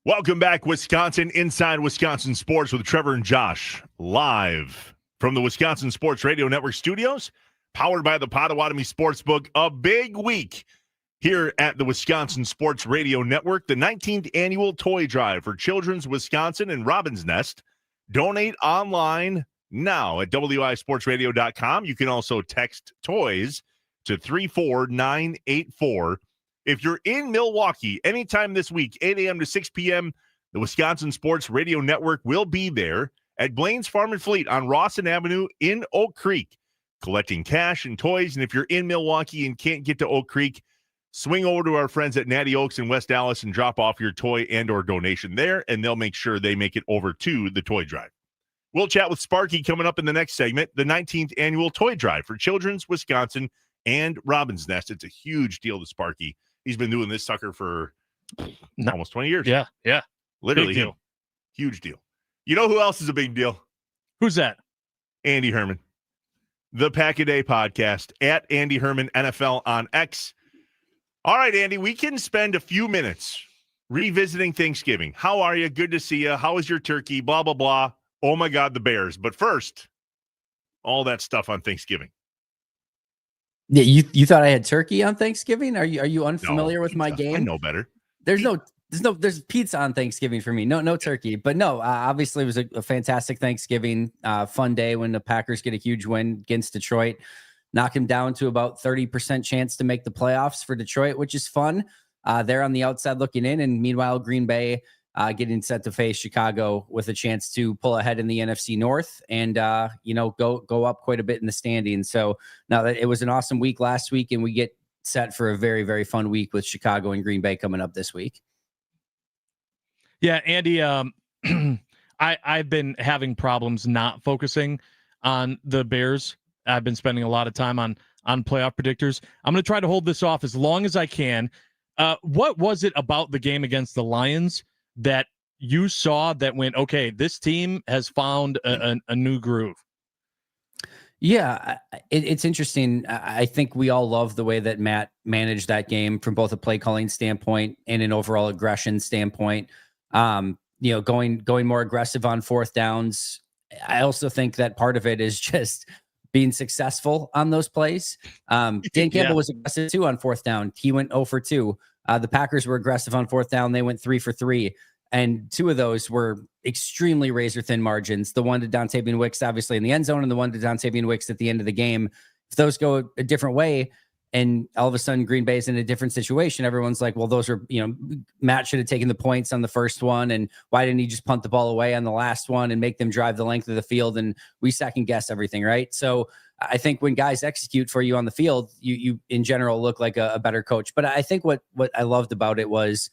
Welcome back, Wisconsin, Inside Wisconsin Sports with Trevor and Josh, live from the Wisconsin Sports Radio Network studios, powered by the Potawatomi Sportsbook. A big week here at the Wisconsin Sports Radio Network, the 19th annual toy drive for Children's Wisconsin and Robin's Nest. Donate online now at wisportsradio.com. You can also text toys to 34984. If you're in Milwaukee anytime this week, 8 a.m. to 6 p.m., the Wisconsin Sports Radio Network will be there at Blaine's Farm and Fleet on Rawson Avenue in Oak Creek, collecting cash and toys. And if you're in Milwaukee and can't get to Oak Creek, swing over to our friends at Natty Oaks in West Dallas and drop off your toy and or donation there, and they'll make sure they make it over to the toy drive. We'll chat with Sparky coming up in the next segment, the 19th annual toy drive for Children's Wisconsin and Robin's Nest. It's a huge deal to Sparky. He's been doing this sucker for almost 20 years. Yeah. Literally. Big deal. Huge deal. You know who else is a big deal? Who's that? Andy Herman. The Pack-A-Day podcast at Andy Herman NFL on X. All right, Andy, we can spend a few minutes revisiting Thanksgiving. How are you? Good to see you. How was your turkey? Blah, blah, blah. Oh, my God, the Bears. But first, all that stuff on Thanksgiving. Yeah, you thought I had turkey on Thanksgiving? Are you unfamiliar with my game? I know better. There's pizza on Thanksgiving for me. No turkey, but no. Obviously, it was a fantastic Thanksgiving, fun day when the Packers get a huge win against Detroit, knock him down to about 30% chance to make the playoffs for Detroit, which is fun. They're on the outside looking in, and meanwhile, Green Bay getting set to face Chicago with a chance to pull ahead in the NFC North and go up quite a bit in the standings. So now that it was an awesome week last week, and we get set for a very, very fun week with Chicago and Green Bay coming up this week. Yeah, Andy, I've been having problems not focusing on the Bears. I've been spending a lot of time on playoff predictors. I'm going to try to hold this off as long as I can. What was it about the game against the Lions that you saw that went, okay, this team has found a new groove? Yeah, it's interesting. I think we all love the way that Matt managed that game from both a play calling standpoint and an overall aggression standpoint. Going more aggressive on fourth downs. I also think that part of it is just being successful on those plays. Dan Campbell was aggressive too on fourth down. He went 0 for 2. The Packers were aggressive on fourth down. They went 3 for 3. And 2 of those were extremely razor-thin margins. The one to Dontavian Wicks, obviously, in the end zone, and the one to Dontavian Wicks at the end of the game. If those go a different way, and all of a sudden Green Bay is in a different situation, everyone's like, well, those are, Matt should have taken the points on the first one, and why didn't he just punt the ball away on the last one and make them drive the length of the field? And we second guess everything, right? So I think when guys execute for you on the field, you in general look like a better coach. But I think what I loved about it was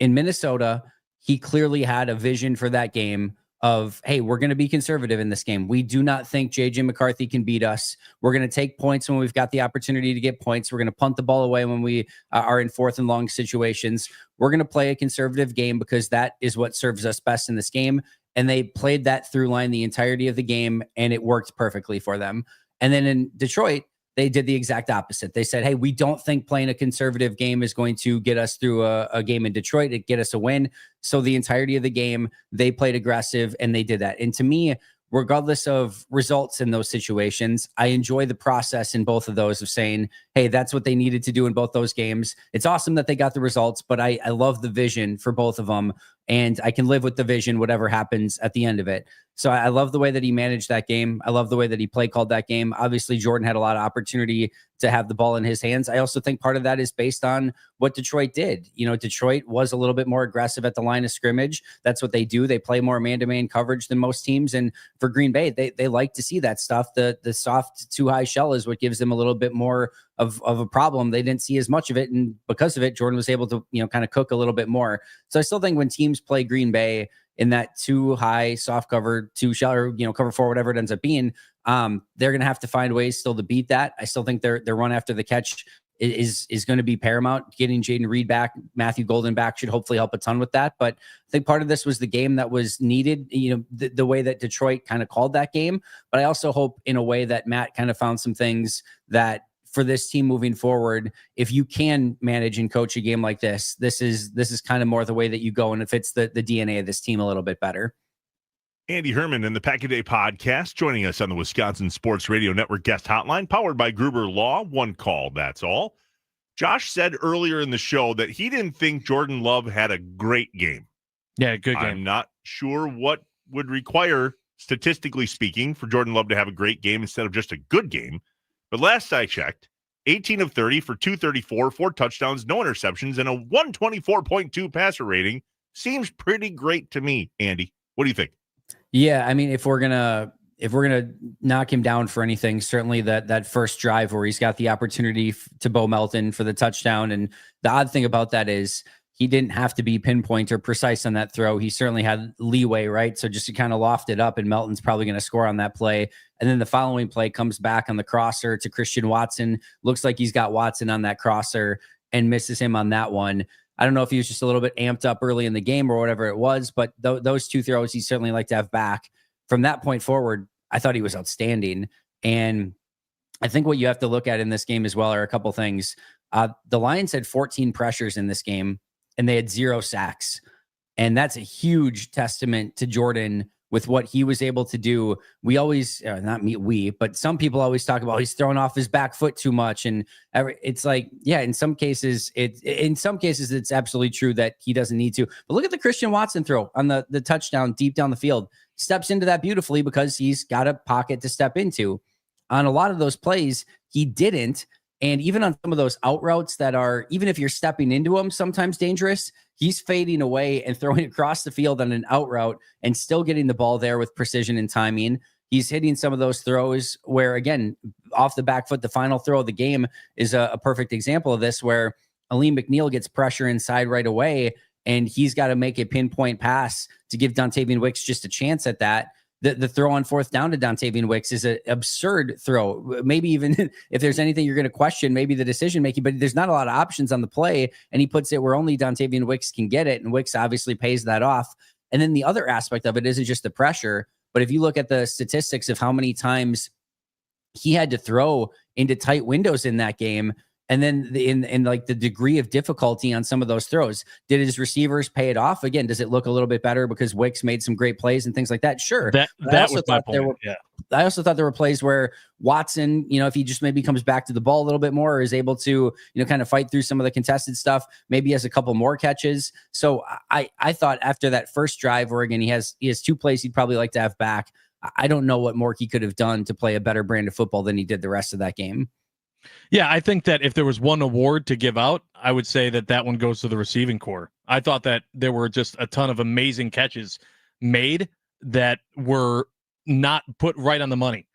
in Minnesota, he clearly had a vision for that game of, hey, we're going to be conservative in this game. We do not think J.J. McCarthy can beat us. We're going to take points when we've got the opportunity to get points. We're going to punt the ball away when we are in fourth and long situations. We're going to play a conservative game because that is what serves us best in this game. And they played that through line the entirety of the game, and it worked perfectly for them. And then in Detroit, they did the exact opposite. They said, hey, we don't think playing a conservative game is going to get us through a game in Detroit to get us a win. So the entirety of the game, they played aggressive, and they did that. And to me, regardless of results in those situations, I enjoy the process in both of those of saying, hey, that's what they needed to do in both those games. It's awesome that they got the results, but I love the vision for both of them, and I can live with the vision, whatever happens at the end of it. So I love the way that he managed that game. I love the way that he play called that game. Obviously, Jordan had a lot of opportunity to have the ball in his hands. I also think part of that is based on what Detroit did. Detroit was a little bit more aggressive at the line of scrimmage. That's what they do. They play more man-to-man coverage than most teams. And for Green Bay, they like to see that stuff. The soft too high shell is what gives them a little bit more of a problem. They didn't see as much of it. And because of it, Jordan was able to, kind of cook a little bit more. So I still think when teams play Green Bay in that too high soft cover, too shell, or, cover 4, whatever it ends up being, they're going to have to find ways still to beat that. I still think their run after the catch is going to be paramount. Getting Jaden Reed back, Matthew Golden back should hopefully help a ton with that. But I think part of this was the game that was needed, the way that Detroit kind of called that game. But I also hope in a way that Matt kind of found some things that for this team moving forward. If you can manage and coach a game like this is kind of more the way that you go, and it fits the DNA of this team a little bit better. Andy Herman in the Pack a Day podcast joining us on the Wisconsin Sports Radio Network guest hotline, powered by Gruber Law. One call, that's all. Josh said earlier in the show that he didn't think Jordan Love had a great game. Yeah, good game. I'm not sure what would require, statistically speaking, for Jordan Love to have a great game instead of just a good game. But last I checked, 18 of 30 for 234, 4 touchdowns, no interceptions, and a 124.2 passer rating seems pretty great to me, Andy. What do you think? Yeah, I mean, if we're gonna knock him down for anything, certainly that first drive where he's got the opportunity to Bo Melton for the touchdown. And the odd thing about that is he didn't have to be pinpoint or precise on that throw. He certainly had leeway, right? So just to kind of loft it up, and Melton's probably going to score on that play. And then the following play comes back on the crosser to Christian Watson. Looks like he's got Watson on that crosser and misses him on that one. I don't know if he was just a little bit amped up early in the game or whatever it was, but those two throws he certainly like to have back. From that point forward, I thought he was outstanding. And I think what you have to look at in this game as well are a couple things. The Lions had 14 pressures in this game, and they had 0 sacks. And that's a huge testament to Jordan with what he was able to do. We always, not me, but some people always talk about he's throwing off his back foot too much. And it's like, yeah, in some cases it's absolutely true that he doesn't need to. But look at the Christian Watson throw on the touchdown deep down the field. Steps into that beautifully because he's got a pocket to step into. On a lot of those plays, he didn't. And even on some of those out routes that are, even if you're stepping into them, sometimes dangerous, he's fading away and throwing across the field on an out route and still getting the ball there with precision and timing. He's hitting some of those throws where, again, off the back foot, the final throw of the game is a perfect example of this, where Aleem McNeil gets pressure inside right away, and he's got to make a pinpoint pass to give Dontavian Wicks just a chance at that. The throw on 4th down to Dontavian Wicks is an absurd throw. Maybe even if there's anything you're going to question, maybe the decision making, but there's not a lot of options on the play, and he puts it where only Dontavian Wicks can get it, and Wicks obviously pays that off. And then the other aspect of it isn't just the pressure, but if you look at the statistics of how many times he had to throw into tight windows in that game, and then in like the degree of difficulty on some of those throws, did his receivers pay it off? Again, does it look a little bit better because Wicks made some great plays and things like that? Sure. That was my point. I also thought there were plays where Watson, if he just maybe comes back to the ball a little bit more, or is able to, kind of fight through some of the contested stuff, maybe has a couple more catches. So I thought after that first drive, where again, he has 2 plays he'd probably like to have back. I don't know what more he could have done to play a better brand of football than he did the rest of that game. Yeah, I think that if there was one award to give out, I would say that one goes to the receiving core. I thought that there were just a ton of amazing catches made that were not put right on the money.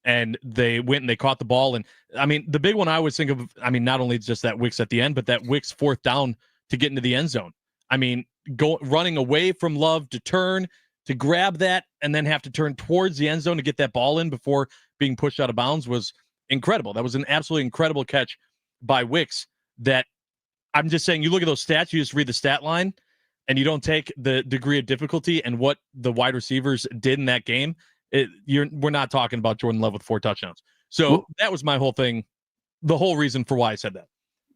And they went and they caught the ball. And I mean, the big one I always think of, not only just that Wicks at the end, but that Wicks 4th down to get into the end zone. Running away from Love to turn, to grab that, and then have to turn towards the end zone to get that ball in before being pushed out of bounds was incredible. That was an absolutely incredible catch by Wicks. That I'm just saying, you look at those stats, you just read the stat line, and you don't take the degree of difficulty and what the wide receivers did in that game. We're not talking about Jordan Love with 4 touchdowns. So that was my whole thing, the whole reason for why I said that.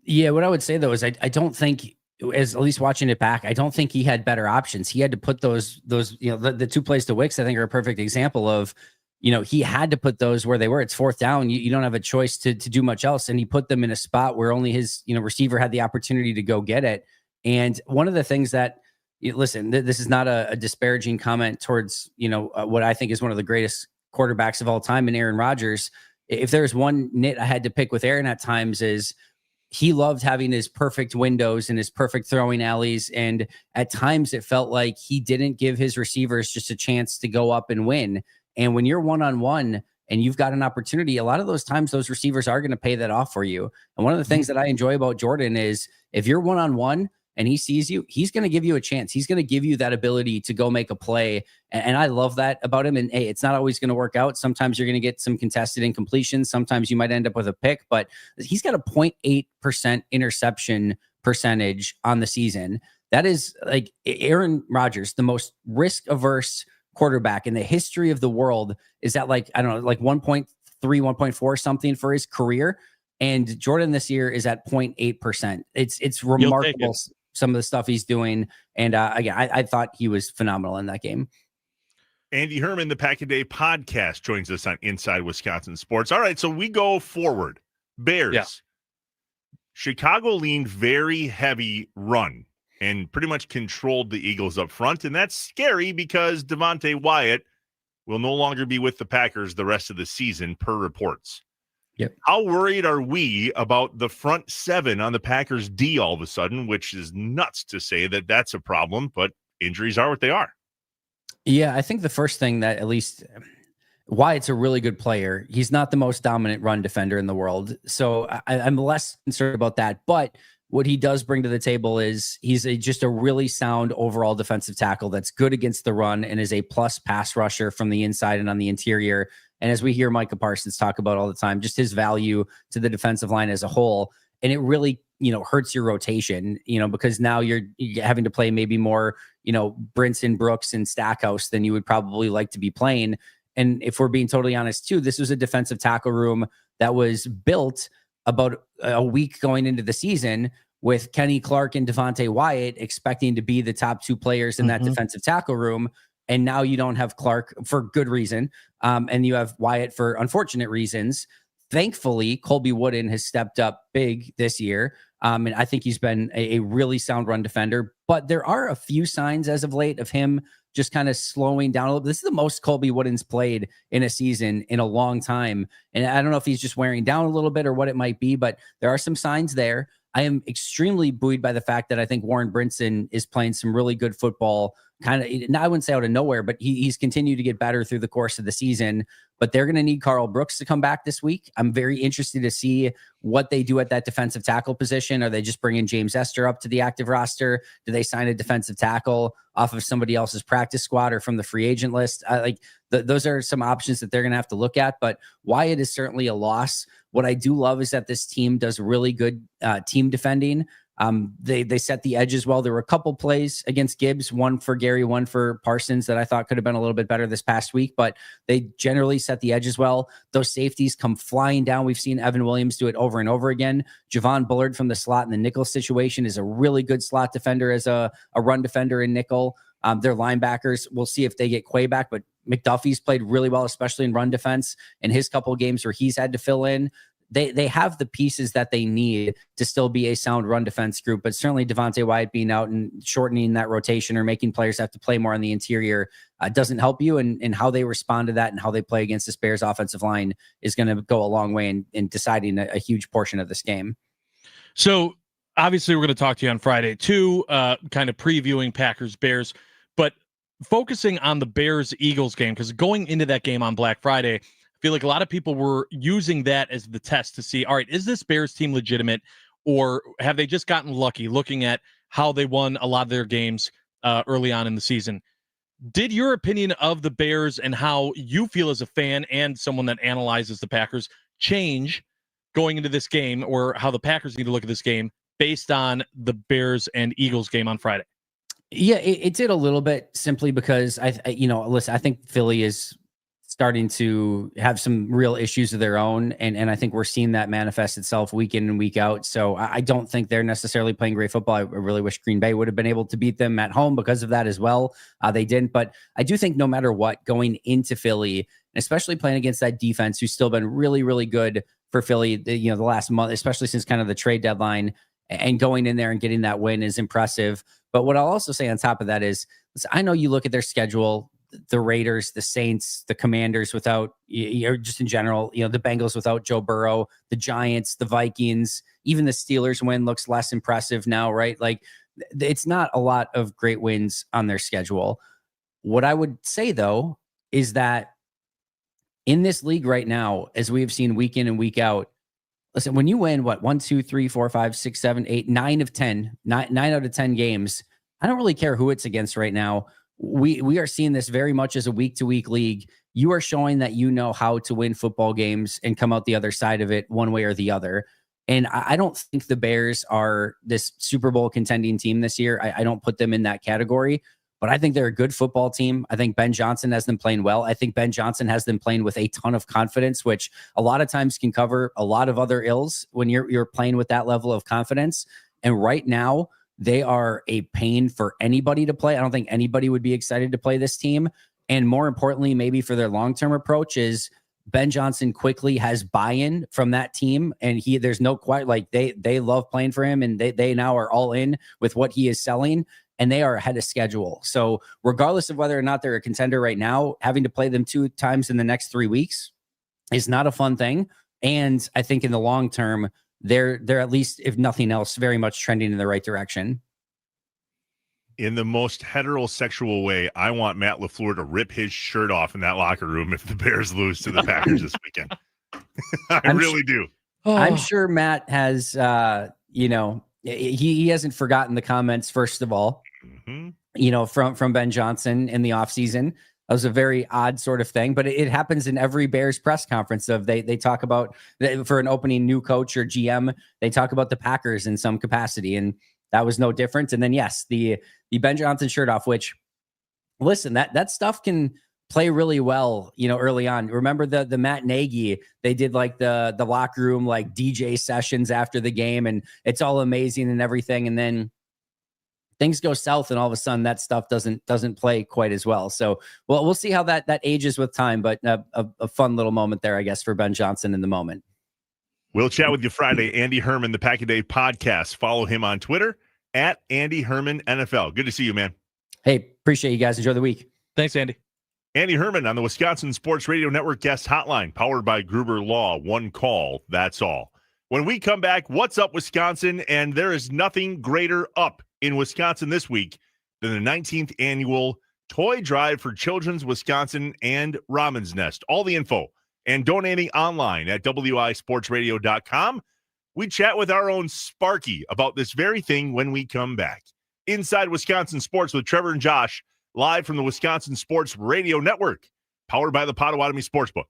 Yeah, what I would say though is I don't think, as at least watching it back, I don't think he had better options. He had to put those the 2 plays to Wicks, I think, are a perfect example of, he had to put those where they were. It's 4th down. You don't have a choice to do much else. And he put them in a spot where only his, receiver had the opportunity to go get it. And one of the things that, listen, this is not a disparaging comment towards, what I think is one of the greatest quarterbacks of all time in Aaron Rodgers. If there's one nit I had to pick with Aaron at times, is he loved having his perfect windows and his perfect throwing alleys. And at times it felt like he didn't give his receivers just a chance to go up and win. And when you're one-on-one and you've got an opportunity, a lot of those times those receivers are going to pay that off for you. And one of the things that I enjoy about Jordan is if you're one-on-one and he sees you, he's going to give you a chance. He's going to give you that ability to go make a play. And I love that about him. And hey, it's not always going to work out. Sometimes you're going to get some contested incompletions. Sometimes you might end up with a pick, but he's got a 0.8% interception percentage on the season. That is like Aaron Rodgers, the most risk-averse quarterback in the history of the world, is at like 1.3, 1.4 something for his career. And Jordan this year is at 0.8%. It's remarkable some of the stuff he's doing. And again, I thought he was phenomenal in that game. Andy Herman, the Pack a Day podcast, joins us on Inside Wisconsin Sports. All right, so we go forward. Bears. Yeah. Chicago leaned very heavy run and pretty much controlled the Eagles up front, and that's scary because Devontae Wyatt will no longer be with the Packers the rest of the season, per reports. Yep. How worried are we about the front seven on the Packers D all of a sudden, which is nuts to say that that's a problem, but injuries are what they are. Yeah, I think the first thing that at least Wyatt's a really good player. He's not the most dominant run defender in the world. So I'm less concerned about that. But what he does bring to the table is he's just a really sound overall defensive tackle that's good against the run and is a plus pass rusher from the inside and on the interior. And as we hear Micah Parsons talk about all the time, just his value to the defensive line as a whole. And it really, hurts your rotation, because now you're having to play maybe more, Brinson, Brooks, and Stackhouse than you would probably like to be playing. And if we're being totally honest too, this was a defensive tackle room that was built about a week going into the season with Kenny Clark and Devontae Wyatt expecting to be the top two players in that defensive tackle room. And now you don't have Clark for good reason. And you have Wyatt for unfortunate reasons. Thankfully, Colby Wooden has stepped up big this year. And I think he's been a really sound run defender. But there are a few signs as of late of him just kind of slowing down a little bit. This is the most Colby Wooden's played in a season in a long time. And I don't know if he's just wearing down a little bit or what it might be, but there are some signs there. I am extremely buoyed by the fact that I think Warren Brinson is playing some really good football, kind of, I wouldn't say out of nowhere, but he's continued to get better through the course of the season. But they're going to need Carl Brooks to come back this week. I'm very interested to see what they do at that defensive tackle position. Are they just bringing James Esther up to the active roster? Do they sign a defensive tackle off of somebody else's practice squad or from the free agent list? Those are some options that they're going to have to look at. But Wyatt is certainly a loss. What I do love is that this team does really good team defending. They set the edges well. There were a couple plays against Gibbs, one for Gary, one for Parsons, that I thought could have been a little bit better this past week, but they generally set the edges well. Those safeties come flying down. We've seen Evan Williams do it over and over again. Javon Bullard from the slot in the nickel situation is a really good slot defender as a run defender in nickel. Their linebackers, we'll see if they get Quay back, but McDuffie's played really well, especially in run defense in his couple of games where he's had to fill in. They have the pieces that they need to still be a sound run defense group, but certainly Devontae Wyatt being out and shortening that rotation or making players have to play more on the interior doesn't help you. And how they respond to that and how they play against this Bears offensive line is going to go a long way in deciding a huge portion of this game. So obviously we're going to talk to you on Friday too, kind of previewing Packers Bears, but focusing on the Bears Eagles game, because going into that game on Black Friday, I feel like a lot of people were using that as the test to see, all right, is this Bears team legitimate, or have they just gotten lucky looking at how they won a lot of their games early on in the season? Did your opinion of the Bears and how you feel as a fan and someone that analyzes the Packers change going into this game, or how the Packers need to look at this game based on the Bears and Eagles game on Friday? Yeah, it did a little bit, simply because listen, I think Philly is starting to have some real issues of their own. And I think we're seeing that manifest itself week in and week out. So I don't think they're necessarily playing great football. I really wish Green Bay would have been able to beat them at home because of that as well. They didn't. But I do think no matter what, going into Philly, and especially playing against that defense, who's still been really, really good for Philly, the last month, especially since kind of the trade deadline, and going in there and getting that win is impressive. But what I'll also say on top of that is, listen, I know you look at their schedule, the Raiders, the Saints, the Commanders without, just in general, the Bengals without Joe Burrow, the Giants, the Vikings, even the Steelers win looks less impressive now, right? Like, it's not a lot of great wins on their schedule. What I would say, though, is that in this league right now, as we have seen week in and week out, listen, when you win, 1, 2, 3, 4, 5, 6, 7, 8, 9 of 10, 9 out of 10 games, I don't really care who it's against right now. We are seeing this very much as a week-to-week league. You are showing that you know how to win football games and come out the other side of it one way or the other. And I don't think the Bears are this Super Bowl contending team this year. I don't put them in that category. but I think they're a good football team. I think Ben Johnson has them playing well. I think Ben Johnson has them playing with a ton of confidence, which a lot of times can cover a lot of other ills when you're playing with that level of confidence. And right now, they are a pain for anybody to play. I don't think anybody would be excited to play this team. And more importantly, maybe for their long-term approach is Ben Johnson quickly has buy-in from that team. And there's no quite like they love playing for him, and they now are all in with what he is selling, and they are ahead of schedule. So regardless of whether or not they're a contender right now, having to play them 2 times in the next 3 weeks is not a fun thing. And I think in the long term, they're at least, if nothing else, very much trending in the right direction. In the most heterosexual way, I want Matt LaFleur to rip his shirt off in that locker room if the Bears lose to the Packers this weekend. I really do. I'm sure Matt has, he hasn't forgotten the comments, first of all, from Ben Johnson in the offseason. That was a very odd sort of thing, but it happens in every Bears press conference. They talk about, for an opening new coach or GM, they talk about the Packers in some capacity, and that was no different. And then yes, the Ben Johnson shirt off, which, listen, that stuff can play really well, early on. Remember the Matt Nagy, they did like the locker room like DJ sessions after the game, and it's all amazing and everything, and then things go south, and all of a sudden that stuff doesn't play quite as well. So we'll see how that ages with time, but a fun little moment there, I guess, for Ben Johnson in the moment. We'll chat with you Friday. Andy Herman, the Pack a Day podcast. Follow him on Twitter at Andy Herman NFL. Good to see you, man. Hey, appreciate you guys. Enjoy the week. Thanks, Andy. Andy Herman on the Wisconsin Sports Radio Network guest hotline, powered by Gruber Law. One call, that's all. When we come back, what's up, Wisconsin? And there is nothing greater up in Wisconsin this week than the 19th annual Toy Drive for Children's Wisconsin and Robin's Nest. All the info and donating online at wisportsradio.com. We chat with our own Sparky about this very thing when we come back. Inside Wisconsin Sports with Trevor and Josh, live from the Wisconsin Sports Radio Network, powered by the Potawatomi Sportsbook.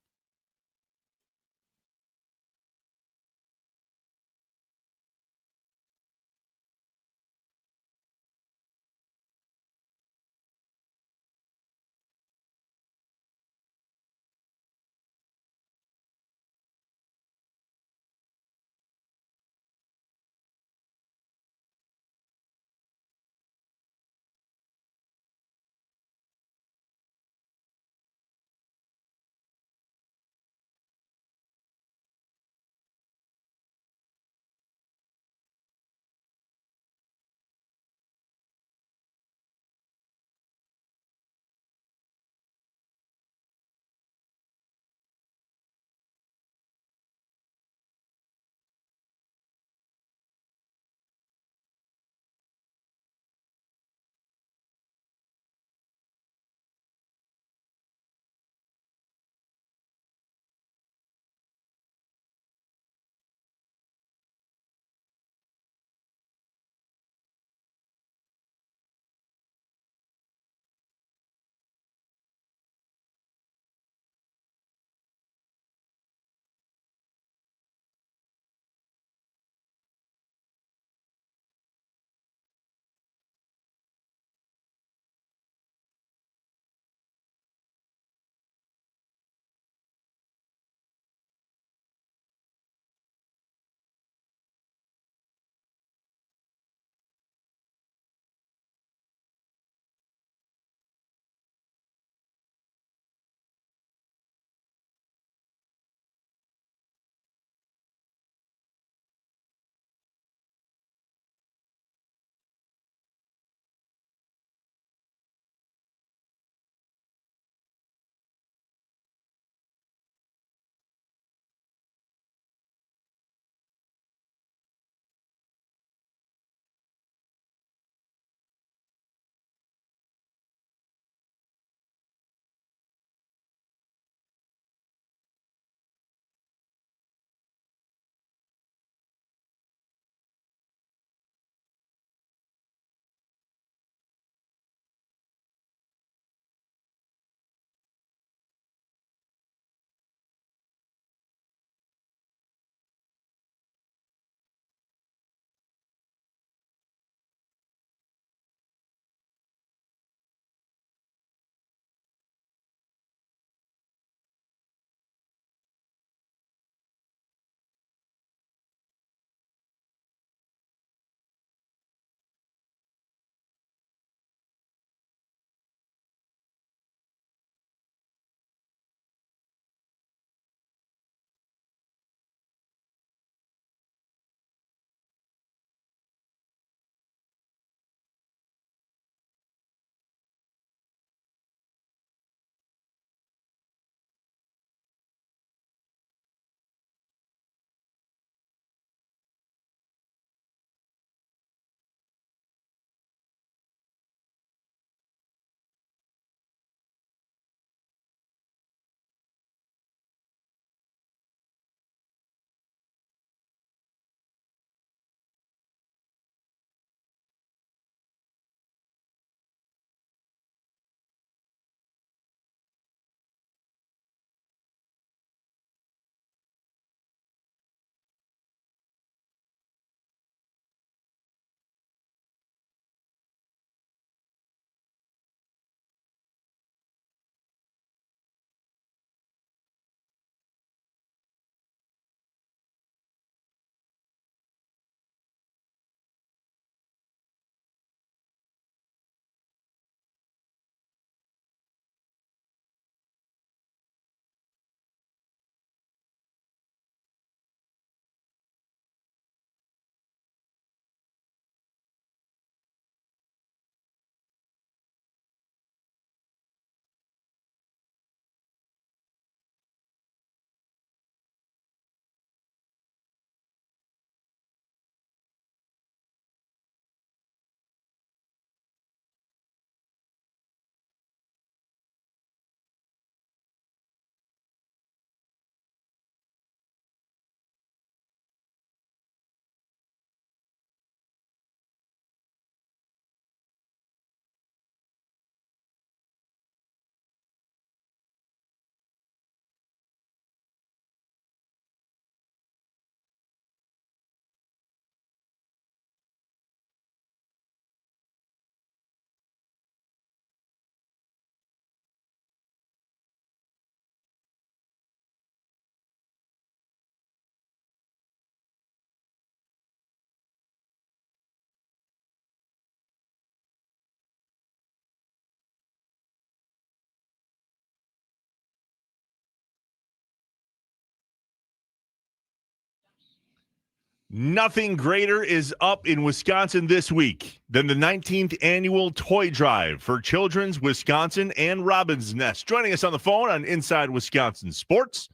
Nothing greater is up in Wisconsin this week than the 19th annual toy drive for Children's Wisconsin and Robin's Nest. Joining us on the phone on Inside Wisconsin Sports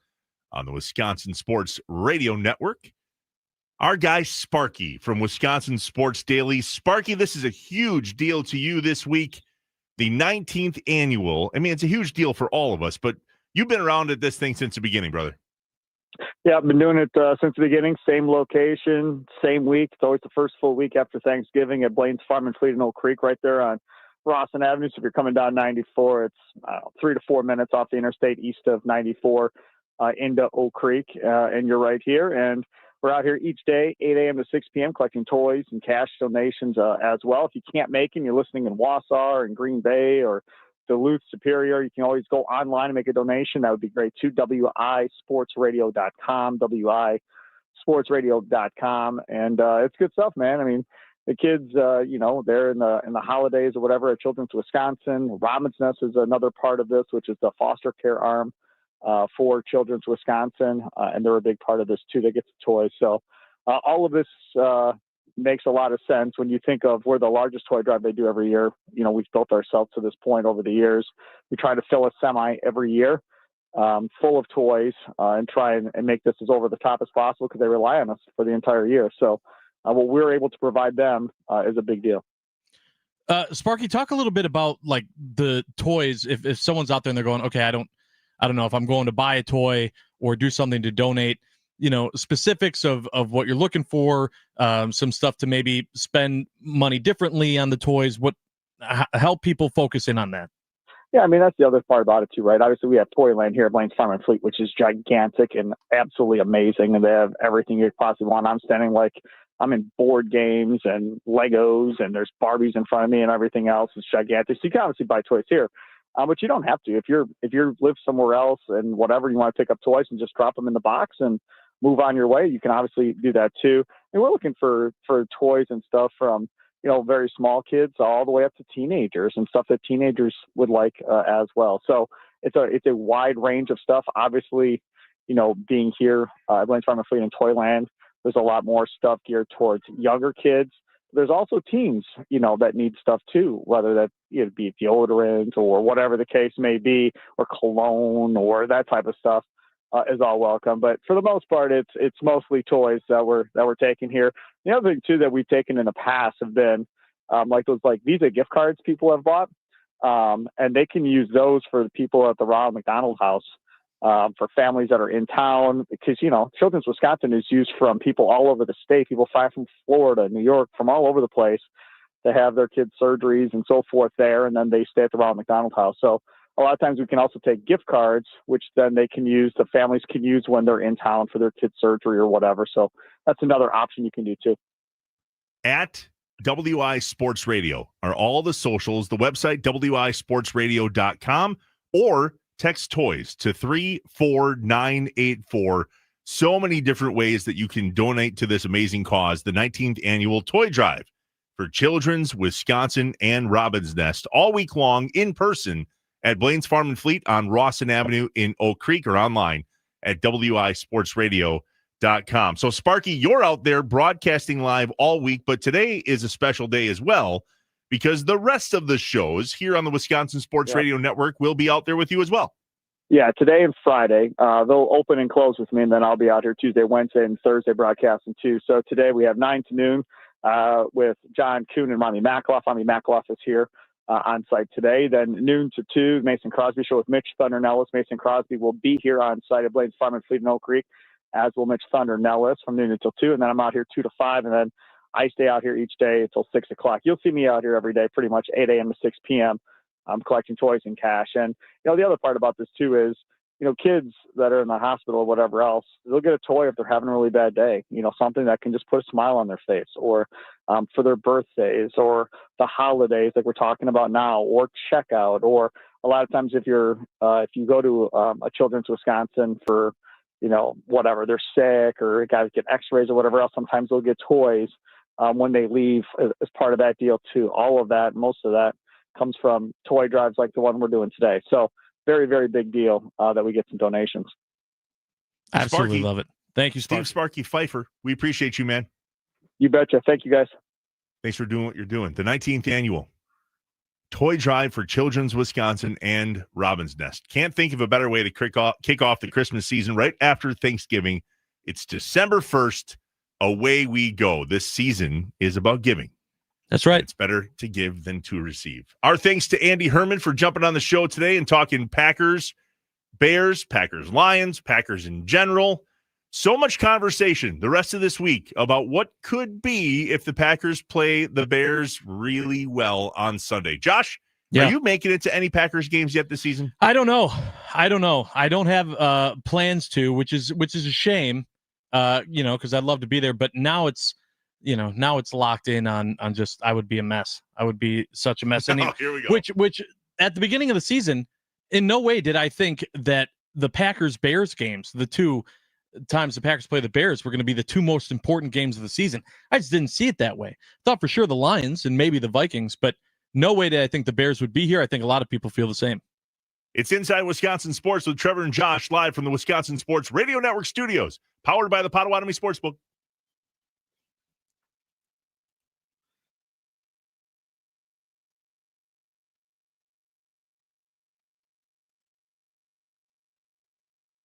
on the Wisconsin Sports Radio Network, our guy Sparky from Wisconsin Sports Daily. Sparky, this is a huge deal to you this week. The 19th annual. I mean, it's a huge deal for all of us, but you've been around at this thing since the beginning, brother. Yeah, I've been doing it since the beginning. Same location, same week. It's always the first full week after Thanksgiving at Blaine's Farm and Fleet in Oak Creek, right there on Rawson Avenue. So if you're coming down 94, it's 3 to 4 minutes off the interstate east of 94 into Oak Creek, and you're right here. And we're out here each day, 8 a.m. to 6 p.m., collecting toys and cash donations as well. If you can't make it, you're listening in Wausau or in Green Bay or Duluth, Superior, you can always go online and make a donation. That would be great too. wisportsradio.com, wisportsradio.com. And it's good stuff, man. I mean, the kids, they're in the holidays or whatever at Children's Wisconsin. Robin's Nest is another part of this, which is the foster care arm for Children's Wisconsin. And they're a big part of this too. They get the toys. So all of this makes a lot of sense when you think of we're the largest toy drive they do every year. We've built ourselves to this point over the years. We try to fill a semi every year full of toys and try and make this as over the top as possible because they rely on us for the entire year. So what we're able to provide them is a big deal. Sparky, talk a little bit about like the toys. If someone's out there and they're going, okay, I don't know if I'm going to buy a toy or do something to donate, specifics of what you're looking for, some stuff to maybe spend money differently on the toys, help people focus in on that. Yeah, I mean, that's the other part about it too, right? Obviously, we have Toyland here at Blaine's Farm and Fleet, which is gigantic and absolutely amazing, and they have everything you could possibly want. I'm standing like I'm in board games and Legos, and there's Barbies in front of me and everything else. It's gigantic. So you can obviously buy toys here. But you don't have to. If you live somewhere else and whatever, you want to pick up toys and just drop them in the box and move on your way, you can obviously do that too. And we're looking for toys and stuff from, very small kids all the way up to teenagers and stuff that teenagers would like as well. So it's a wide range of stuff. Obviously, being here at Blaine's Farm and Fleet in Toyland, there's a lot more stuff geared towards younger kids. There's also teens, that need stuff too, whether that be deodorant or whatever the case may be, or cologne or that type of stuff is all welcome. But for the most part, it's mostly toys that we're taking here. The other thing too that we've taken in the past have been like those Visa gift cards people have bought, and they can use those for the people at the Ronald McDonald House. For families that are in town, because, Children's Wisconsin is used from people all over the state. People fly from Florida, New York, from all over the place to have their kids' surgeries and so forth there, and then they stay at the Ronald McDonald House. So a lot of times we can also take gift cards, which then the families can use when they're in town for their kids' surgery or whatever. So that's another option you can do too. At WI Sports Radio are all the socials, the website, wisportsradio.com, or text toys to 34984. So many different ways that you can donate to this amazing cause, the 19th annual toy drive for Children's Wisconsin and Robin's Nest, all week long in person at Blaine's Farm and Fleet on Rawson Avenue in Oak Creek, or online at wisportsradio.com. So Sparky, you're out there broadcasting live all week, but today is a special day as well, because the rest of the shows here on the Wisconsin Sports Radio Network will be out there with you as well. Yeah, today and Friday, they'll open and close with me, and then I'll be out here Tuesday, Wednesday, and Thursday broadcasting too. So today we have 9 to noon with John Kuhn and Mommy Makloff. Mommy Makloff is here on site today. Then noon to 2, Mason Crosby show with Mitch Thunder Nellis. Mason Crosby will be here on site at Blaine's Farm and Fleet in Oak Creek, as will Mitch Thunder Nellis from noon until 2. And then I'm out here 2 to 5, and then I stay out here each day until 6 o'clock. You'll see me out here every day, pretty much 8 a.m. to 6 p.m. I'm collecting toys and cash. And, the other part about this too is, kids that are in the hospital or whatever else, they'll get a toy if they're having a really bad day, something that can just put a smile on their face, or for their birthdays or the holidays like we're talking about now, or checkout, or a lot of times if you go to a Children's Wisconsin for, whatever, they're sick or got to get x-rays or whatever else, sometimes they'll get toys when they leave as part of that deal too. All of that, most of that comes from toy drives like the one we're doing today. So very, very big deal that we get some donations. Absolutely love it. Thank you, Steve Sparky Pfeiffer. We appreciate you, man. You betcha. Thank you, guys. Thanks for doing what you're doing. The 19th annual Toy Drive for Children's Wisconsin and Robin's Nest. Can't think of a better way to kick off the Christmas season right after Thanksgiving. It's December 1st. Away we go. This season is about giving. That's right. It's better to give than to receive. Our thanks to Andy Herman for jumping on the show today and talking Packers, Bears, Packers, Lions, Packers in general. So much conversation the rest of this week about what could be if the Packers play the Bears really well on Sunday. Josh, are you making it to any Packers games yet this season? I don't know. I don't have plans to, which is a shame, because I'd love to be there. But now it's locked in on just, I would be a mess. I would be such a mess. And here we go. Which at the beginning of the season, in no way did I think that the Packers-Bears games, the two times the Packers play the Bears, were going to be the two most important games of the season. I just didn't see it that way. Thought for sure the Lions and maybe the Vikings, but no way did I think the Bears would be here. I think a lot of people feel the same. It's Inside Wisconsin Sports with Trevor and Josh, live from the Wisconsin Sports Radio Network studios, powered by the Potawatomi Sportsbook.